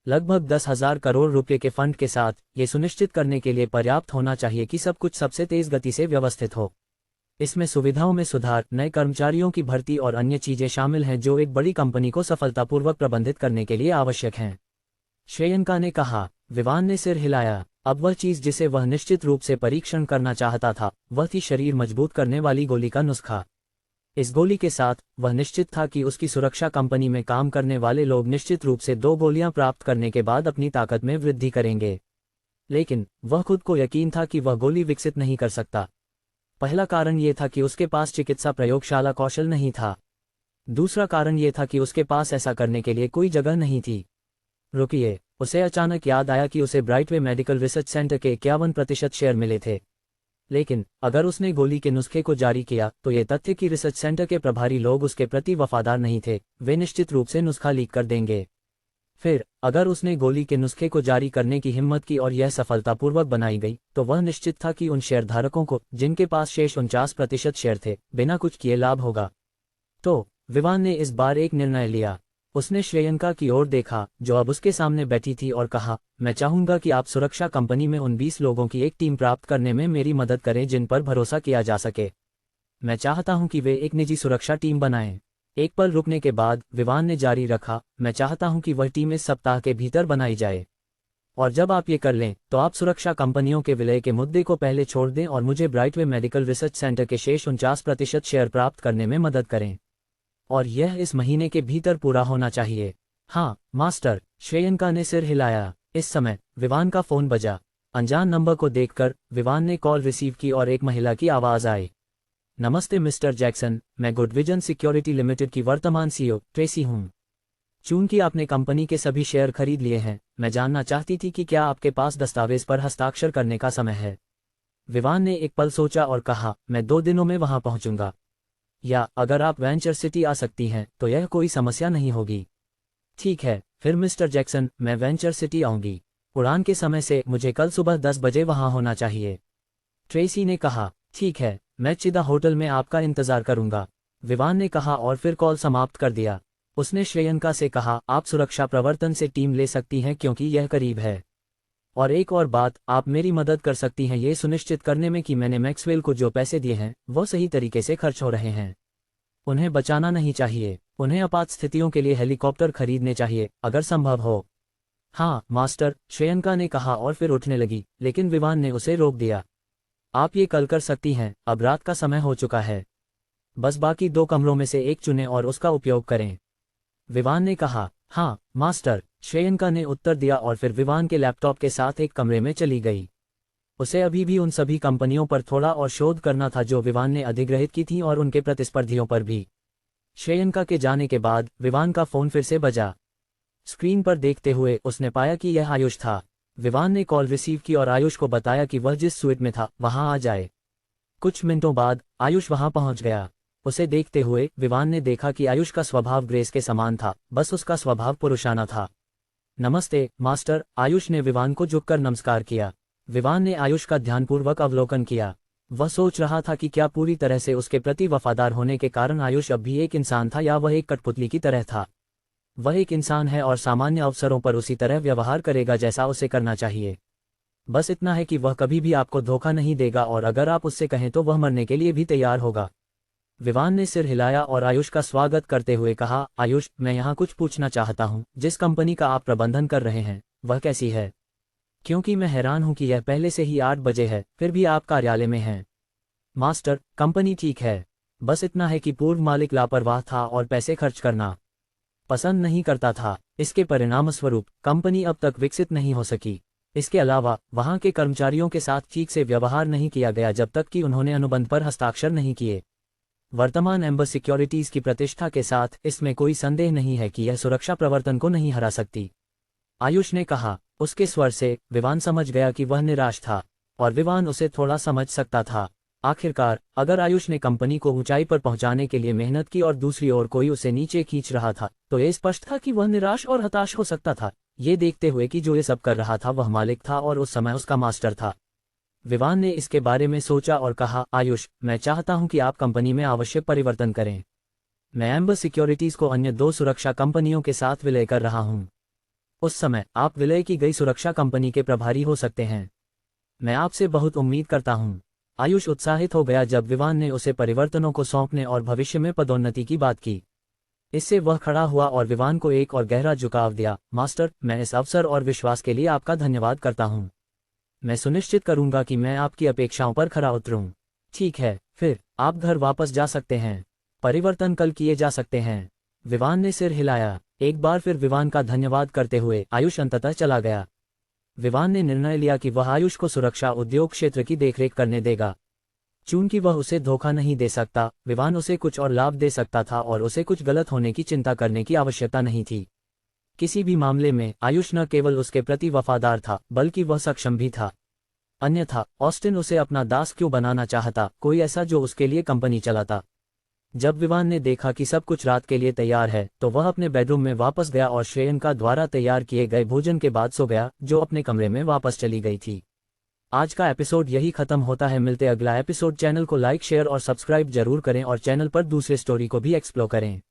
लगभग 10,000 करोड़ रुपये के फंड के साथ ये सुनिश्चित करने के लिए पर्याप्त होना चाहिए कि सब कुछ सबसे तेज गति से व्यवस्थित हो। इसमें सुविधाओं में सुधार, नए कर्मचारियों की भर्ती और अन्य चीजें शामिल हैं जो एक बड़ी कंपनी को सफलतापूर्वक प्रबंधित करने के लिए आवश्यक हैं। श्रेयंका ने कहा। विवान ने सिर हिलाया। अब वह चीज जिसे वह निश्चित रूप से परीक्षण करना चाहता था, वह थी शरीर मजबूत करने वाली गोली का नुस्खा। इस गोली के साथ वह निश्चित था कि उसकी सुरक्षा कंपनी में काम करने वाले लोग निश्चित रूप से 2 गोलियां प्राप्त करने के बाद अपनी ताकत में वृद्धि करेंगे। लेकिन वह खुद को यकीन था कि वह गोली विकसित नहीं कर सकता। पहला कारण यह था कि उसके पास चिकित्सा प्रयोगशाला कौशल नहीं था। दूसरा कारण यह था कि उसके पास ऐसा करने के लिए कोई जगह नहीं थी। रुकिए, उसे अचानक याद आया कि उसे ब्राइटवे मेडिकल रिसर्च सेंटर के 51% शेयर मिले थे। लेकिन अगर उसने गोली के नुस्खे को जारी किया, तो ये तथ्य कि रिसर्च सेंटर के प्रभारी लोग उसके प्रति वफादार नहीं थे, वे निश्चित रूप से नुस्खा लीक कर देंगे। फिर अगर उसने गोली के नुस्खे को जारी करने की हिम्मत की और यह सफलतापूर्वक बनाई गई, तो वह निश्चित था कि उन शेयरधारकों को, जिनके पास शेष 49% शेयर थे, बिना कुछ किए लाभ होगा। तो विवान ने इस बार एक निर्णय लिया। उसने श्रेयंका की ओर देखा, जो अब उसके सामने बैठी थी, और कहा, मैं चाहूंगा कि आप सुरक्षा कंपनी में उन 20 लोगों की एक टीम प्राप्त करने में मेरी मदद करें जिन पर भरोसा किया जा सके। मैं चाहता हूं कि वे एक निजी सुरक्षा टीम बनाएं। एक पल रुकने के बाद विवान ने जारी रखा, मैं चाहता हूं कि वह टीम इस सप्ताह के भीतर बनाई जाए। और जब आप ये कर लें, तो आप सुरक्षा कंपनियों के विलय के मुद्दे को पहले छोड़ दें और मुझे ब्राइटवे मेडिकल रिसर्च सेंटर के शेष 49% शेयर प्राप्त करने में मदद करें। और यह इस महीने के भीतर पूरा होना चाहिए। हाँ मास्टर, श्रेयंका ने सिर हिलाया। इस समय विवान का फोन बजा। अनजान नंबर को देखकर विवान ने कॉल रिसीव की और एक महिला की आवाज आई। नमस्ते मिस्टर जैक्सन, मैं गुड विजन सिक्योरिटी लिमिटेड की वर्तमान सीईओ ट्रेसी हूँ। चूंकि आपने कंपनी के सभी शेयर खरीद लिए हैं, मैं जानना चाहती थी कि क्या आपके पास दस्तावेज पर हस्ताक्षर करने का समय है। विवान ने एक पल सोचा और कहा, मैं 2 दिनों में वहां पहुंचूंगा। या अगर आप वेंचर सिटी आ सकती हैं, तो यह कोई समस्या नहीं होगी। ठीक है, फिर मिस्टर जैक्सन, मैं वेंचर सिटी आऊंगी। उड़ान के समय से मुझे कल सुबह 10 बजे वहां होना चाहिए। ट्रेसी ने कहा, ठीक है, मैं चिदा होटल में आपका इंतजार करूंगा। विवान ने कहा और फिर कॉल समाप्त कर दिया। उसने श्रेयंका से कहा, आप सुरक्षा प्रवर्तन से टीम ले सकती हैं क्योंकि यह करीब है। और एक और बात, आप मेरी मदद कर सकती हैं ये सुनिश्चित करने में कि मैंने मैक्सवेल को जो पैसे दिए हैं, वो सही तरीके से खर्च हो रहे हैं। उन्हें बचाना नहीं चाहिए। उन्हें आपात स्थितियों के लिए हेलीकॉप्टर खरीदने चाहिए, अगर संभव हो। हाँ मास्टर, श्रेयंका ने कहा और फिर उठने लगी, लेकिन विवान ने उसे रोक दिया। आप ये कल कर सकती हैं, अब रात का समय हो चुका है। बस बाकी 2 कमरों में से एक चुनें और उसका उपयोग करें। विवान ने कहा, हाँ मास्टर, श्रेयंका ने उत्तर दिया और फिर विवान के लैपटॉप के साथ एक कमरे में चली गई। उसे अभी भी उन सभी कंपनियों पर थोड़ा और शोध करना था जो विवान ने अधिग्रहित की थी, और उनके प्रतिस्पर्धियों पर भी। श्रेयंका के जाने के बाद विवान का फोन फिर से बजा। स्क्रीन पर देखते हुए उसने पाया कि यह आयुष था। विवान ने कॉल रिसीव की और आयुष को बताया कि वह जिस स्वीट में था वहां आ जाए। कुछ मिनटों बाद आयुष वहां पहुंच गया। उसे देखते हुए विवान ने देखा कि आयुष का स्वभाव ग्रेस के समान था, बस उसका स्वभाव पुरुषाना था। नमस्ते मास्टर, आयुष ने विवान को झुककर नमस्कार किया। विवान ने आयुष का ध्यानपूर्वक अवलोकन किया। वह सोच रहा था कि क्या पूरी तरह से उसके प्रति वफादार होने के कारण आयुष अब भी एक इंसान था या वह एक कठपुतली की तरह था। वह एक इंसान है और सामान्य अवसरों पर उसी तरह व्यवहार करेगा जैसा उसे करना चाहिए। बस इतना है कि वह कभी भी आपको धोखा नहीं देगा, और अगर आप उससे कहें तो वह मरने के लिए भी तैयार होगा। विवान ने सिर हिलाया और आयुष का स्वागत करते हुए कहा, आयुष, मैं यहाँ कुछ पूछना चाहता हूँ, जिस कंपनी का आप प्रबंधन कर रहे हैं वह कैसी है? क्योंकि मैं हैरान हूँ कि यह पहले से ही 8 बजे है, फिर भी आप कार्यालय में हैं। मास्टर, कंपनी ठीक है, बस इतना है कि पूर्व मालिक लापरवाह था और पैसे खर्च करना पसंद नहीं करता था। इसके परिणामस्वरूप कंपनी अब तक विकसित नहीं हो सकी। इसके अलावा वहां के कर्मचारियों के साथ ठीक से व्यवहार नहीं किया गया जब तक कि उन्होंने अनुबंध पर हस्ताक्षर नहीं किए। वर्तमान एम्बर सिक्योरिटीज की प्रतिष्ठा के साथ इसमें कोई संदेह नहीं है कि यह सुरक्षा प्रवर्तन को नहीं हरा सकती। आयुष ने कहा। उसके स्वर से विवान समझ गया कि वह निराश था, और विवान उसे थोड़ा समझ सकता था। आखिरकार, अगर आयुष ने कंपनी को ऊंचाई पर पहुंचाने के लिए मेहनत की और दूसरी ओर कोई उसे नीचे खींच रहा था, तो यह स्पष्ट था कि वह निराश और हताश हो सकता था, ये देखते हुए कि जो ये सब कर रहा था वह मालिक था और उस समय उसका मास्टर था। विवान ने इसके बारे में सोचा और कहा, आयुष, मैं चाहता हूं कि आप कंपनी में आवश्यक परिवर्तन करें। मैं एम्बर सिक्योरिटीज को अन्य 2 सुरक्षा कंपनियों के साथ विलय कर रहा हूं। उस समय आप विलय की गई सुरक्षा कंपनी के प्रभारी हो सकते हैं। मैं आपसे बहुत उम्मीद करता हूं। आयुष उत्साहित हो गया जब विवान ने उसे परिवर्तनों को सौंपने और भविष्य में पदोन्नति की बात की। इससे वह खड़ा हुआ और विवान को एक और गहरा झुकाव दिया। मास्टर, मैं इस अवसर और विश्वास के लिए आपका धन्यवाद करता हूं। मैं सुनिश्चित करूंगा कि मैं आपकी अपेक्षाओं पर खरा उतरूं। ठीक है, फिर आप घर वापस जा सकते हैं। परिवर्तन कल किए जा सकते हैं। विवान ने सिर हिलाया। एक बार फिर विवान का धन्यवाद करते हुए आयुष अंततः चला गया। विवान ने निर्णय लिया कि वह आयुष को सुरक्षा उद्योग क्षेत्र की देखरेख करने देगा। चूंकि वह उसे धोखा नहीं दे सकता, विवान उसे कुछ और लाभ दे सकता था और उसे कुछ गलत होने की चिंता करने की आवश्यकता नहीं थी। किसी भी मामले में आयुष न केवल उसके प्रति वफादार था, बल्कि वह सक्षम भी था। अन्यथा ऑस्टिन उसे अपना दास क्यों बनाना चाहता, कोई ऐसा जो उसके लिए कंपनी चलाता। जब विवान ने देखा कि सब कुछ रात के लिए तैयार है, तो वह अपने बेडरूम में वापस गया और श्रेयंका द्वारा तैयार किए गए भोजन के बाद सो गया, जो अपने कमरे में वापस चली गई थी। आज का एपिसोड यही खत्म होता है। मिलते अगला एपिसोड। चैनल को लाइक, शेयर और सब्सक्राइब जरूर करें और चैनल पर दूसरे स्टोरी को भी एक्सप्लोर करें।